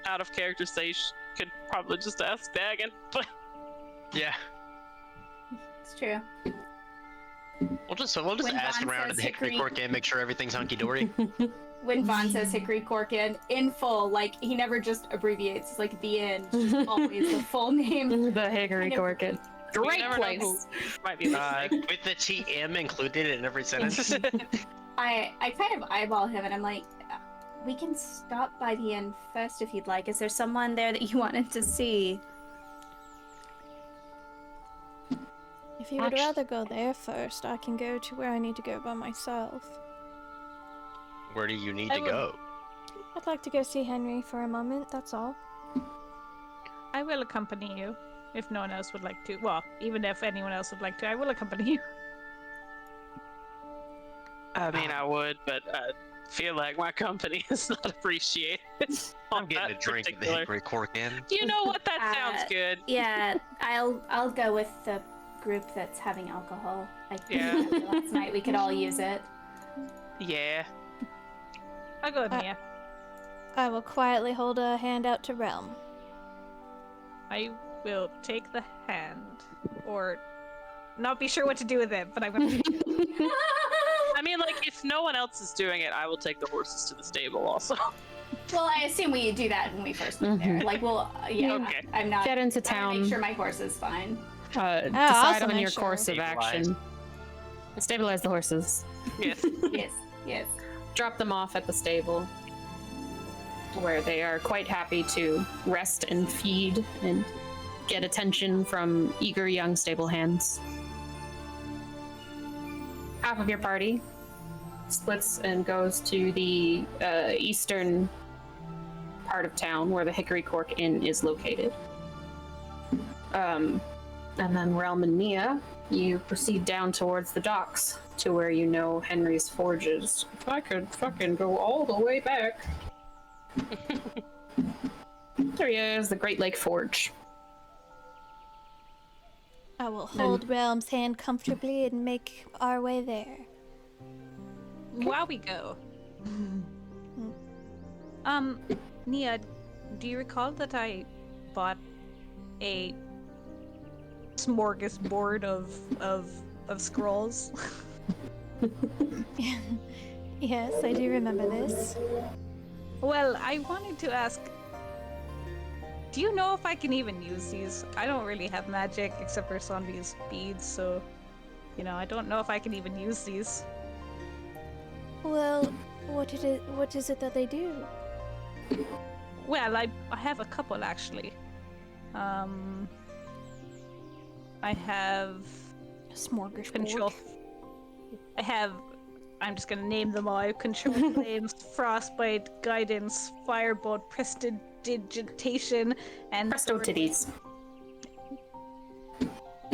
Out of character stage, could probably just ask Dagon, but Yeah, It's true. we'll just When ask Vaughn around at says the Hickory Hickory- Cork Inn, make sure everything's hunky dory. When Vaughn says Hickory Cork in full, like, he never just abbreviates. It's like the end, just always the full name. The Hickory Cork Inn. Great never know place. who might be listening. With the TM included in every sentence. I kind of eyeball him and I'm like, we can stop by the inn first if you'd like. Is there someone there that you wanted to see? If you would rather go there first, I can go to where I need to go by myself. Where do you need I to would- go? I'd like to go see Henry for a moment, that's all. I will accompany you if no one else would like to. Well, even if anyone else would like to, I will accompany you. I mean, I would, but feel like my company is not appreciated. I'm getting a drink at the Hickory Cork Inn. You know what? That sounds good. Yeah, I'll go with the group that's having alcohol. Yeah. Last night we could all use it. Yeah. I'll go with Mia. I will quietly hold a hand out to Realm. I will take the hand, or not be sure what to do with it, but I'm gonna. I mean, like, if no one else is doing it, I will take the horses to the stable also. Well, I assume we do that when we first move there. Like, we'll, yeah, Okay. I'm not. Get into I wanna town. Make sure my horse is fine. Decide also on make your sure. course of action. Stabilize the horses. Yes. Yes, yes. Drop them off at the stable, where they are quite happy to rest and feed and get attention from eager young stable hands. Half of your party splits and goes to the eastern part of town where the Hickory Cork Inn is located. And then Realm and Mia, you proceed down towards the docks to where you know Henry's forge is. If I could fucking go all the way back. There he is, the Great Lake Forge. I will hold Realm's hand comfortably and make our way there. While we go. Nia, do you recall that I bought a smorgasbord of scrolls? Yes, I do remember this. Well, I wanted to ask, do you know if I can even use these? I don't really have magic except for Sonvi's beads, so, I don't know if I can even use these. Well, what is it that they do? Well, I have a couple actually. I have A smorgasbord. control. I'm just gonna name them all. I have control flames, frostbite, guidance, firebolt, prestidigitation, and Presto titties.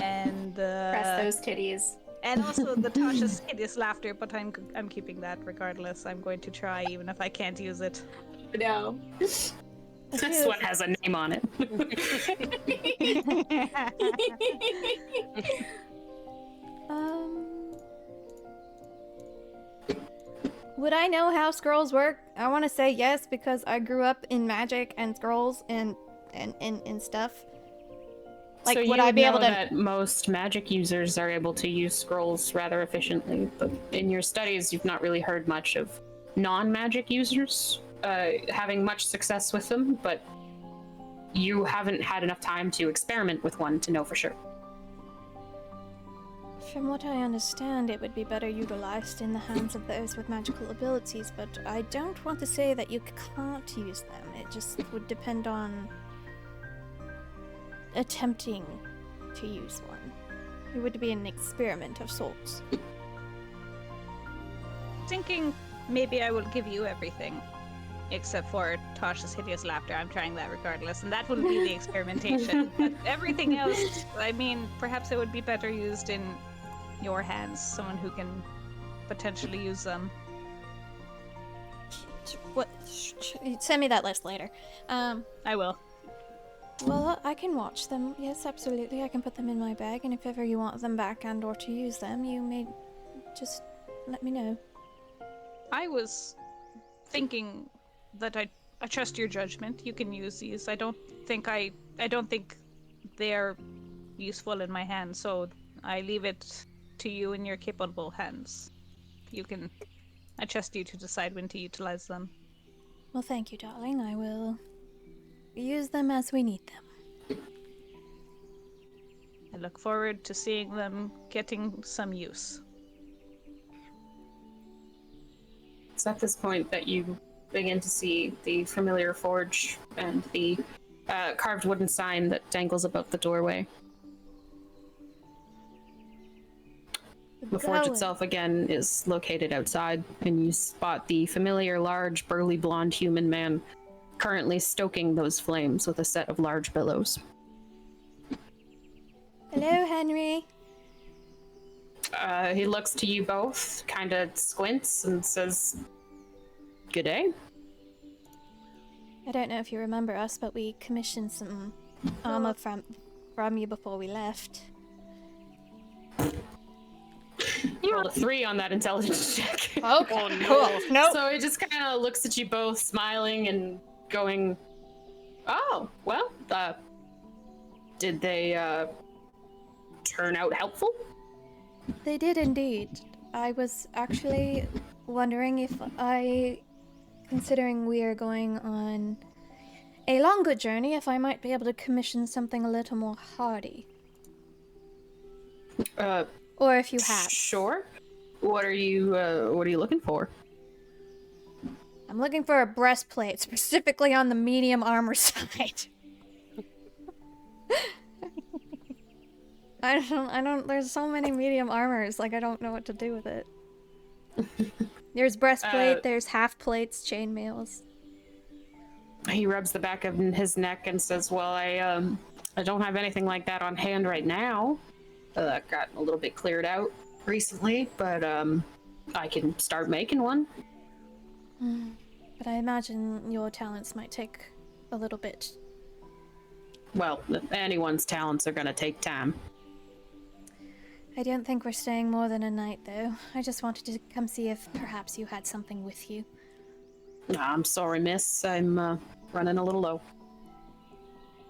and Press those titties. and also the Tasha's hideous laughter. But I'm keeping that regardless. I'm going to try even if I can't use it. No. This one has a name on it. Would I know how scrolls work? I want to say yes because I grew up in magic and scrolls and stuff. Like, so would you I be know able to? that most magic users are able to use scrolls rather efficiently, but in your studies, you've not really heard much of non-magic users having much success with them, but you haven't had enough time to experiment with one to know for sure. From what I understand, it would be better utilized in the hands of those with magical abilities, but I don't want to say that you can't use them. It just would depend on attempting to use one. It would be an experiment of sorts. Thinking maybe I will give you everything, except for Tasha's hideous laughter. I'm trying that regardless, and that will be the experimentation. But everything else, I mean, perhaps it would be better used in your hands, someone who can potentially use them. What? Send me that list later. I will. Well, I can watch them. Yes, absolutely. I can put them in my bag, and if ever you want them back and or to use them, you may just let me know. I was thinking that I trust your judgment. You can use these. I don't think they're useful in my hands, so I leave it to you in your capable hands. I trust you to decide when to utilize them. Well, thank you, darling. I will use them as we need them. I look forward to seeing them getting some use. It's at this point that you begin to see the familiar forge and the carved wooden sign that dangles above the doorway. The forge Going. itself, again, is located outside, and you spot the familiar, large, burly, blonde human man currently stoking those flames with a set of large bellows. Hello, Henry. He looks to you both, kind of squints, and says, Good day. I don't know if you remember us, but we commissioned some armor from you before we left. You rolled a 3 on that intelligence check. Okay, cool. Nope. So it just kind of looks at you both, smiling and going, "Oh, well, did they turn out helpful?" They did indeed. I was actually wondering if considering we are going on a longer journey, if I might be able to commission something a little more hardy. Or if you have. Sure. What are you looking for? I'm looking for a breastplate, specifically on the medium armor side. I don't, there's so many medium armors, like I don't know what to do with it. There's breastplate, there's half plates, chainmails. He rubs the back of his neck and says, "Well, I don't have anything like that on hand right now. Got a little bit cleared out recently, but I can start making one." But I imagine your talents might take a little bit. Well, anyone's talents are gonna take time. I don't think we're staying more than a night, though. I just wanted to come see if perhaps you had something with you. I'm sorry, miss. I'm running a little low.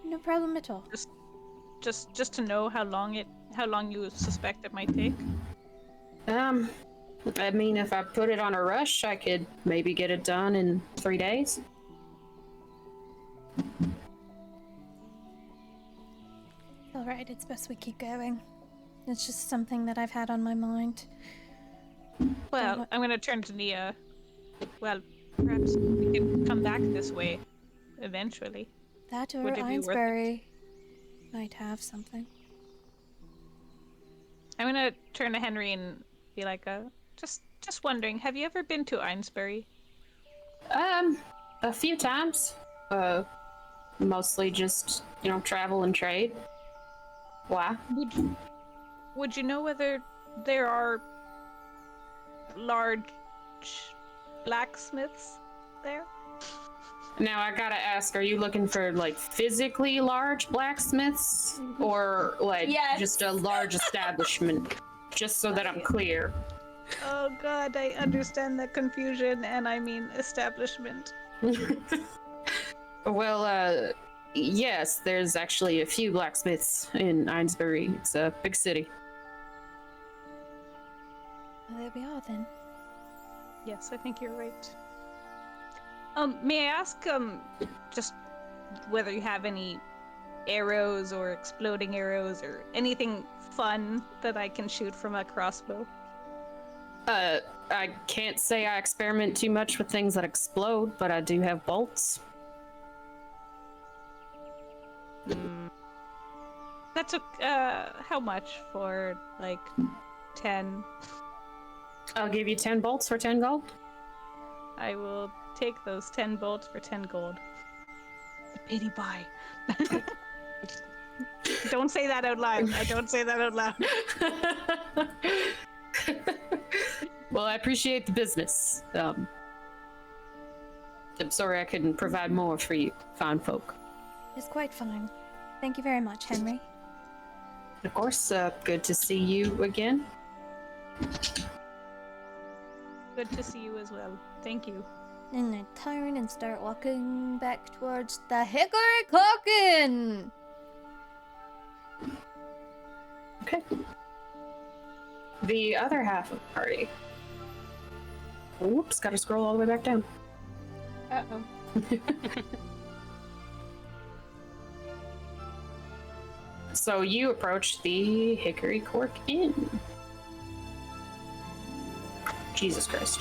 No problem at all. Just to know how long you suspect it might take. I mean, if I put it on a rush, I could maybe get it done in 3 days. Alright, it's best we keep going. It's just something that I've had on my mind. Well, I'm gonna turn to Nia. Well, perhaps we can come back this way eventually. That or Would it be worth it? Ainsbury might have something. I'm gonna turn to Henry and be like, just wondering, have you ever been to Ainsbury? A few times. Mostly just, travel and trade. Why? Would you know whether there are large blacksmiths there? Now I gotta ask, are you looking for physically large blacksmiths or Yes. just a large establishment? Just so that I'm clear. Oh god, I understand that confusion, and I mean establishment. Well, yes, there's actually a few blacksmiths in Ainsbury. It's a big city. Well, there we are then. Yes, I think you're right. May I ask, just whether you have any arrows or exploding arrows or anything fun that I can shoot from a crossbow? I can't say I experiment too much with things that explode, but I do have bolts. That's how much for 10? I'll give you 10 bolts for 10 gold. I will take those 10 bolts for 10 gold. The pity buy. Don't say that out loud. I don't say that out loud. Well, I appreciate the business. I'm sorry I couldn't provide more for you, fine folk. It's quite fine. Thank you very much, Henry. Of course, good to see you again. Good to see you as well. Thank you. And I turn and start walking back towards the Hickory Coffin. Okay. The other half of the party. Oops, gotta scroll all the way back down. Uh-oh. So you approach the Hickory Cork Inn. Jesus Christ.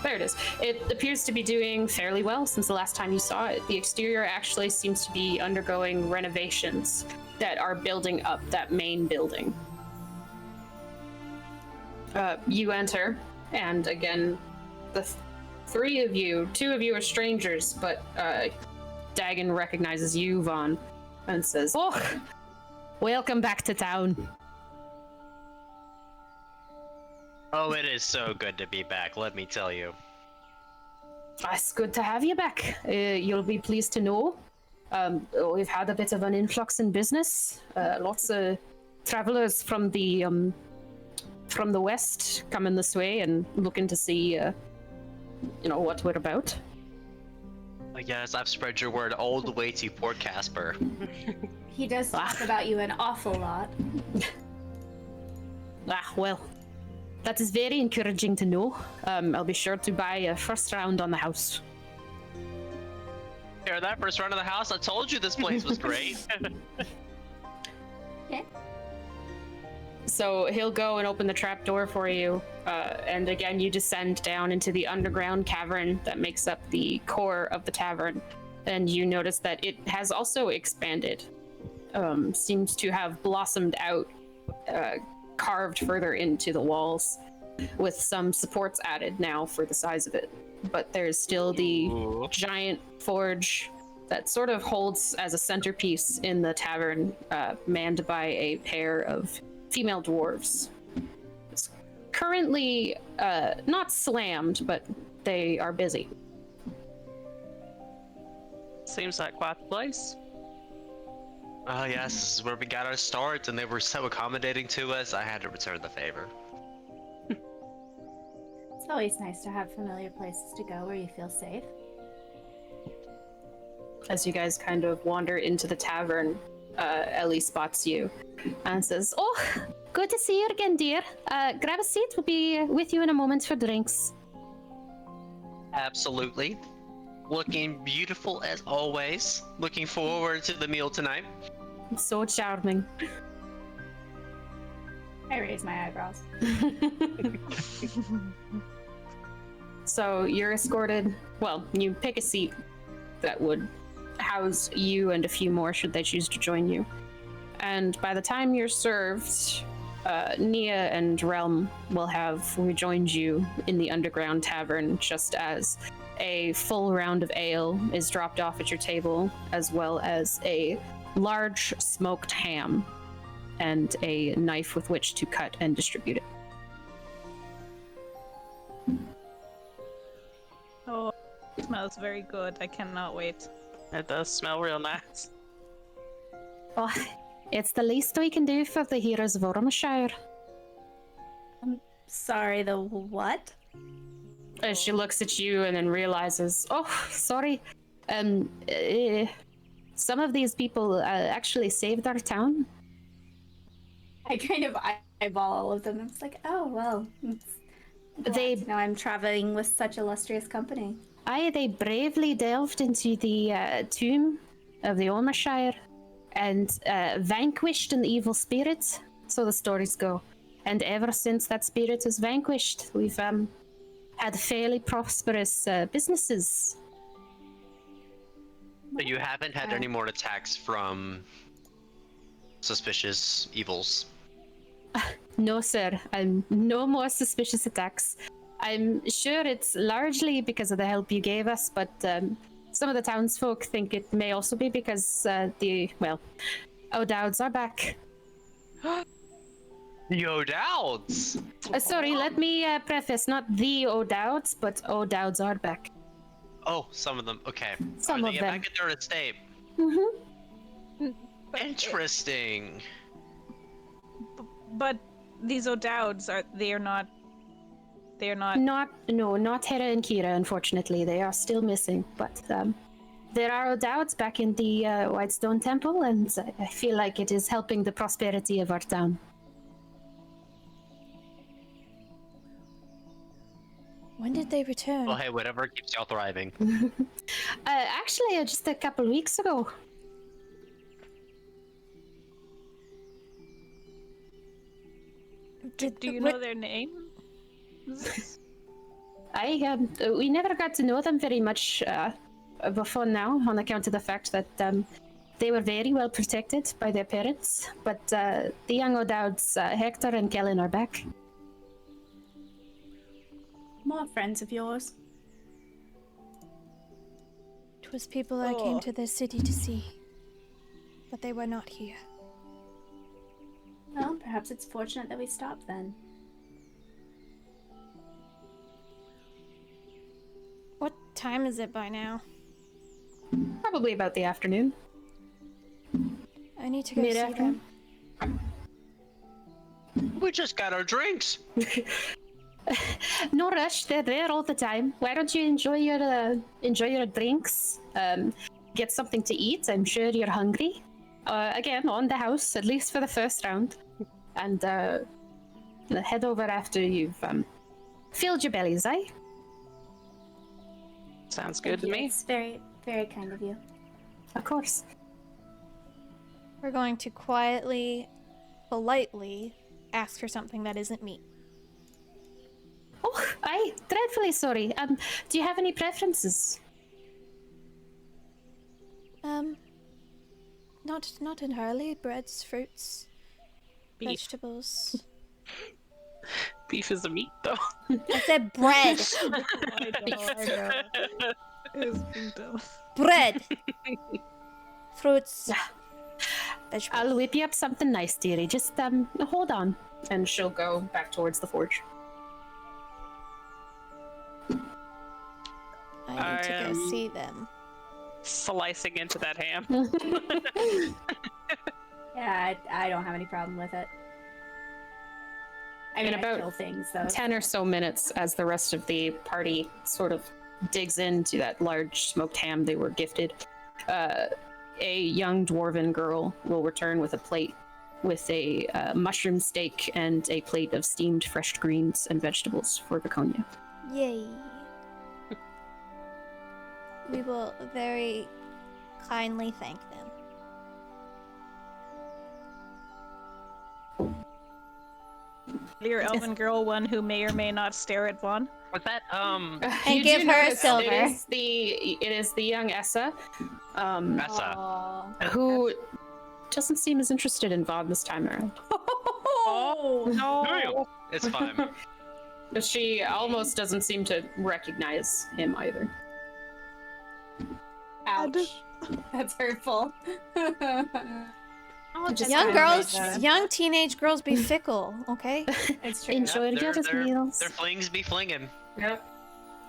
There it is. It appears to be doing fairly well since the last time you saw it. The exterior actually seems to be undergoing renovations that are building up that main building. You enter, and again, the three of you, two of you are strangers, but Dagon recognizes you, Vaughn, and says, "Oh, welcome back to town." Oh, it is so good to be back, let me tell you. It's good to have you back. You'll be pleased to know. We've had a bit of an influx in business. Lots of travelers from the west coming this way and looking to see, what we're about. Yes, I've spread your word all the way to Port Casper. He does talk about you an awful lot. Well, that is very encouraging to know. I'll be sure to buy a first round on the house. Hear that? First round of the house? I told you this place was great. Okay. So he'll go and open the trapdoor for you, and again you descend down into the underground cavern that makes up the core of the tavern, and you notice that it has also expanded. Seems to have blossomed out, carved further into the walls, with some supports added now for the size of it. But there's still the giant forge that sort of holds as a centerpiece in the tavern, manned by a pair of female dwarves. It's currently not slammed, but they are busy. Seems like quite the place. Oh yes, this is where we got our start, and they were so accommodating to us, I had to return the favor. It's always nice to have familiar places to go where you feel safe. As you guys kind of wander into the tavern, Ellie spots you and says, "Oh, good to see you again, dear. Grab a seat. We'll be with you in a moment for drinks." Absolutely. Looking beautiful as always. Looking forward to the meal tonight. So charming. I raise my eyebrows. So you're escorted. Well, you pick a seat that would house you and a few more should they choose to join you. And by the time you're served, Nia and Realm will have rejoined you in the underground tavern just as a full round of ale is dropped off at your table, as well as a large smoked ham and a knife with which to cut and distribute it. Oh, it smells very good. I cannot wait. It does smell real nice. Oh, it's the least we can do for the heroes of Ormshire. Sorry, the what? As she looks at you and then realizes, oh, sorry. Some of these people actually saved our town. I kind of eyeball all of them. It's like, oh, well. Now I'm traveling with such illustrious company. Aye, they bravely delved into the tomb of the Ormshire and vanquished an evil spirit, so the stories go. And ever since that spirit was vanquished, we've had fairly prosperous businesses. But you haven't had any more attacks from suspicious evils? No, sir. No more suspicious attacks. I'm sure it's largely because of the help you gave us, but some of the townsfolk think it may also be because O'Dowds are back. The O'Dowds! Sorry, let me preface, not the O'Dowds, but O'Dowds are back. Oh, some of them. Okay. Some Are of they them. back at their estate? Mm-hmm. Interesting. But these O'Dowds are not. Not Hera and Kira, unfortunately. They are still missing, but there are O'Dowds back in the Whitestone Temple, and I feel like it is helping the prosperity of our town. When did they return? Well, hey, whatever keeps y'all thriving. Actually, just a couple weeks ago. Do you know their name? We never got to know them very much before now, on account of the fact that they were very well protected by their parents. But the young O'Dowds, Hector and Kellen, are back. More friends of yours. It was people I came to this city to see, but they were not here. Well, perhaps it's fortunate that we stopped then. What time is it by now? Probably about the afternoon. I need to go see Mid-afternoon? them. We just got our drinks. No rush. They're there all the time. Why don't you enjoy your drinks? Get something to eat. I'm sure you're hungry. Again, on the house, at least for the first round, and head over after you've filled your bellies, eh? Sounds good to Thank you. me. It's very, very kind of you. Of course. We're going to quietly, politely ask for something that isn't meat. Oh, aye, dreadfully sorry. Do you have any preferences? Not entirely. Breads, fruits, Beef. vegetables. Beef is a meat, though. I said bread. I know. It's being dumb. Bread. Fruits. Vegetables. I'll whip you up something nice, dearie. Just hold on. And she'll go back towards the forge. I need to go am- see them. Slicing into that ham. Yeah, I don't have any problem with it. I mean, I about kill things, though. 10 or so minutes as the rest of the party sort of digs into that large smoked ham they were gifted. A young dwarven girl will return with a plate with a mushroom steak and a plate of steamed fresh greens and vegetables for Viconia. Yay. We will very kindly thank them. Your elven girl, one who may or may not stare at Vaughn. Was that And You give do her a notice silver. It is the young Essa, That's Aw. who doesn't seem as interested in Vaughn this time around. Oh no. It's fine. But she almost doesn't seem to recognize him either. Ouch. That's hurtful. Just Young kind of girls, like that. young teenage girls be fickle, okay? It's true. Enjoy Their- together's their- meals. Their flings be flinging.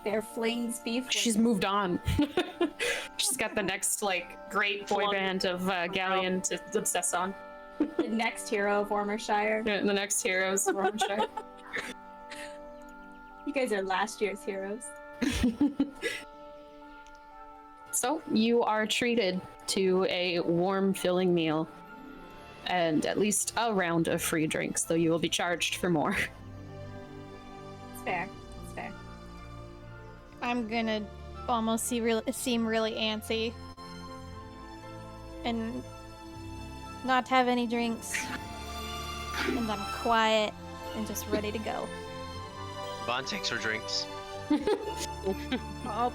Their flings beef. She's moved on. She's got the next great boy Flung. band of Galleon to obsess on. the next hero of Warmershire. The next heroes of Warmshire. You guys are last year's heroes. So you are treated to a warm, filling meal, and at least a round of free drinks, though you will be charged for more. It's fair. It's fair. I'm gonna almost seem really antsy and not have any drinks, and I'm quiet and just ready to go. Vaughn takes her drinks. Oh.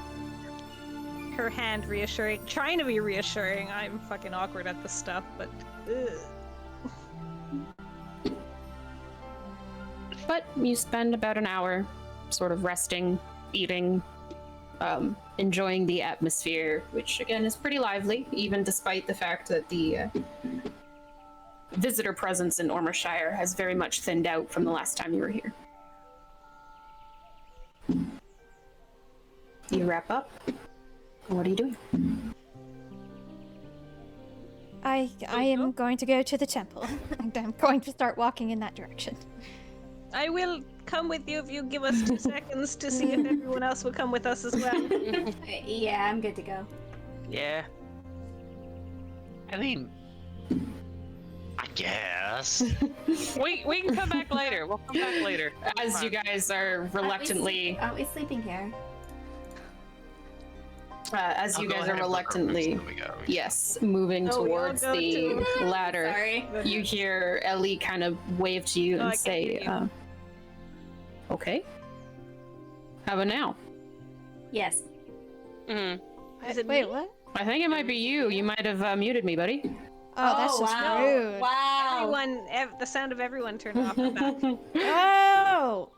Her hand reassuring, trying to be reassuring. I'm fucking awkward at this stuff, but But you spend about an hour sort of resting, eating, enjoying the atmosphere, which again is pretty lively, even despite the fact that the visitor presence in Ormershire has very much thinned out from the last time you were here. You wrap up. What are you doing? I am going to go to the temple, and I'm going to start walking in that direction. I will come with you if you give us 2 seconds to see if everyone else will come with us as well. Yeah, I'm good to go. Yeah. I mean, I guess. We can come back later. We'll come back later. As you guys are reluctantly, Aren't we sleeping here? as you I'll go guys ahead are and book our rooms, reluctantly, then we go. yes, moving Oh, we all towards go the to- ladder. Sorry. You hear Ellie kind of wave to you No, I and can say, hear you. okay. How about now? Yes. Mhm. Is it Wait, me? what? I think it might be you. You might have muted me, buddy. Oh, that's just wow. rude. Wow. Everyone, the sound of everyone turned off. I'm back. Oh!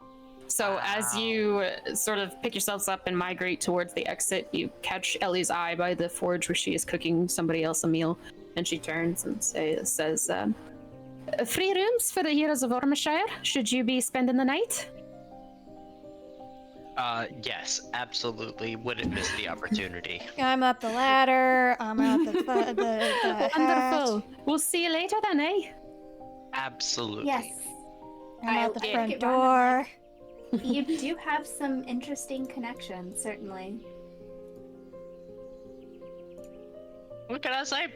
So as you sort of pick yourselves up and migrate towards the exit, you catch Ellie's eye by the forge where she is cooking somebody else a meal, and she turns and says, free rooms for the heroes of Ormshire. Should you be spending the night? Yes, absolutely. Wouldn't miss the opportunity. I'm up the ladder. I'm out the Wonderful. We'll see you later then, eh? Absolutely. Yes. I'm out the I front look at Ron door. and you do have some interesting connections, certainly. What can I say?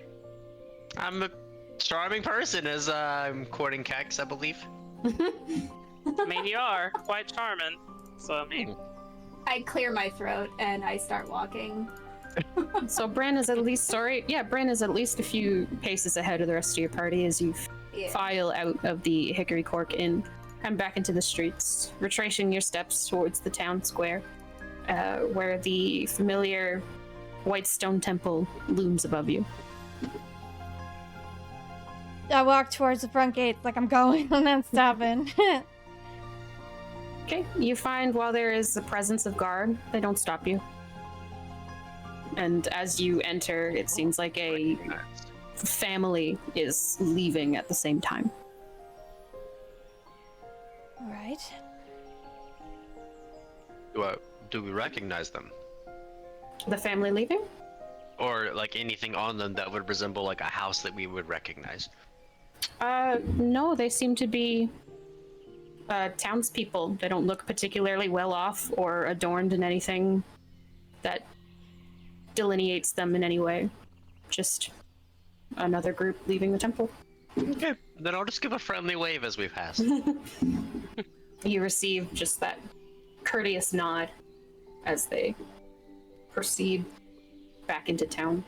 I'm a charming person, as I'm courting Kex, I believe. I mean, you are quite charming. So, I mean, I clear my throat and I start walking. So Bran is at least Bran is at least a few paces ahead of the rest of your party as you Yeah. file out of the Hickory Cork Inn and back into the streets, retracing your steps towards the town square, where the familiar white stone temple looms above you. I walk towards the front gate like I'm going. I'm not stopping. Okay, you find while there is the presence of guard, they don't stop you. And as you enter, it seems like a family is leaving at the same time. All right. Do we recognize them? The family leaving? Or like anything on them that would resemble like a house that we would recognize? No, they seem to be townspeople. They don't look particularly well off or adorned in anything that delineates them in any way. Just another group leaving the temple. Okay, then I'll just give a friendly wave as we pass. You receive just that courteous nod as they proceed back into town.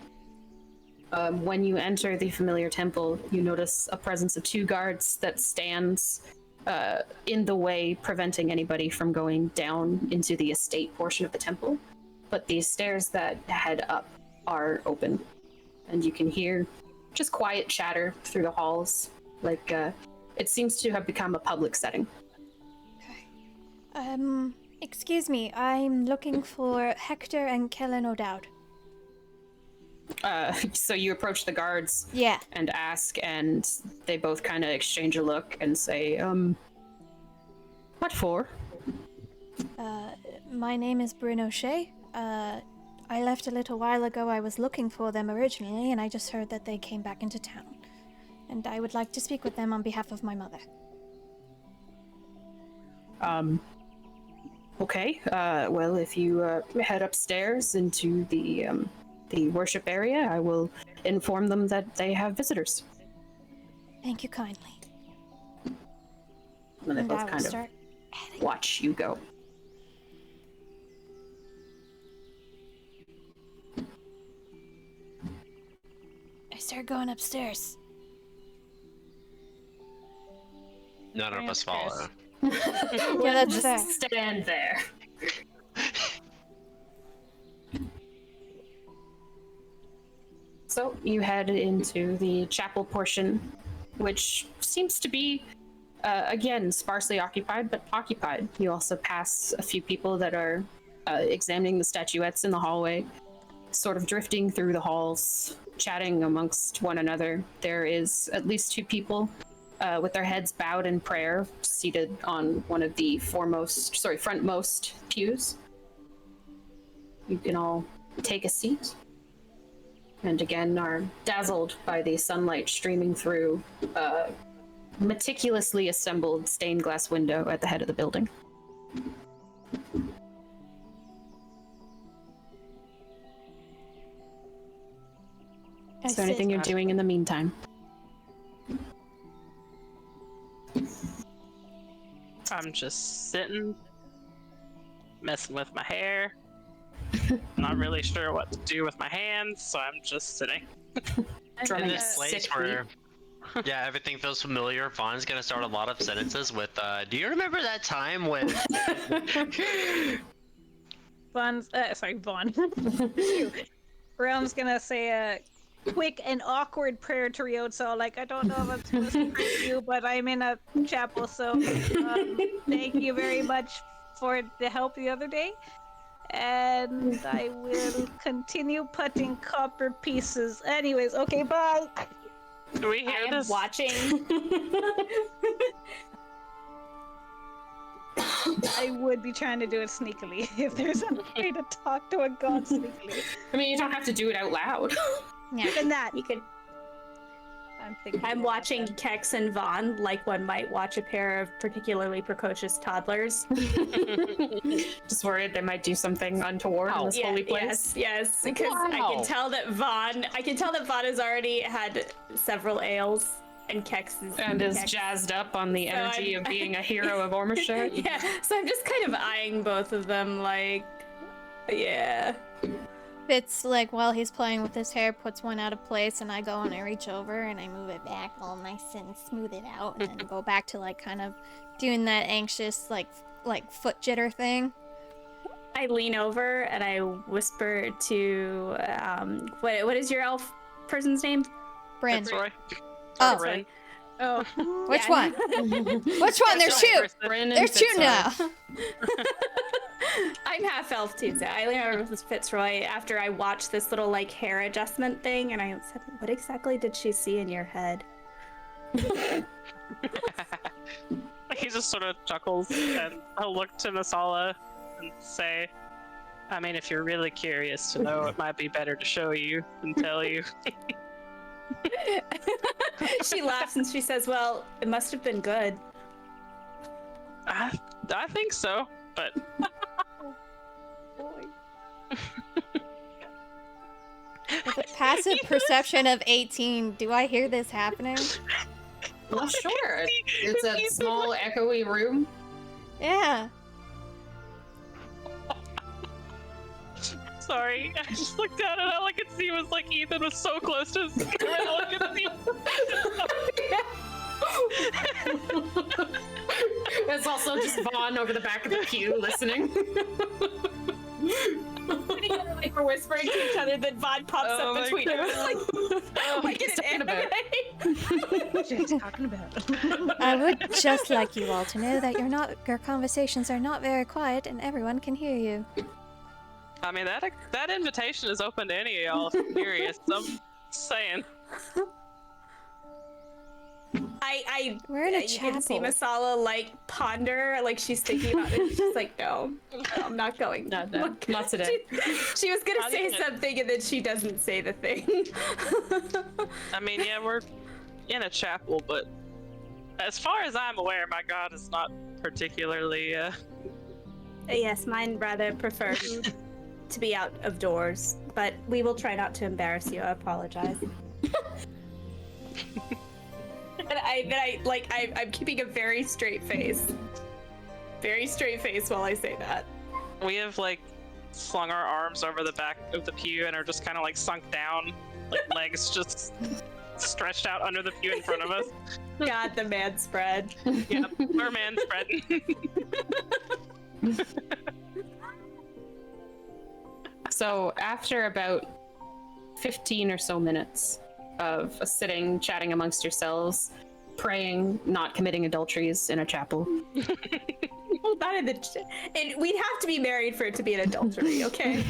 When you enter the familiar temple, you notice a presence of 2 guards that stands in the way, preventing anybody from going down into the estate portion of the temple. But the stairs that head up are open, and you can hear just quiet chatter through the halls. Like, it seems to have become a public setting. Okay. Excuse me. I'm looking for Hector and Kellen O'Dowd. So you approach the guards Yeah. and ask, and they both kind of exchange a look and say, what for? My name is Bryn O'Shea. I left a little while ago. I was looking for them originally, and I just heard that they came back into town. And I would like to speak with them on behalf of my mother. Okay. Well, if you head upstairs into the worship area, I will inform them that they have visitors. Thank you kindly. And they And both I will kind start of heading. watch you go. I start going upstairs. None of us follow. Yeah, that's fair. Stand there. So you head into the chapel portion, which seems to be, again, sparsely occupied, but occupied. You also pass a few people that are examining the statuettes in the hallway, sort of drifting through the halls, chatting amongst one another. There is at least 2 people with their heads bowed in prayer, seated on one of the frontmost pews. You can all take a seat, and again are dazzled by the sunlight streaming through a meticulously assembled stained glass window at the head of the building. Is there anything you're doing in the meantime? I'm just sitting, messing with my hair. Not really sure what to do with my hands, so I'm just sitting. In Drumming this a place sick where, yeah, everything feels familiar, Vaughn's gonna start a lot of sentences with, do you remember that time when... Vaughn. You. Realm's gonna say a quick and awkward prayer to Ryotso. Like, I don't know if I'm supposed to pray to you, but I'm in a chapel, so thank you very much for the help the other day. And I will continue putting copper pieces. Anyways, okay, bye. Do we hear I am this? watching. I would be trying to do it sneakily if there's a way to talk to a god sneakily. I mean, you don't have to do it out loud. Yeah. Even that, You could. I'm thinking. I'm about watching that. Kex and Vaughn like one might watch a pair of particularly precocious toddlers. Just worried they might do something untoward in this holy place. Yes, because I Wow. can tell that Vaughn has already had several ales, and Kex is And is jazzed up on the So energy I'm- of being a hero of Ormashire. Yeah, so I'm just kind of eyeing both of them, like, yeah. Fitz, like, while he's playing with his hair, puts one out of place, and I go and I reach over and I move it back all nice and smooth it out, and then go back to, like, kind of doing that anxious, like foot jitter thing. I lean over and I whisper to what is your elf person's name? Bryn. That's right. Oh, Bryn. Oh, which Yeah. one? Which one? There's two. Bryn and There's two Fitzroy. now. I'm half elf too, so I lean over with Fitzroy after I watched this little like hair adjustment thing, and I said, "What exactly did she see in your head?" He just sort of chuckles, and I'll look to Masala and say, I mean, if you're really curious to know, it might be better to show you than tell you. She laughs and she says, "Well, it must have been good." I think so, but With a passive perception of 18, do I hear this happening? Well, sure. It's a small, echoey room. Yeah. sorry. I just looked down and all I could see was like Ethan was so close to his camera and all I could see. There's also just Vaughn over the back of the pew listening. Like we're whispering to each other, then Vaughn pops Oh up my between us. Like, What are you talking about? What are you talking about? I would just like you all to know that your conversations are not very quiet and everyone can hear you. I mean, that invitation is open to any of y'all if you're curious. I'm saying. We're in a you can see chapel. Masala like ponder, like she's thinking about it. She's like, no, I'm not going. Not Like, today. She was gonna Not say even. something and then she doesn't say the thing. I mean, yeah, we're in a chapel, but as far as I'm aware, my god is not particularly. Yes, mine rather prefers to be out of doors, but we will try not to embarrass you. I apologize. I'm keeping a very straight face. Very straight face while I say that. We have like slung our arms over the back of the pew and are just kind of like sunk down, like legs just stretched out under the pew in front of us. God, the man spread. Yeah, we're man spreading. So after about 15 or so minutes of sitting, chatting amongst yourselves, praying, not committing adulteries in a chapel. Well, not in the. And we'd have to be married for it to be an adultery, okay?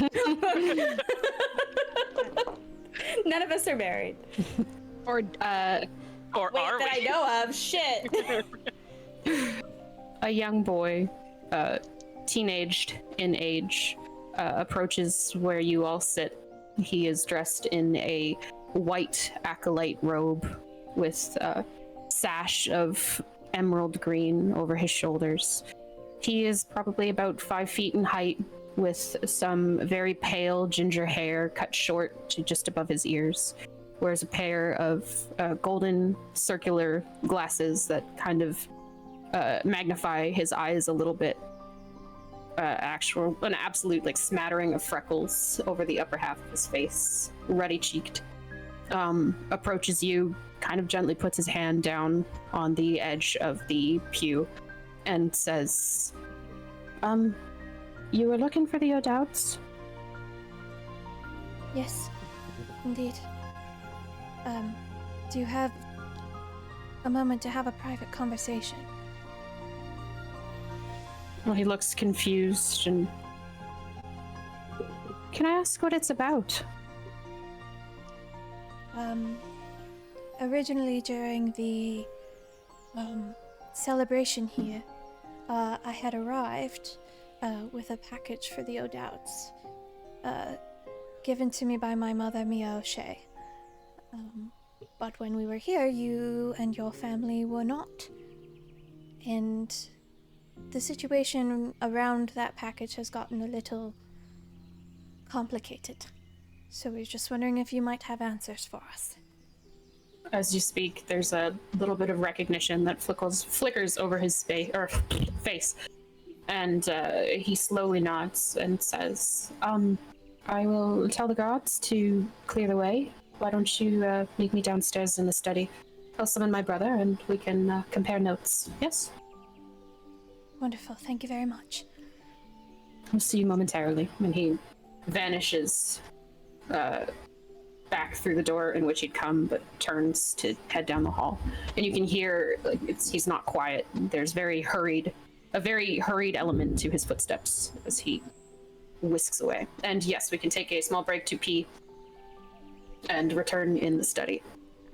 None of us are married. Or Or Wait, are that I we? know of. Shit. A young boy, teenaged in age, approaches where you all sit. He is dressed in a white acolyte robe with a sash of emerald green over his shoulders. He is probably about 5 feet in height, with some very pale ginger hair cut short to just above his ears. Wears a pair of golden circular glasses that kind of magnify his eyes a little bit. An absolute like smattering of freckles over the upper half of his face, ruddy cheeked. Approaches you, kind of gently puts his hand down on the edge of the pew, and says, you were looking for the O'Dowds? Yes, indeed. Do you have a moment to have a private conversation? Well, he looks confused and... Can I ask what it's about? Originally during the celebration here, I had arrived with a package for the O'Dowds, given to me by my mother, Mia O'Shea. But when we were here, you and your family were not. And the situation around that package has gotten a little complicated. So we're just wondering if you might have answers for us. As you speak, there's a little bit of recognition that flickers over his face. And he slowly nods and says, I will tell the guards to clear the way. Why don't you meet me downstairs in the study? I'll summon my brother and we can compare notes. Yes? Wonderful, thank you very much. I'll see you momentarily. And he vanishes back through the door in which he'd come, but turns to head down the hall. And you can hear, he's not quiet. There's a very hurried element to his footsteps as he whisks away. And yes, we can take a small break to pee and return in the study.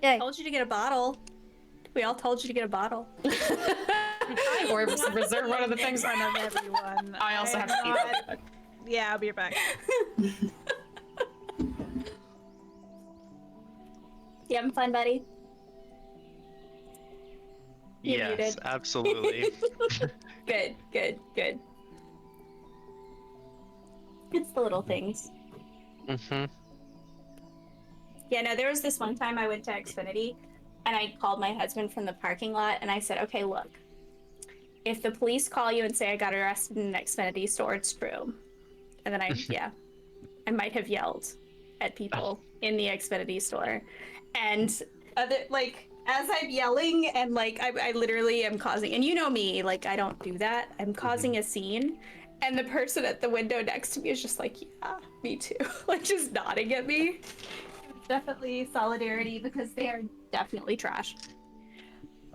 Yay. I told you to get a bottle. We all told you to get a bottle. Or reserve one of the things. I know everyone. I also have to pee. not- Yeah, I'll be right back. You having fun, buddy? You're Yes, muted. absolutely. Good. It's the little things. Mm-hmm. Yeah, no, there was this one time I went to Xfinity and I called my husband from the parking lot and I said, okay, look, if the police call you and say I got arrested in an Xfinity store, it's true. And then I might have yelled at people in the Xfinity store. And as I'm yelling and I literally am causing, and you know me, I don't do that. I'm causing a scene. And the person at the window next to me is just like, yeah, me too. Just nodding at me. Definitely solidarity because they are definitely trash.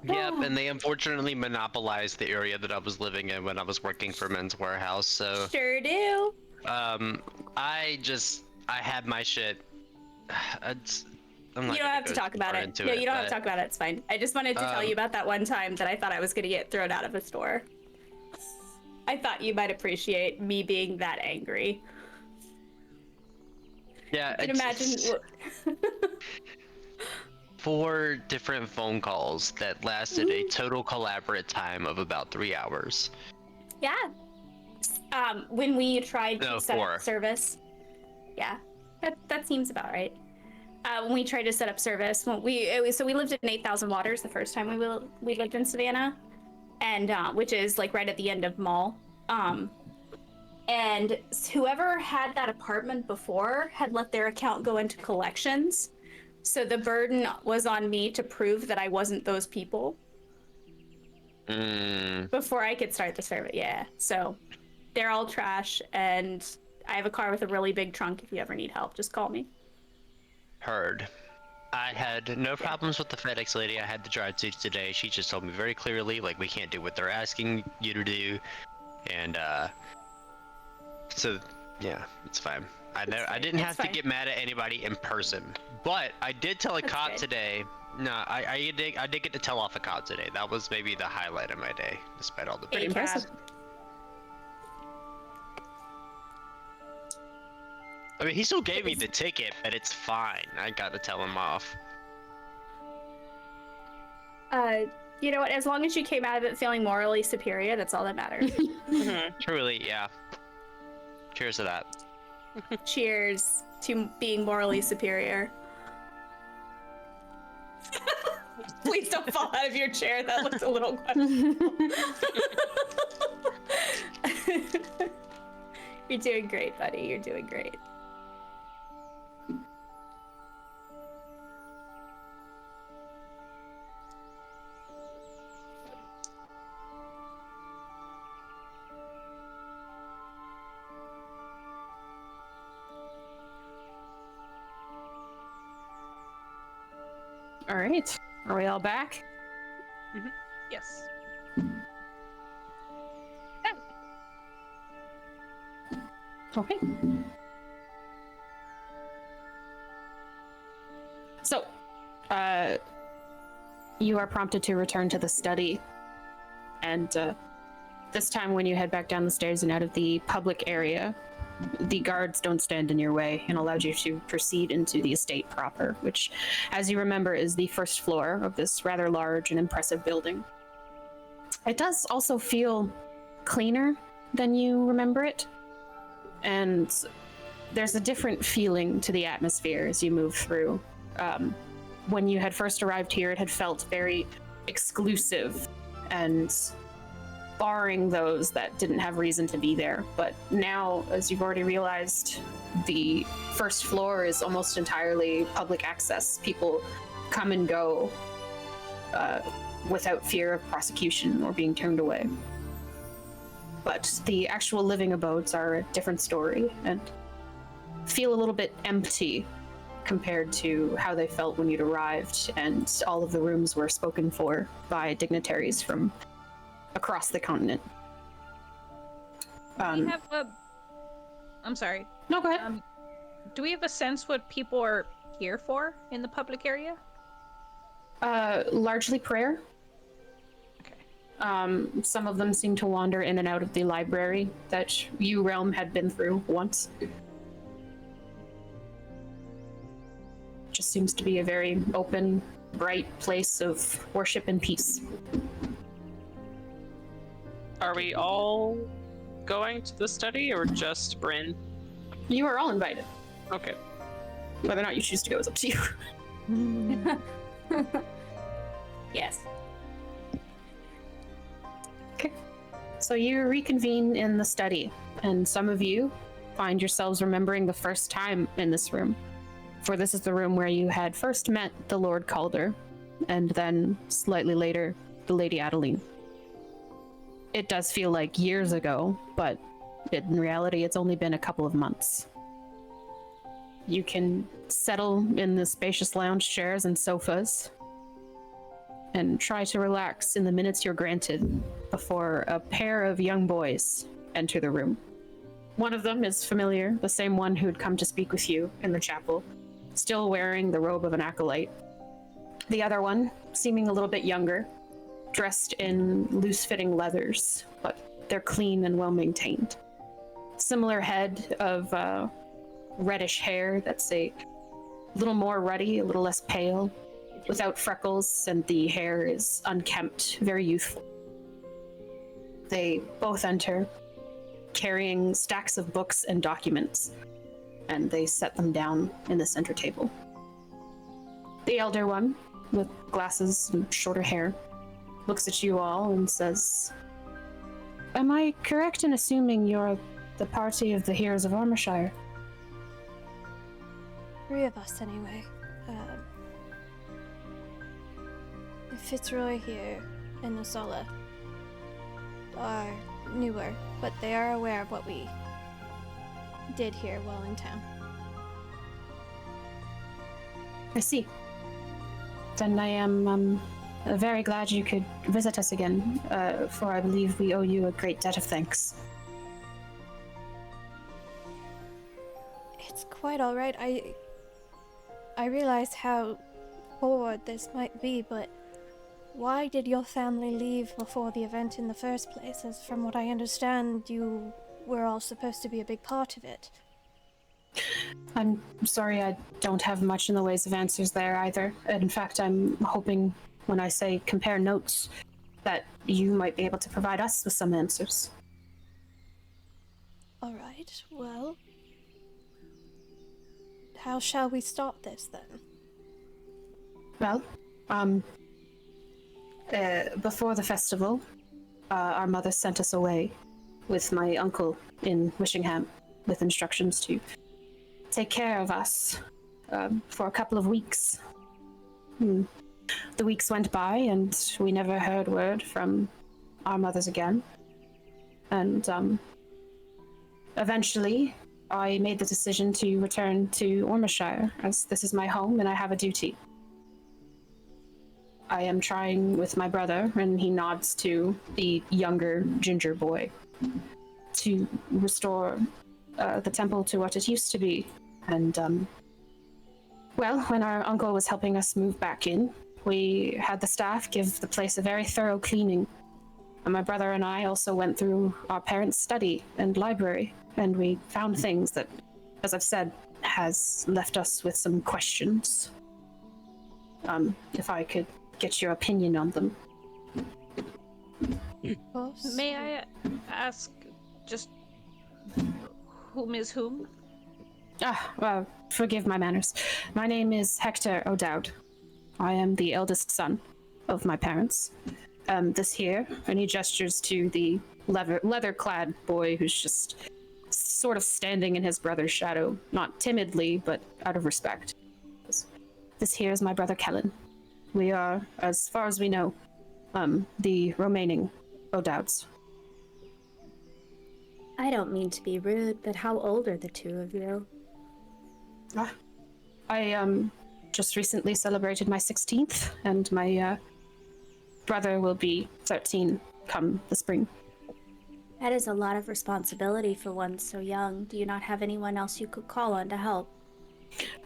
Yep, and they unfortunately monopolized the area that I was living in when I was working for Men's Warehouse, so... Sure do. I had my shit. I'm not You don't have to talk about it. No, you don't have to talk about it. It's fine. I just wanted to tell you about that one time that I thought I was going to get thrown out of a store. I thought you might appreciate me being that angry. Yeah, I can imagine. 4 different phone calls that lasted a total collaborate time of about 3 hours. Yeah. When we tried to set 4. up service. Yeah, that seems about right. When we tried to set up service, we lived in 8,000 Waters the first time we lived in Savannah, and which is right at the end of Mall. And whoever had that apartment before had let their account go into collections, so the burden was on me to prove that I wasn't those people before I could start the service. Yeah, so they're all trash, and I have a car with a really big trunk. If you ever need help, just call me. Heard. I had no problems with the FedEx lady I had to drive to today. She just told me very clearly, we can't do what they're asking you to do, and so yeah, it's fine. I didn't have to get mad at anybody in person, but I did tell a cop today. No, I did get to tell off a cop today. That was maybe the highlight of my day, despite all the Pretty impressive. I mean, he still gave me the ticket, but it's fine. I got to tell him off. You know what? As long as you came out of it feeling morally superior, that's all that matters. Truly, yeah. Cheers to that. Cheers to being morally superior. Please don't fall out of your chair. That looks a little questionable. You're doing great, buddy. You're doing great. All right. Are we all back? Yes. Okay. So, you are prompted to return to the study, and This time, when you head back down the stairs and out of the public area, the guards don't stand in your way and allowed you to proceed into the estate proper, which, as you remember, is the first floor of this rather large and impressive building. It does also feel cleaner than you remember it, and there's a different feeling to the atmosphere as you move through. When you had first arrived here, it had felt very exclusive and barring those that didn't have reason to be there. But now, as you've already realized, the first floor is almost entirely public access. People come and go without fear of prosecution or being turned away. But the actual living abodes are a different story and feel a little bit empty compared to how they felt when you'd arrived, and all of the rooms were spoken for by dignitaries from across the continent. We have a... I'm sorry. No, go ahead. Do we have a sense what people are here for in the public area? Largely prayer. Okay. Some of them seem to wander in and out of the library that you, Realm, had been through once. Just seems to be a very open, bright place of worship and peace. Are we all going to the study or just Bryn? You are all invited. Okay. Whether or not you choose to go is up to you. Yes. Okay. So you reconvene in the study, and some of you find yourselves remembering the first time in this room. For this is the room where you had first met the Lord Calder, and then, slightly later, the Lady Adeline. It does feel like years ago, but in reality, it's only been a couple of months. You can settle in the spacious lounge chairs and sofas, and try to relax in the minutes you're granted before a pair of young boys enter the room. One of them is familiar, the same one who'd come to speak with you in the chapel, still wearing the robe of an acolyte. The other one, seeming a little bit younger, dressed in loose-fitting leathers, but they're clean and well-maintained. Similar head of reddish hair that's a little more ruddy, a little less pale, without freckles, and the hair is unkempt, very youthful. They both enter, carrying stacks of books and documents, and they set them down in the center table. The elder one, with glasses and shorter hair, looks at you all and says, "Am I correct in assuming you're the party of the Heroes of Ormshire?" 3 of us, anyway. Fitzroy here and Nosala are newer, but they are aware of what we did here while in town. I see. Then I am very glad you could visit us again, for I believe we owe you a great debt of thanks. It's quite alright. I realize how forward this might be, but why did your family leave before the event in the first place? As from what I understand, you were all supposed to be a big part of it. I'm sorry I don't have much in the ways of answers there either. In fact, I'm hoping when I say compare notes that you might be able to provide us with some answers. Alright, well, how shall we start this then? Well, before the festival, our mother sent us away with my uncle in Wishingham with instructions to take care of us for a couple of weeks. The weeks went by and we never heard word from our mothers again. And eventually I made the decision to return to Ormshire, as this is my home and I have a duty. I am trying with my brother, and he nods to the younger ginger boy, to restore the temple to what it used to be. And, well, when our uncle was helping us move back in, we had the staff give the place a very thorough cleaning. And my brother and I also went through our parents' study and library, and we found things that, as I've said, has left us with some questions. If I could get your opinion on them. Of course. May I ask just whom is whom? Forgive my manners. My name is Hector O'Dowd. I am the eldest son of my parents. This here, and he gestures to the leather-clad boy who's just sort of standing in his brother's shadow, not timidly, but out of respect. This here is my brother Kellen. We are, as far as we know, the remaining O'Dowds. I don't mean to be rude, but how old are the two of you? I just recently celebrated my 16th, and my brother will be 13 come the spring. That is a lot of responsibility for one so young. Do you not have anyone else you could call on to help?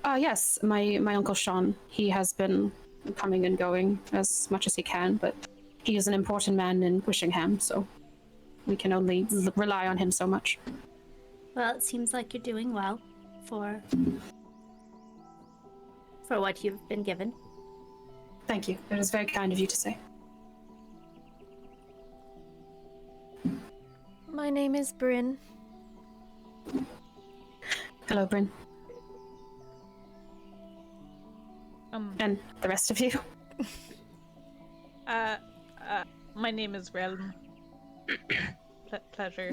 Yes, my uncle Sean. He has been coming and going as much as he can, but he is an important man in Wishingham, so we can only rely on him so much. Well, it seems like you're doing well for what you've been given. Thank you. It is very kind of you to say. My name is Bryn. Hello, Bryn. And the rest of you? My name is Realm. Pleasure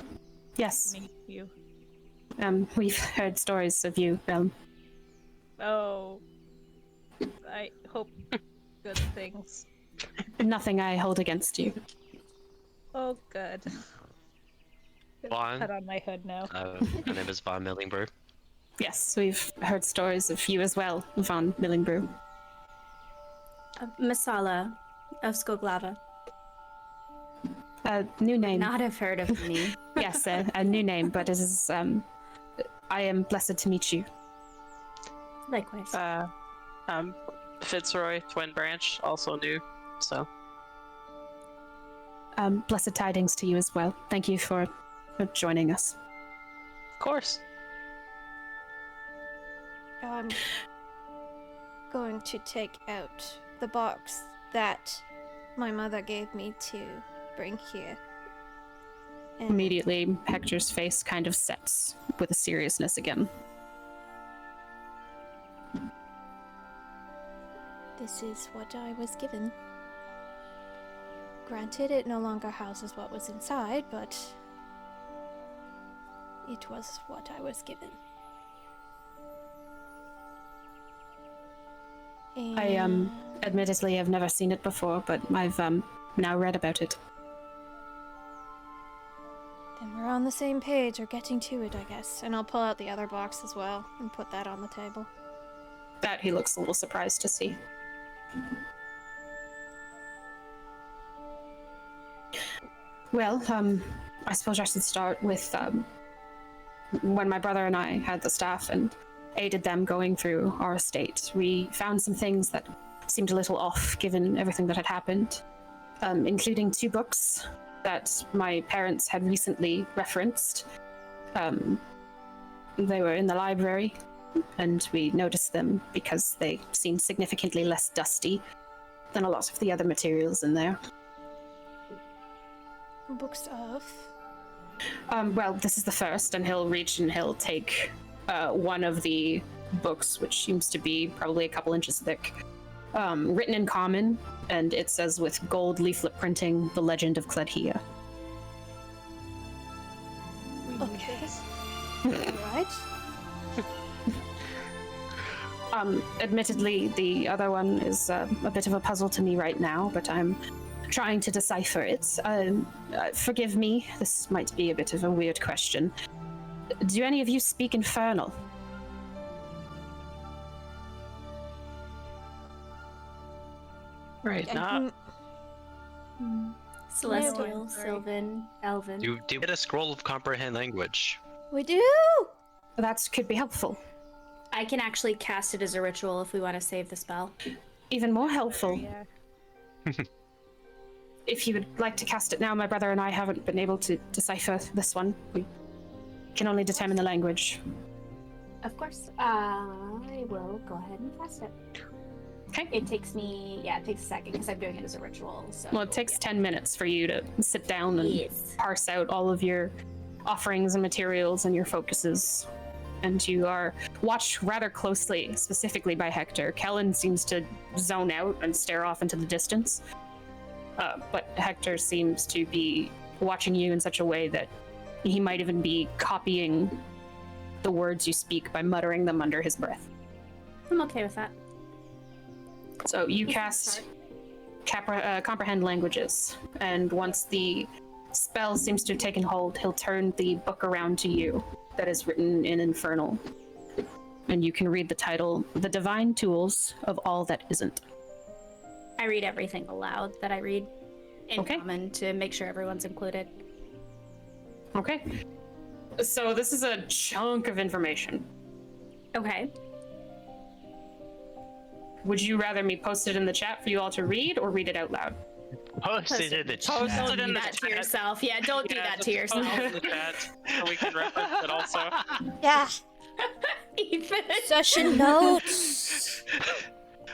Yes. to meet you. We've heard stories of you, Realm. Oh, I hope good things. Nothing I hold against you. Oh, good. Vaughn. Put on my hood now. My name is Von Millingbrew. Yes, we've heard stories of you as well, Von Millingbrew. Masala of Skoglava. New name. Not have heard of me. Yes, a new name, but it is, I am blessed to meet you. Likewise. Fitzroy, Twin Branch, also new, so. Blessed tidings to you as well. Thank you for joining us. Of course. I'm going to take out the box that my mother gave me to bring here. And Immediately, Hector's face kind of sets with a seriousness again. this is what I was given. Granted, it no longer houses what was inside, but it was what I was given. I admittedly have never seen it before, but I've now read about it. Then we're on the same page, or getting to it, I guess. And I'll pull out the other box as well and put that on the table. That he looks a little surprised to see. Well, I suppose I should start with when my brother and I had the staff and aided them going through our estate. We found some things that seemed a little off given everything that had happened, including 2 books that my parents had recently referenced. They were in the library, and we noticed them because they seemed significantly less dusty than a lot of the other materials in there. Books of? Well, this is the first, and he'll reach and he'll take one of the books, which seems to be probably a couple inches thick, written in common, and it says with gold leaflet printing, The Legend of Cledhia. Okay. Alright. Admittedly, the other one is a bit of a puzzle to me right now, but I'm trying to decipher it. Forgive me, this might be a bit of a weird question. Do any of you speak Infernal? Right, I not. Celestial, Sorry. Sylvan, Elven. Do get a scroll of comprehend language. We do! That could be helpful. I can actually cast it as a ritual if we want to save the spell. Even more helpful. Yeah. if you would like to cast it now, my brother and I haven't been able to decipher this one. We can only determine the language. Of course. I will go ahead and cast it. Okay. It takes a second because I'm doing it as a ritual. So. Well, it takes 10 minutes for you to sit down and Yes. parse out all of your offerings and materials and your focuses. And you are watched rather closely, specifically by Hector. Kellen seems to zone out and stare off into the distance. But Hector seems to be watching you in such a way that he might even be copying the words you speak by muttering them under his breath. I'm okay with that. So you cast Comprehend Languages, and once the spell seems to have taken hold, he'll turn the book around to you that is written in Infernal. And you can read the title, The Divine Tools of All That Isn't. I read everything aloud that I read in Okay. common to make sure everyone's included. Okay. So this is a chunk of information. Okay. Would you rather me post it in the chat for you all to read or read it out loud? Post it in the chat. Post Don't it do in the that to chat. yourself. Yeah, don't do that to just post yourself. it in the chat so we can reference it also. Yeah. Ethan, Session notes.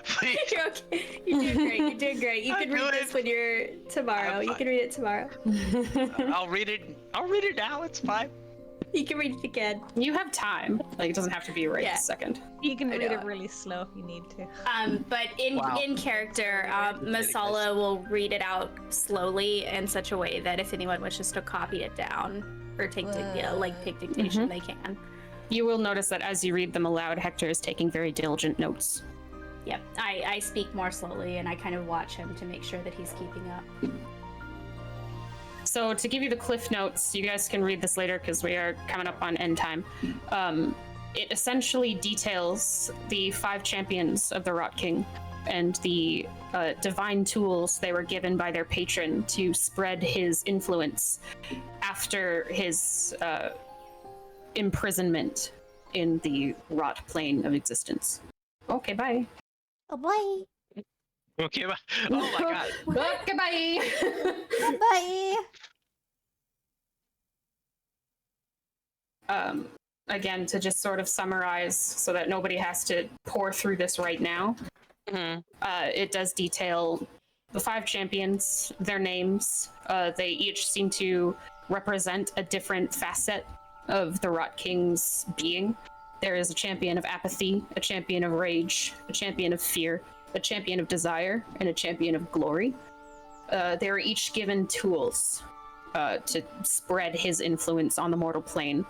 Please. you're okay. You're doing great. You're doing great. You I'm can read good. this when you're tomorrow. I'm You fine. can read it tomorrow. I'll read it now. It's fine. You can read it again. You have time. Like, it doesn't have to be right Yeah. this second. You can I read know. it really slow if you need to. But in Wow. in character, Masala will read it out slowly in such a way that if anyone wishes to copy it down or take take dictation, they can. You will notice that as you read them aloud, Hector is taking very diligent notes. Yep. I speak more slowly and I kind of watch him to make sure that he's keeping up. So to give you the cliff notes, you guys can read this later because we are coming up on end time. It essentially details the 5 champions of the Rot King and the divine tools they were given by their patron to spread his influence after his imprisonment in the rot plane of existence. Okay, bye. Oh, bye. Okay. Oh my god. Goodbye. Bye. Again, to just sort of summarize so that nobody has to pour through this right now, it does detail the 5 champions, their names. They each seem to represent a different facet of the Rot King's being. There is a champion of apathy, a champion of rage, a champion of fear, a champion of desire, and a champion of glory. They were each given tools to spread his influence on the mortal plane.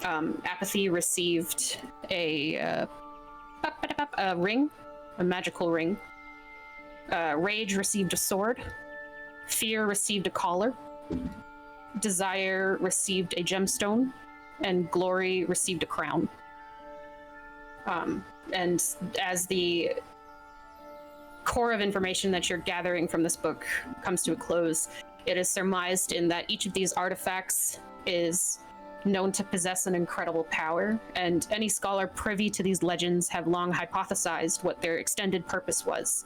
Apathy received a ring, a magical ring. Rage received a sword. Fear received a collar. Desire received a gemstone. And glory received a crown. And as the core of information that you're gathering from this book comes to a close, it is surmised in that each of these artifacts is known to possess an incredible power, and any scholar privy to these legends have long hypothesized what their extended purpose was.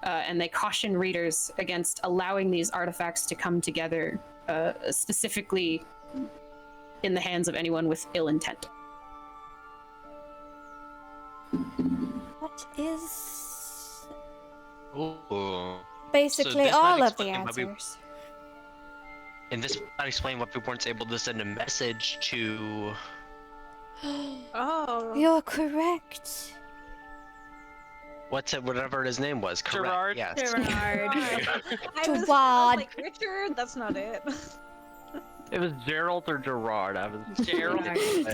And they caution readers against allowing these artifacts to come together, specifically in the hands of anyone with ill intent. That is Ooh. basically this all might of the explain why we- answers. And this might explain why we weren't able to send a message to. Oh. You're correct. Whatever his name was. Correct. Gerard? Yes. Gerard. I was Gerard. like, Richard? That's not it. It was Gerald or Gerard. I was Gerald.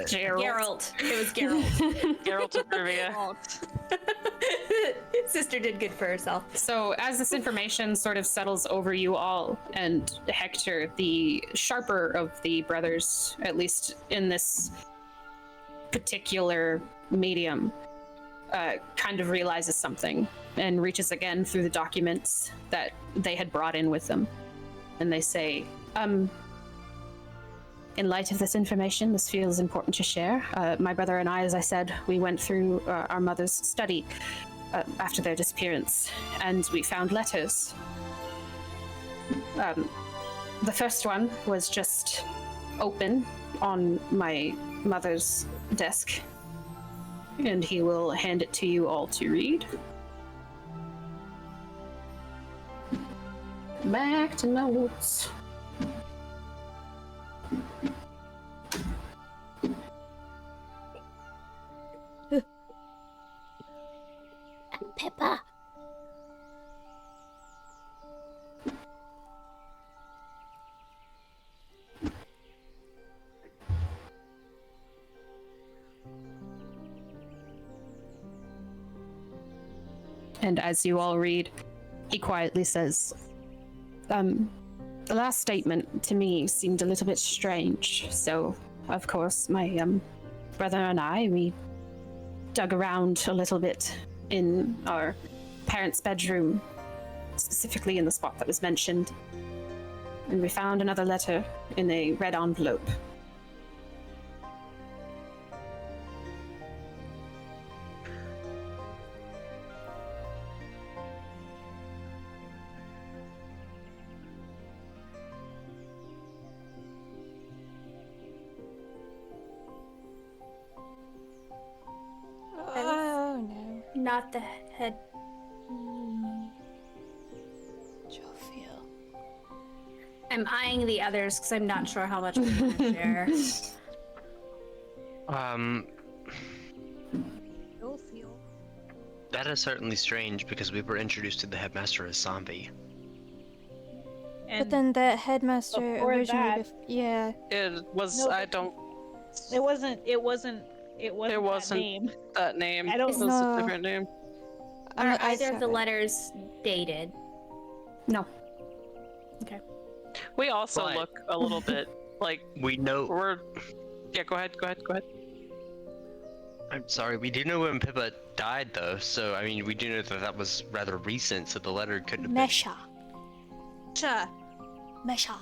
Gerald. Geralt. It was Geralt. Geralt of Rivia. Sister did good for herself. So as this information sort of settles over you all, and Hector, the sharper of the brothers, at least in this particular medium, kind of realizes something and reaches again through the documents that they had brought in with them. And they say, in light of this information, this feels important to share. My brother and I, as I said, we went through our mother's study after their disappearance, and we found letters. The first one was just open on my mother's desk, and he will hand it to you all to read. Back to notes. Pippa. And as you all read, he quietly says, the last statement to me seemed a little bit strange. So, of course, my brother and we dug around a little bit in our parents' bedroom, specifically in the spot that was mentioned. And we found another letter in a red envelope. Oh no. Not the head. Jophiel. I'm eyeing the others because I'm not sure how much we want to share. You'll feel. That is certainly strange because we were introduced to the headmaster as zombie. And But then the headmaster before originally, that- yeah. It was. No, I don't. it wasn't that wasn't- name. That name. I don't- It was No. a different name. I'm Are not- I either of the saw it. letters dated? No. Okay. We also But- look a little bit like We know. we're. Yeah, go ahead. I'm sorry. We do know when Pippa died, though. So I mean, we do know that that was rather recent. So the letter couldn't have been. Mesha. Cha. Mesha.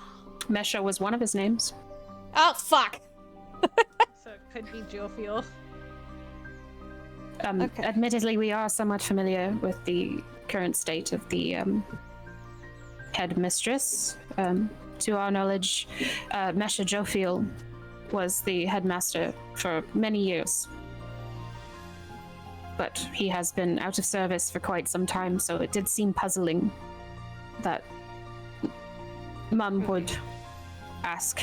Mesha was one of his names. Oh, fuck! So it could be Geofuel. Okay. Admittedly, we are somewhat familiar with the current state of the headmistress. To our knowledge, Mesha Jophiel was the headmaster for many years. But he has been out of service for quite some time, so it did seem puzzling that Mum would ask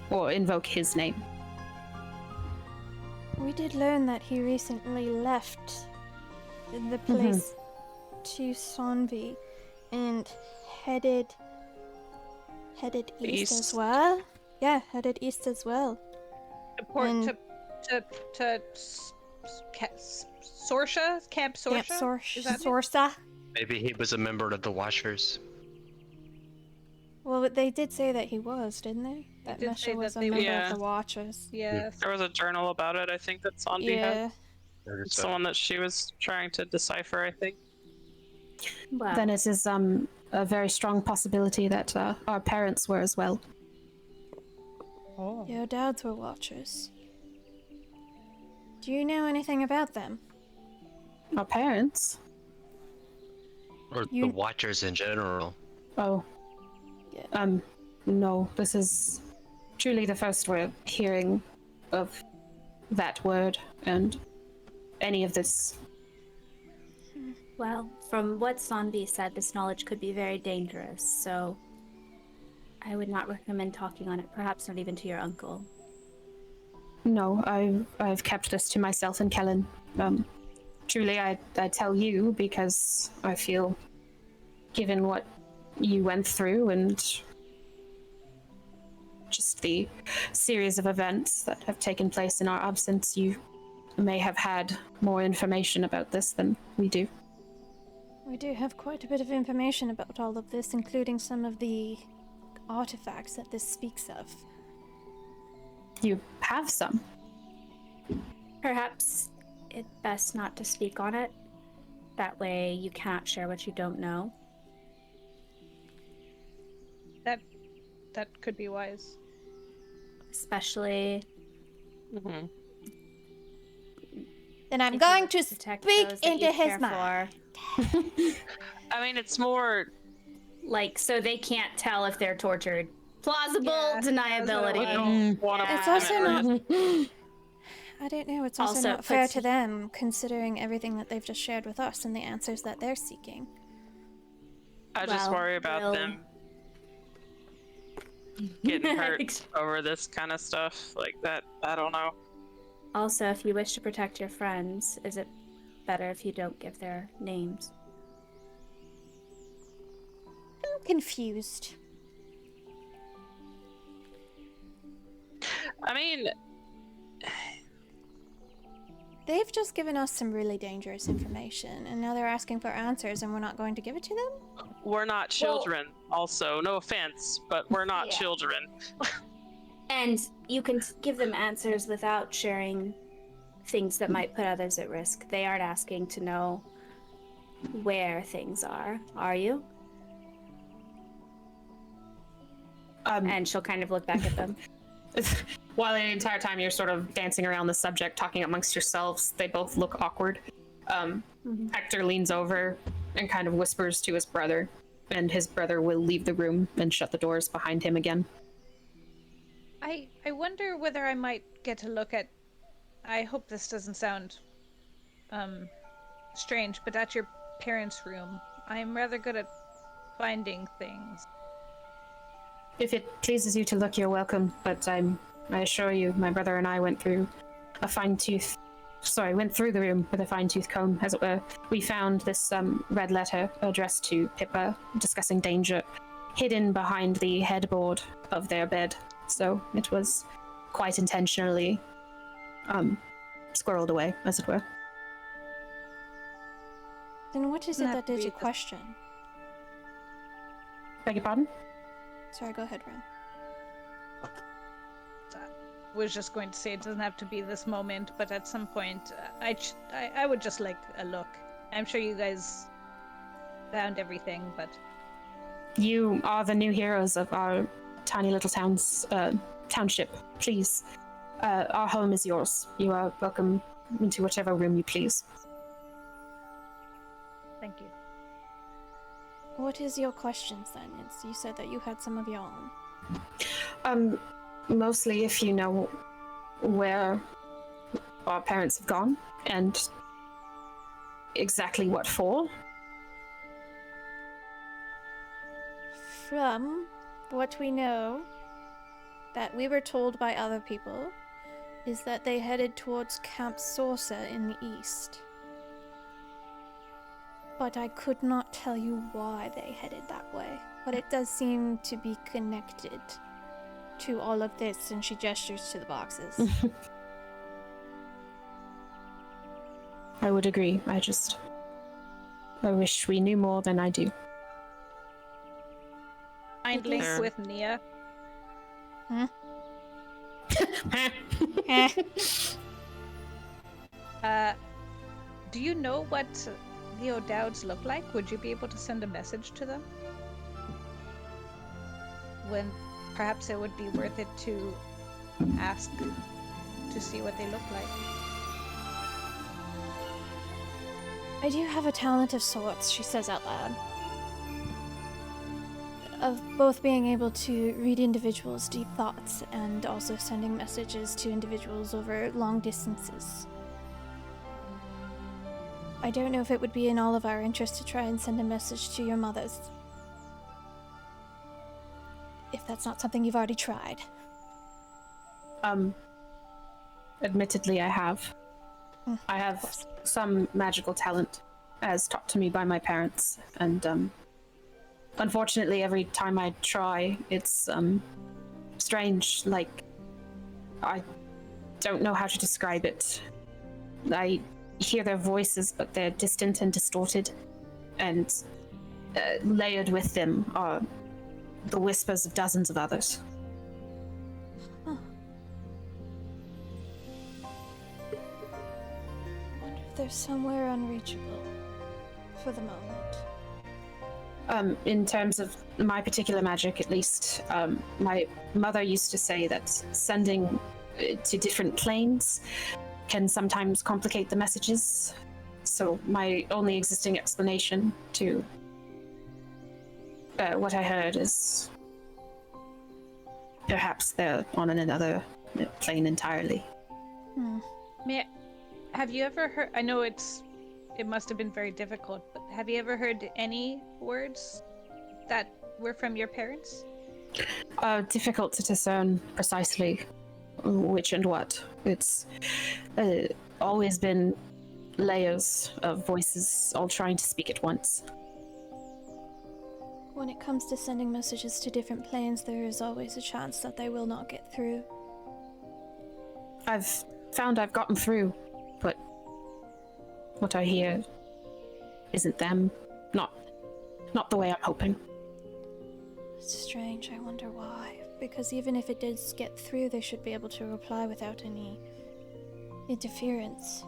or invoke his name. We did learn that he recently left the place to Sonvi and headed east as East. well. Yeah, headed east as well. And- Sorsha? Camp Sorsha? Camp Is that it? Sorsa. Maybe he was a member of the Watchers. Well, they did say that he was, didn't they? That did say Mesha was that a they member were- of the Watchers. Yes. There was a journal about it. I think that Sanvi had. Yeah. It's the one that she was trying to decipher. I think. Wow. Then it is a very strong possibility that our parents were as well. Oh. Your dads were Watchers. Do you know anything about them? Our parents? Or You- the Watchers in general. Oh. Yeah. No, this is truly the first we're hearing of that word and any of this. Well, from what Sanvi said, this knowledge could be very dangerous, so I would not recommend talking on it, perhaps not even to your uncle. No, I've kept this to myself and Kellen. Truly, I tell you because I feel, given what you went through and just the series of events that have taken place in our absence, you may have had more information about this than we do. We do have quite a bit of information about all of this, including some of the artifacts that this speaks of. You have some. Perhaps it's best not to speak on it. That way you cannot share what you don't know. That could be wise. Especially Mm-hmm. Then I'm if you going wish to protect speak those that into you his care mind. for. I mean, it's more like so they can't tell if they're tortured. Plausible Yeah, deniability. It's also not. I don't know. It's also, Also not fair puts- to them, considering everything that they've just shared with us and the answers that they're seeking. I just Well, worry about we'll- them getting hurt over this kind of stuff like that. I don't know. Also, if you wish to protect your friends, is it better if you don't give their names? I'm confused. I mean, They've just given us some really dangerous information, and now they're asking for answers, and we're not going to give it to them? we're not children. Also, no offense, but we're not Yeah. children. And you can give them answers without sharing things that might put others at risk. They aren't asking to know where things are you? And she'll kind of look back at them. While the entire time you're sort of dancing around the subject, talking amongst yourselves, they both look awkward. Hector leans over and kind of whispers to his brother, and his brother will leave the room and shut the doors behind him again. I wonder whether I might get a look at. I hope this doesn't sound strange, but at your parents' room, I'm rather good at finding things. If it pleases you to look, you're welcome, but I assure you, my brother and I went through the room with a fine-tooth comb, as it were. We found this red letter addressed to Pippa, discussing danger, hidden behind the headboard of their bed. So it was quite intentionally squirreled away, as it were. Then what is it Not that did you really. question? Beg your pardon? Sorry, go ahead, Ren. Was just going to say it doesn't have to be this moment, but at some point, I would just like a look. I'm sure you guys found everything, but You are the new heroes of our tiny little township. Please, our home is yours. You are welcome into whichever room you please. thank you. What is your questions then? You said that you had some of your own. Mostly if you know where our parents have gone and exactly what for. From what we know, that we were told by other people, is that they headed towards Camp Sorsa in the east. But I could not tell you why they headed that way. But it does seem to be connected to all of this, and she gestures to the boxes. I would agree. I wish we knew more than I do. Mind link Fair. with Nia. Do you know what the O'Dowds look like? Would you be able to send a message to them? When perhaps it would be worth it to ask to see what they look like. I do have a talent of sorts, she says out loud. Of both being able to read individuals' deep thoughts and also sending messages to individuals over long distances. I don't know if it would be in all of our interest to try and send a message to your mothers. If that's not something you've already tried. Admittedly, I have. I have some magical talent, as taught to me by my parents, and unfortunately, every time I try, it's strange. Like, I don't know how to describe it. I hear their voices, but they're distant and distorted, and layered with them are the whispers of dozens of others. Wonder if they're somewhere unreachable for the moment. In terms of my particular magic, at least, my mother used to say that sending to different planes can sometimes complicate the messages. So my only existing explanation to What I heard is perhaps they're on another plane entirely. Have you ever heard? I know it must have been very difficult, but have you ever heard any words that were from your parents? Difficult to discern precisely which and what. It's always been layers of voices all trying to speak at once. When it comes to sending messages to different planes, there is always a chance that they will not get through. I've found I've gotten through, but what I hear isn't them. Not the way I'm hoping. It's strange, I wonder why. Because even if it did get through, they should be able to reply without any interference.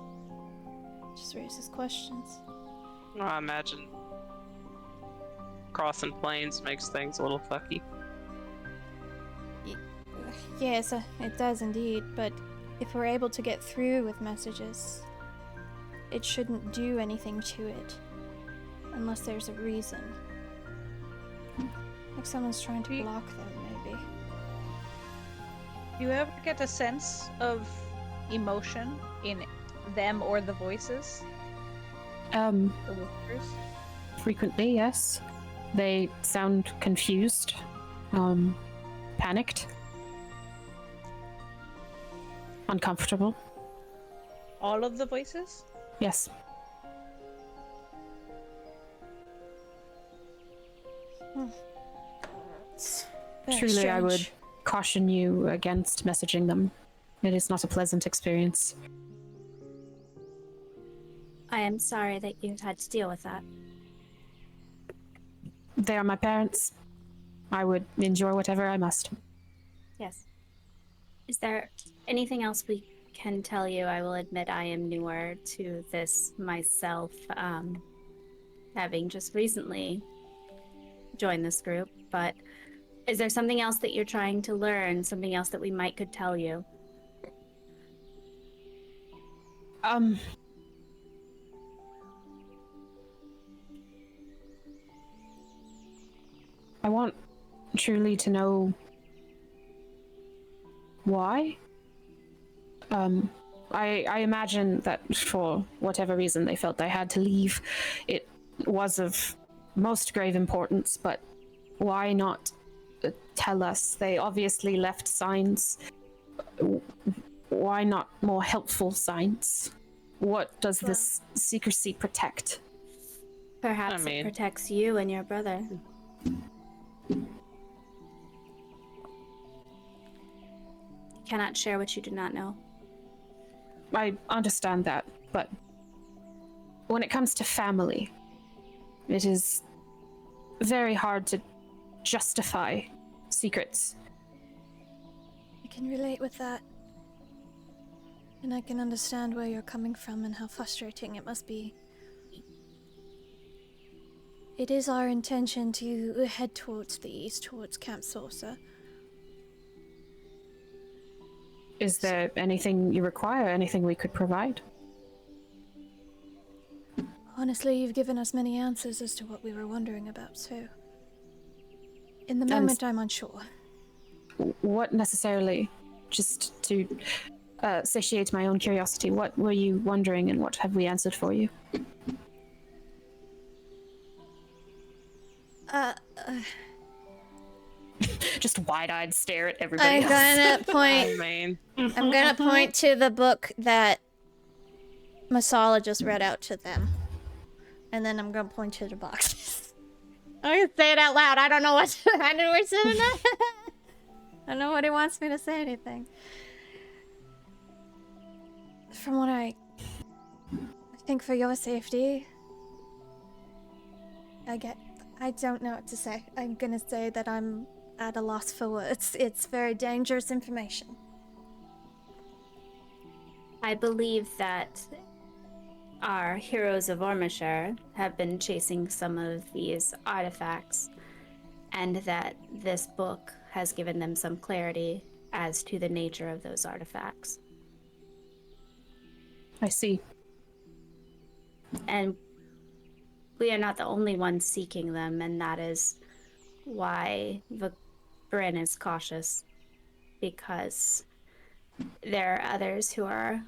Just raises questions. Well, I imagine crossing planes makes things a little fucky. Yes, it does indeed, but if we're able to get through with messages, it shouldn't do anything to it. Unless there's a reason. Like someone's trying to block them, maybe. Do you ever get a sense of emotion in them or the voices? The whispers? Frequently, yes. They sound confused, panicked, uncomfortable. All of the voices? Yes. It's very Truly, I would strange. caution you against messaging them. It is not a pleasant experience. I am sorry that you had to deal with that. They are my parents. I would endure whatever I must. Yes. Is there anything else we can tell you? I will admit I am newer to this myself, having just recently joined this group, but is there something else that you're trying to learn? Something else that we could tell you? I want truly to know why. I imagine that for whatever reason they felt they had to leave. It was of most grave importance, but why not tell us? They obviously left signs. Why not more helpful signs? What does this secrecy protect? Perhaps it protects you and your brother. You cannot share what you do not know. I understand that, but when it comes to family, it is very hard to justify secrets. I can relate with that. And I can understand where you're coming from and how frustrating it must be. It is our intention to head towards the east, towards Camp Saucer. Is there anything you require, anything we could provide? Honestly, you've given us many answers as to what we were wondering about, so... In the moment, I'm unsure. What necessarily? Just to satiate my own curiosity, what were you wondering and what have we answered for you? Just wide-eyed stare at everybody I'm else. gonna point... Man. I'm gonna point to the book that Masala just read out to them. And then I'm gonna point to the boxes. I'm gonna say it out loud. I don't know what to... I don't know what to say. I don't know what he wants me to say anything. From what I think for your safety, I don't know what to say. I'm gonna say that I'm at a loss for words. It's very dangerous information. I believe that our heroes of Ormashire have been chasing some of these artifacts, and that this book has given them some clarity as to the nature of those artifacts. I see. And we are not the only ones seeking them, and that is why Bryn is cautious. Because there are others who are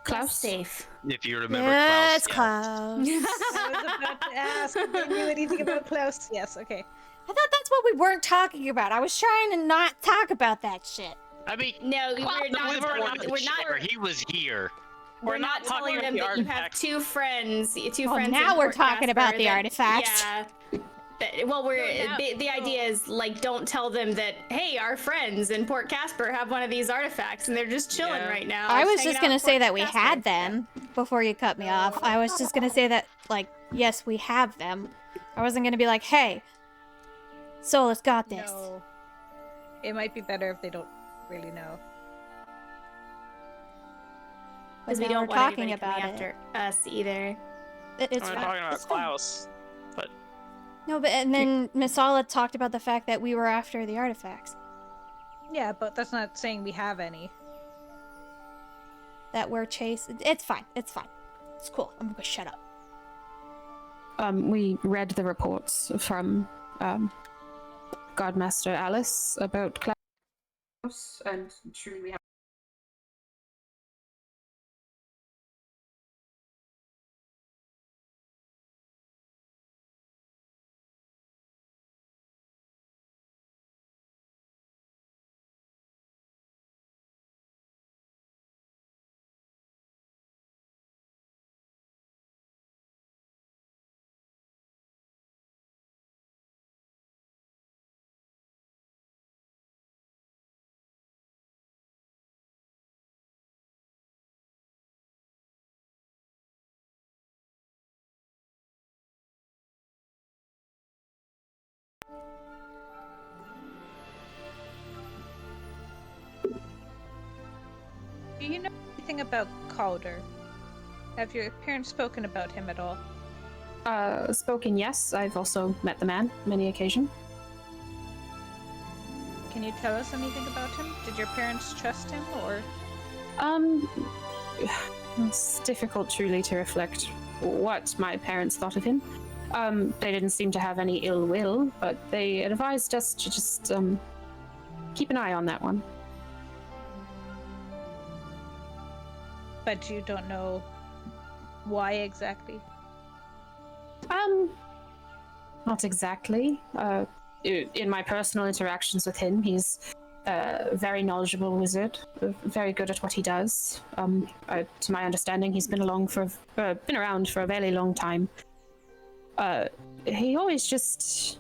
Klaus? safe. If you remember Yes, Klaus. Yes. Klaus. I was about to ask if they knew anything about Klaus. Yes, okay. I thought that's what we weren't talking about. I was trying to not talk about that shit. I mean, No, Klaus we're not. was not We're not. sure. He was here. We're not not talking telling about them the that you have artifacts. two friends. Two Well, friends. now in we're Port talking about Casper the that- artifacts. Yeah. Well, the idea is like, don't tell them that. Hey, our friends in Port Casper have one of these artifacts, and they're just chilling Yeah. right now. I was hanging just out gonna in say Port that we Casper. had them before you cut me off. I was just gonna say that, like, yes, we have them. I wasn't gonna be like, hey, Solus got this. No. It might be better if they don't really know. Because we now don't we're want talking anybody coming about it. after us either. It's We're fine. talking about It's fine. Klaus. But No, but and then Misala talked about the fact that we were after the artifacts. Yeah, but that's not saying we have any. That we're chasing. It's fine. It's fine. It's cool. I'm gonna shut up. We read the reports from Godmaster Alice about Klaus, and truly we have. Do you know anything about Calder? Have your parents spoken about him at all? Spoken, yes. I've also met the man many occasion. Can you tell us anything about him? Did your parents trust him, or? It's difficult truly to reflect what my parents thought of him. They didn't seem to have any ill will, but they advised us to just keep an eye on that one. But you don't know why exactly? Not exactly. In my personal interactions with him, he's a very knowledgeable wizard, very good at what he does. To my understanding, he's been around for a very long time. He always just...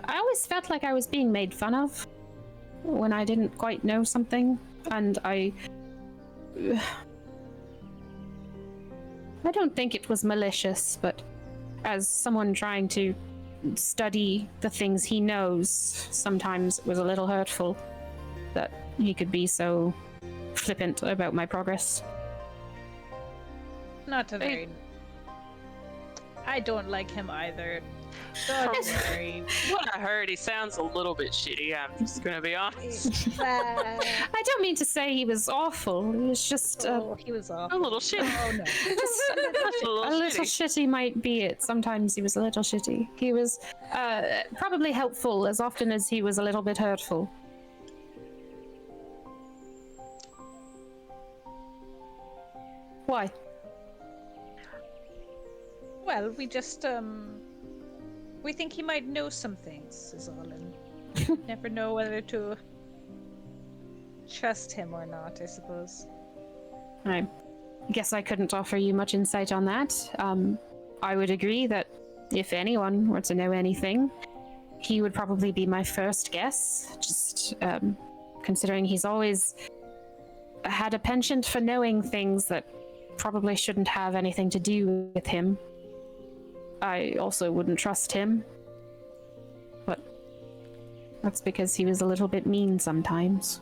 I always felt like I was being made fun of when I didn't quite know something, and I don't think it was malicious, but as someone trying to study the things he knows, sometimes it was a little hurtful that he could be so flippant about my progress. Not a very... I don't like him either. Don't worry. what I heard, he sounds a little bit shitty. I'm just gonna be honest. I don't mean to say he was awful. He was just He was off. A little shitty. Oh no. Just a little a little shitty. shitty might be it. Sometimes he was a little shitty. He was probably helpful as often as he was a little bit hurtful. Why? Well, we just we think he might know some things, is all, and never know whether to trust him or not, I suppose. I guess I couldn't offer you much insight on that. I would agree that if anyone were to know anything, he would probably be my first guess, just considering he's always had a penchant for knowing things that probably shouldn't have anything to do with him. I also wouldn't trust him, but that's because he was a little bit mean sometimes.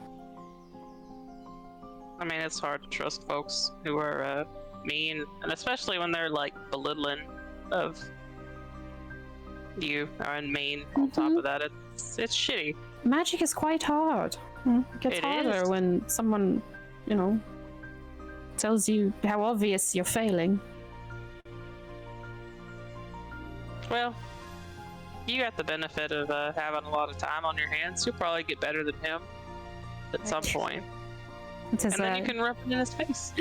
I mean, it's hard to trust folks who are mean, and especially when they're like belittling of you and mean. On top of that, it's shitty. Magic is quite hard. It gets It harder is. when someone, tells you how obvious you're failing. Well, you got the benefit of having a lot of time on your hands. You'll probably get better than him at some point. And then you can rub it in his face.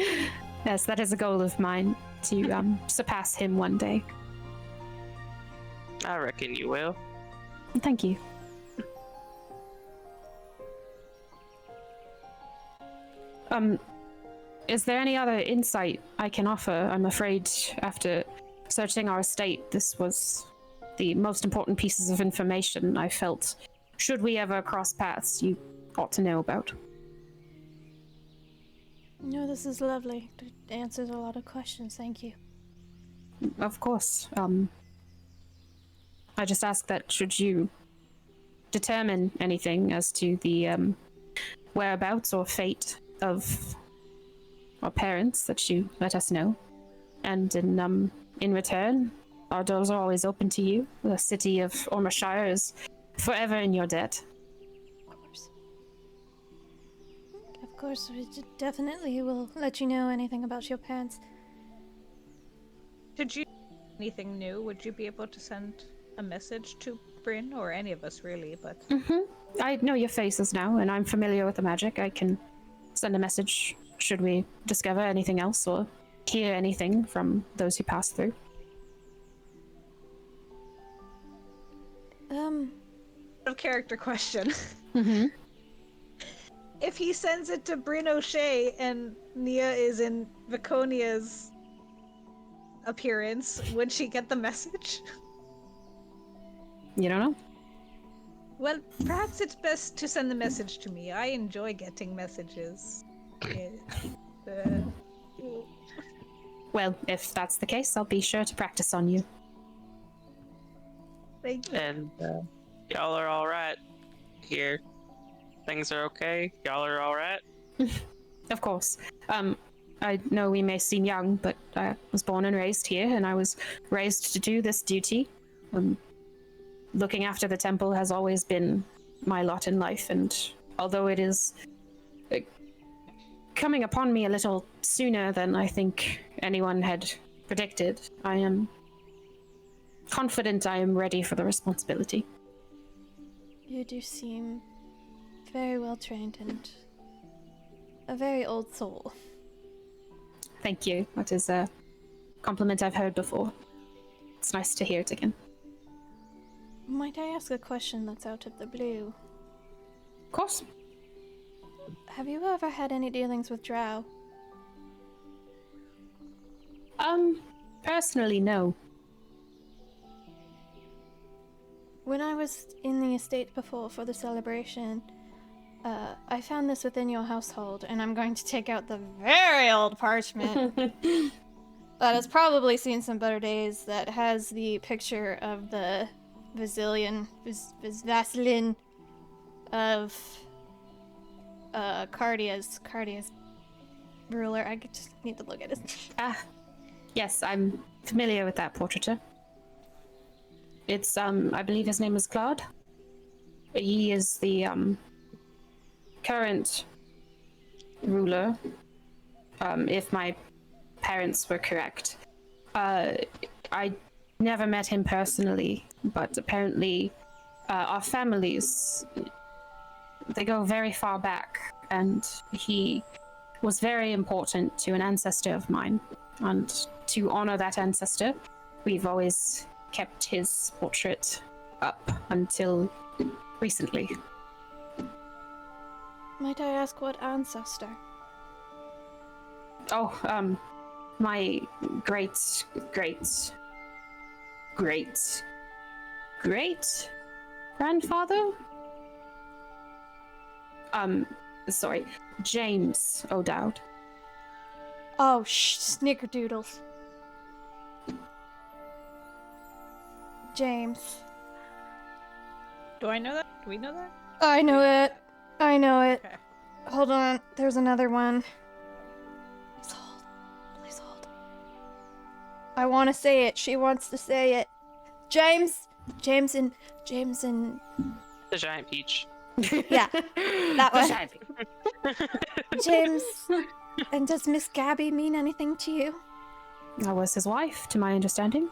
Yes, that is a goal of mine, to surpass him one day. I reckon you will. Thank you. Is there any other insight I can offer? I'm afraid after searching our estate, this was the most important pieces of information I felt, should we ever cross paths, you ought to know about. No, this is lovely. It answers a lot of questions. Thank you. Of course. I just ask that should you determine anything as to the whereabouts or fate of our parents, that you let us know. And in return, our doors are always open to you. The city of Ormashire is forever in your debt. Of course. Of course, we definitely will let you know anything about your parents. Did you anything new? Would you be able to send a message to Bryn or any of us really? But I know your faces now, and I'm familiar with the magic. I can send a message should we discover anything else or hear anything from those who pass through. Character question. Mm-hmm. If he sends it to Bryn O'Shea and Nia is in Viconia's appearance, would she get the message? You don't know? Well, perhaps it's best to send the message to me. I enjoy getting messages. Well, if that's the case, I'll be sure to practice on you. Thank you. And y'all are all right here. Things are okay. Y'all are all right. Of course. I know we may seem young, but I was born and raised here, and I was raised to do this duty. Looking after the temple has always been my lot in life, and although it is coming upon me a little sooner than I think anyone had predicted, I am confident I am ready for the responsibility. You do seem very well trained and a very old soul. Thank you. That is a compliment I've heard before. It's nice to hear it again. Might I ask a question that's out of the blue? Of course. Have you ever had any dealings with Drow? Personally, no. When I was in the estate before for the celebration, I found this within your household, and I'm going to take out the very old parchment that has probably seen some better days, that has the picture of the Vasillion of Cardia's ruler. I just need to look at it. Yes, I'm familiar with that portraiture. It's, I believe his name is Claude. He is the, current ruler, if my parents were correct. I never met him personally, but apparently, our families, they go very far back, and he was very important to an ancestor of mine. And to honor that ancestor, we've always kept his portrait up until recently. Might I ask what ancestor? Oh, my great grandfather? Sorry, James O'Dowd. Oh, snickerdoodles. James. Do I know that? Do we know that? I know it. I know it. Okay. Hold on. There's another one. Please hold. Please hold. I want to say it. She wants to say it. James and The giant peach. yeah, that one. James. And does Miss Gabby mean anything to you? I was his wife, to my understanding.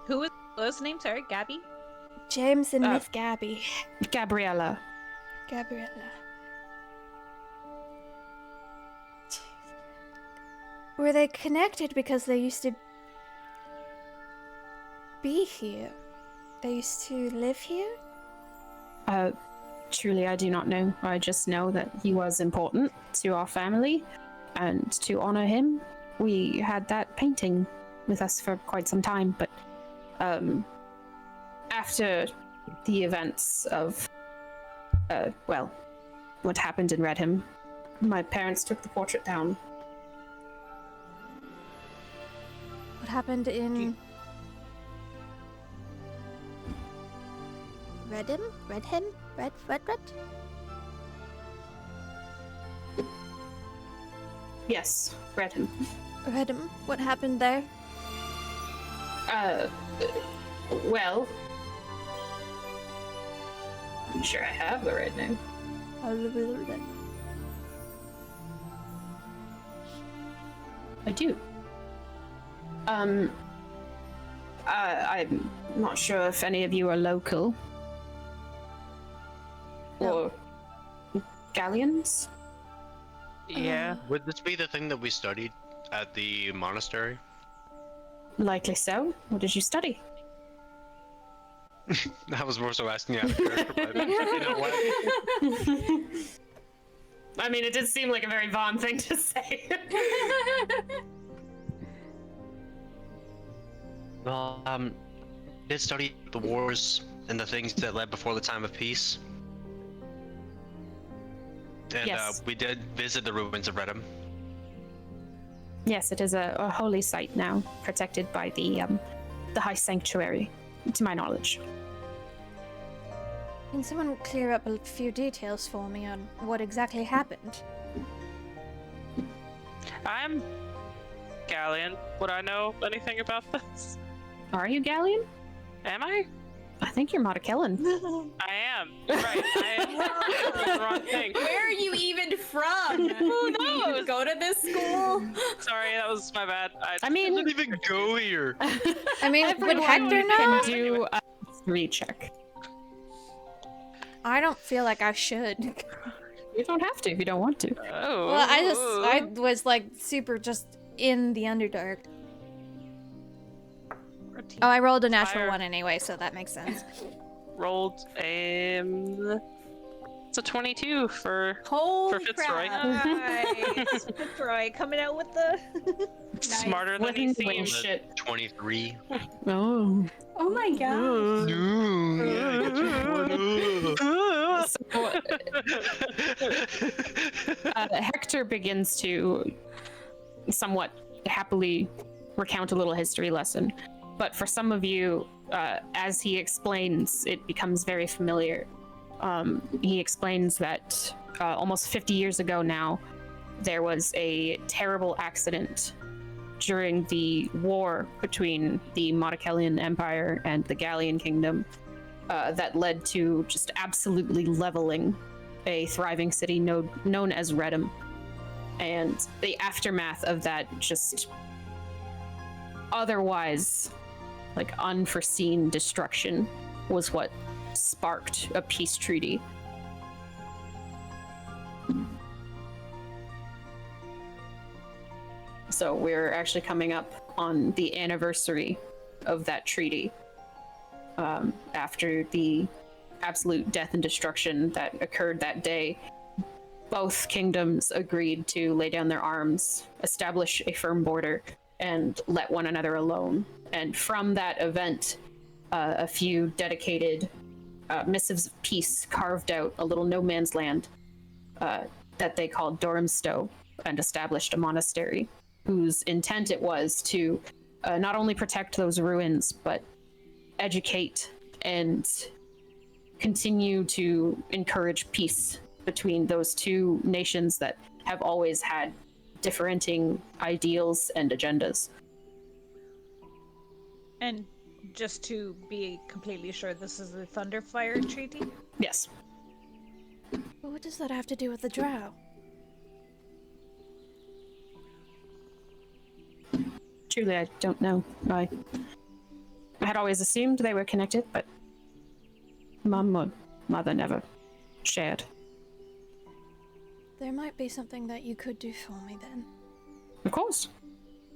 Who was the name? Sorry, Gabby? James and Miss Gabby. Gabriella. Gabriella. Were they connected because they used to be here? They used to live here? Truly, I do not know. I just know that he was important to our family, and to honor him, we had that painting with us for quite some time. But after the events of, what happened in Redham, my parents took the portrait down. What happened in Redham? Redham? Red? Yes, Redham. Redham? What happened there? Well, I'm sure I have the right name. I do. I'm not sure if any of you are local. Or galleons? Yeah. Would this be the thing that we studied at the monastery? Likely so. What did you study? I was more so asking out of character, but you know what? I mean, it did seem like a very Vaughn thing to say. Well, did study the wars and the things that led before the time of peace. And Yes. we did visit the ruins of Redham. Yes, it is a holy site now, protected by the High Sanctuary, to my knowledge. Can someone clear up a few details for me on what exactly happened? I'm Galleon. Would I know anything about this? Are you Galleon? Am I? I think you're Motakellen. I am. Right. I am the wrong thing. Where are you even from? Who Do you knows? go to this school? Sorry, that was my bad. I mean, Didn't even go here. I mean, would Hector know? Can do a history check. I don't feel like I should. You don't have to if you don't want to. Oh. Well, I was like super just in the Underdark. Oh, I rolled a natural Fire. one anyway, so that makes sense. rolled a. It's a 22 for Holy Fitzroy. crap. Nice. Fitzroy coming out with the. Smarter than he Living seems. shit. 23. Oh. Oh my god. Hector begins to somewhat happily recount a little history lesson. But for some of you, as he explains, it becomes very familiar. He explains that almost 50 years ago now, there was a terrible accident during the war between the Motakellian Empire and the Gallian Kingdom that led to just absolutely leveling a thriving city known as Redham. And the aftermath of that just otherwise like unforeseen destruction was what sparked a peace treaty. So we're actually coming up on the anniversary of that treaty, after the absolute death and destruction that occurred that day. Both kingdoms agreed to lay down their arms, establish a firm border, and let one another alone. And from that event, a few dedicated missives of peace carved out a little no man's land that they called Dormstow, and established a monastery whose intent it was to not only protect those ruins, but educate and continue to encourage peace between those two nations that have always had differing ideals and agendas. And just to be completely sure, this is the Thunderfire Treaty? Yes. But what does that have to do with the drow? Truly, I don't know. I I had always assumed they were connected, but Mum or Mother never shared. There might be something that you could do for me then. Of course.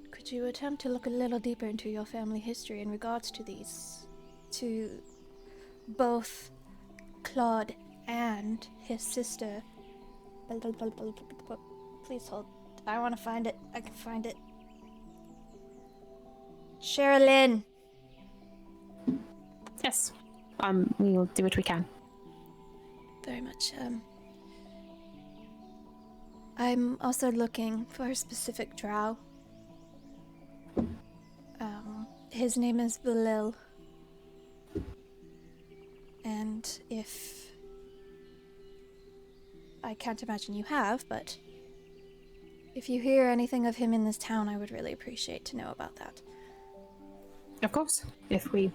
Could you attempt to look a little deeper into your family history in regards to these, to both Claude and his sister? Please hold. I want to find it. I can find it. Sherilyn. Yes. We will do what we can. Very much. I'm also looking for a specific drow. His name is Valil. And if... I can't imagine you have, but... if you hear anything of him in this town, I would really appreciate to know about that. Of course. If we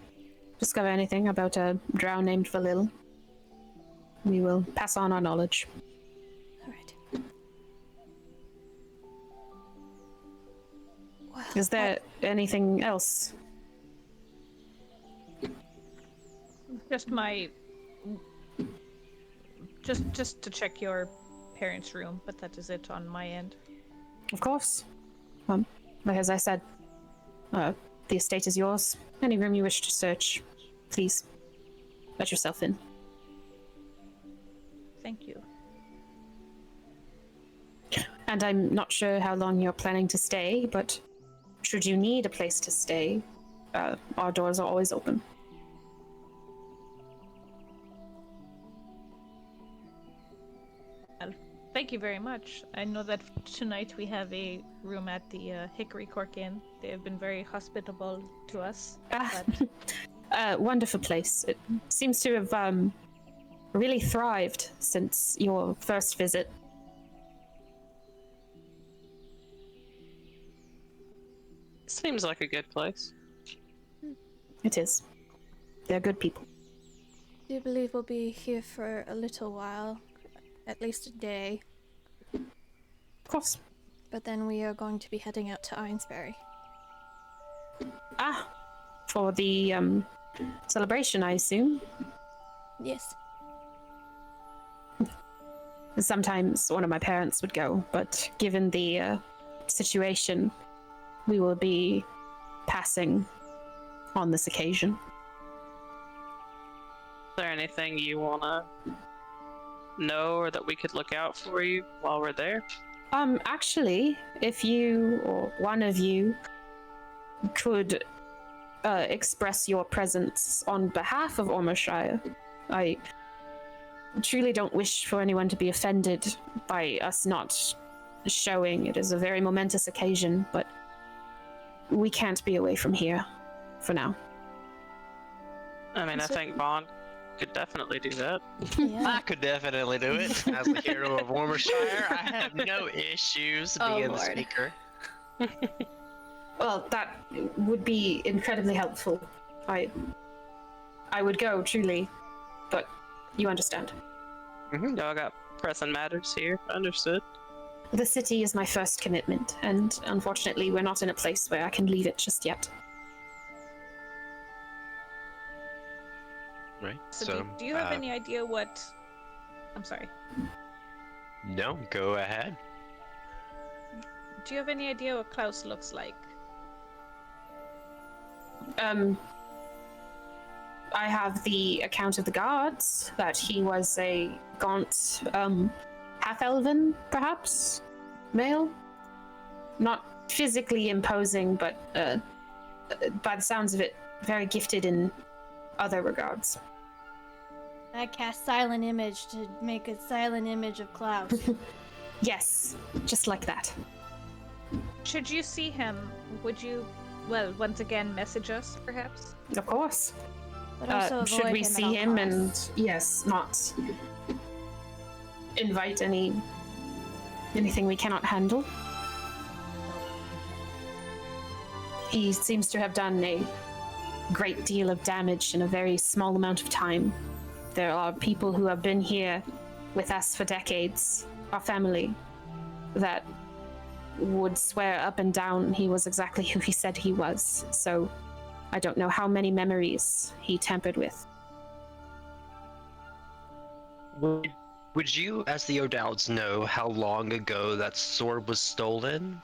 discover anything about a drow named Valil, we will pass on our knowledge. Alright. Well, Is there anything else? Just just to check your parents' room, but that is it on my end. Of course. But as I said, the estate is yours. Any room you wish to search, please let yourself in. Thank you. And I'm not sure how long you're planning to stay, but should you need a place to stay, our doors are always open. Well, thank you very much. I know that tonight we have a room at the Hickory Cork Inn. They have been very hospitable to us. But Wonderful place. It seems to have really thrived since your first visit. Seems like a good place. It is. They're good people. I do believe we'll be here for a little while. At least a day. Of course. But then we are going to be heading out to Ainsbury. For the celebration, I assume. Yes. Sometimes one of my parents would go, but given the situation, we will be passing on this occasion. Is there anything you wanna know or that we could look out for you while we're there? Actually, if you or one of you could express your presence on behalf of Ormershire, I truly don't wish for anyone to be offended by us not showing. It is a very momentous occasion, but we can't be away from here for now. I mean, I think Bond could definitely do that. I could definitely do it. As the hero of Warmershire, I have no issues Oh, being the Lord. speaker. Well, that would be incredibly helpful. I would go, truly, but you understand. Y'all got pressing matters here. Understood. The city is my first commitment, and unfortunately, we're not in a place where I can leave it just yet. Right. so do you have any idea what... I'm sorry. No, go ahead. Do you have any idea what Klaus looks like? I have the account of the guards, that he was a gaunt, half-elven, perhaps, male? Not physically imposing, but, by the sounds of it, very gifted in other regards. I cast Silent Image to make a silent image of Klaus. Yes, just like that. Should you see him, would you, well, once again, message us, perhaps? Of course. But also Should avoid we him at see all him costs. and, yes, not invite anything we cannot handle? He seems to have done a great deal of damage in a very small amount of time. There are people who have been here with us for decades, our family, that would swear up and down he was exactly who he said he was. So I don't know how many memories he tampered with. Would you, as the O'Dowds, know how long ago that sword was stolen?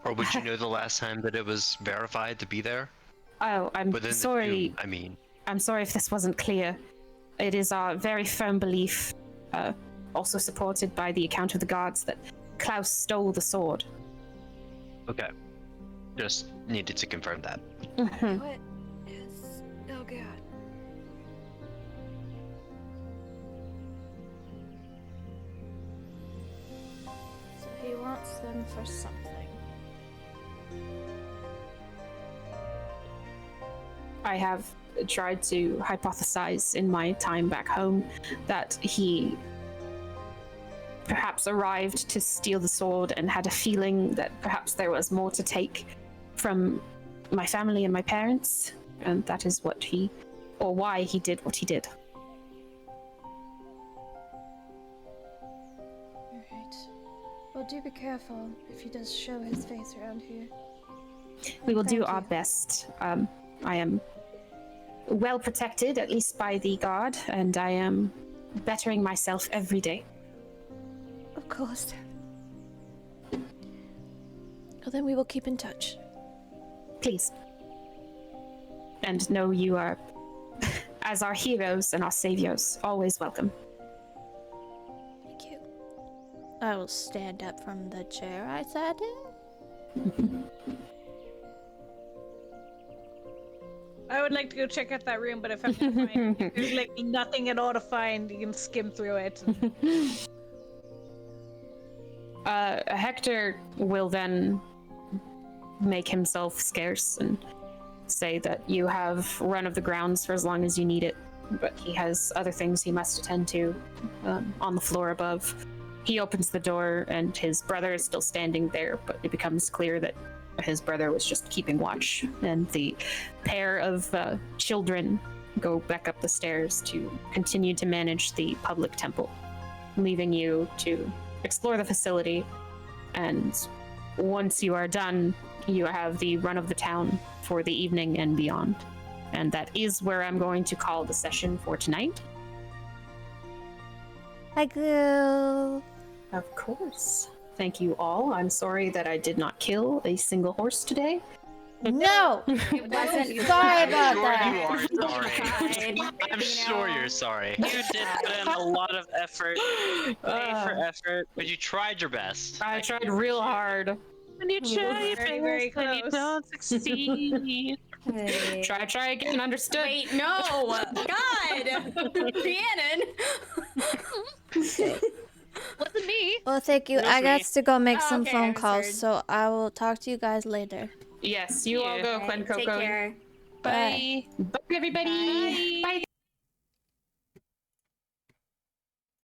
Or would you know the last time that it was verified to be there? Oh, I'm Within the sorry. tomb, I mean. I'm sorry if this wasn't clear. It is our very firm belief, also supported by the account of the guards, that Klaus stole the sword. Okay. Just needed to confirm that. Mhm. What is... Oh god. So he wants them for something. I have tried to hypothesize in my time back home that he perhaps arrived to steal the sword and had a feeling that perhaps there was more to take from my family and my parents, and that is what he, or why he did what he did. Alright. Well, do be careful if he does show his face around here. We will do Thank our you. best. I am well protected, at least by the guard, and I am bettering myself every day. Of course. Well, then we will keep in touch. Please. And know you are, as our heroes and our saviors, always welcome. Thank you. I will stand up from the chair I sat in. I would like to go check out that room, but if I'm to find, if there's like nothing at all to find, you can skim through it. Hector will then make himself scarce and say that you have run of the grounds for as long as you need it, but he has other things he must attend to on the floor above. He opens the door and his brother is still standing there, but it becomes clear that his brother was just keeping watch, and the pair of children go back up the stairs to continue to manage the public temple, leaving you to explore the facility. And once you are done, you have the run of the town for the evening and beyond. And that is where I'm going to call the session for tonight. Thank you. Of course. Thank you all. I'm sorry that I did not kill a single horse today. No! It wasn't Sorry about Sure that. you are sorry. I'm sure you're sorry. You did put in a lot of effort. A for effort. But you tried your best. I tried real hard. When you try your Very, very best and you close. don't succeed. Try again, understood. Wait, no! God! Rhiannon! Wasn't me. Well, thank you. It was I got me. to go make Oh, some okay, I phone was calls, heard. so I will talk to you guys later. Yes, you all go, Quinn Take Coco. care. Bye. Bye, everybody. Bye.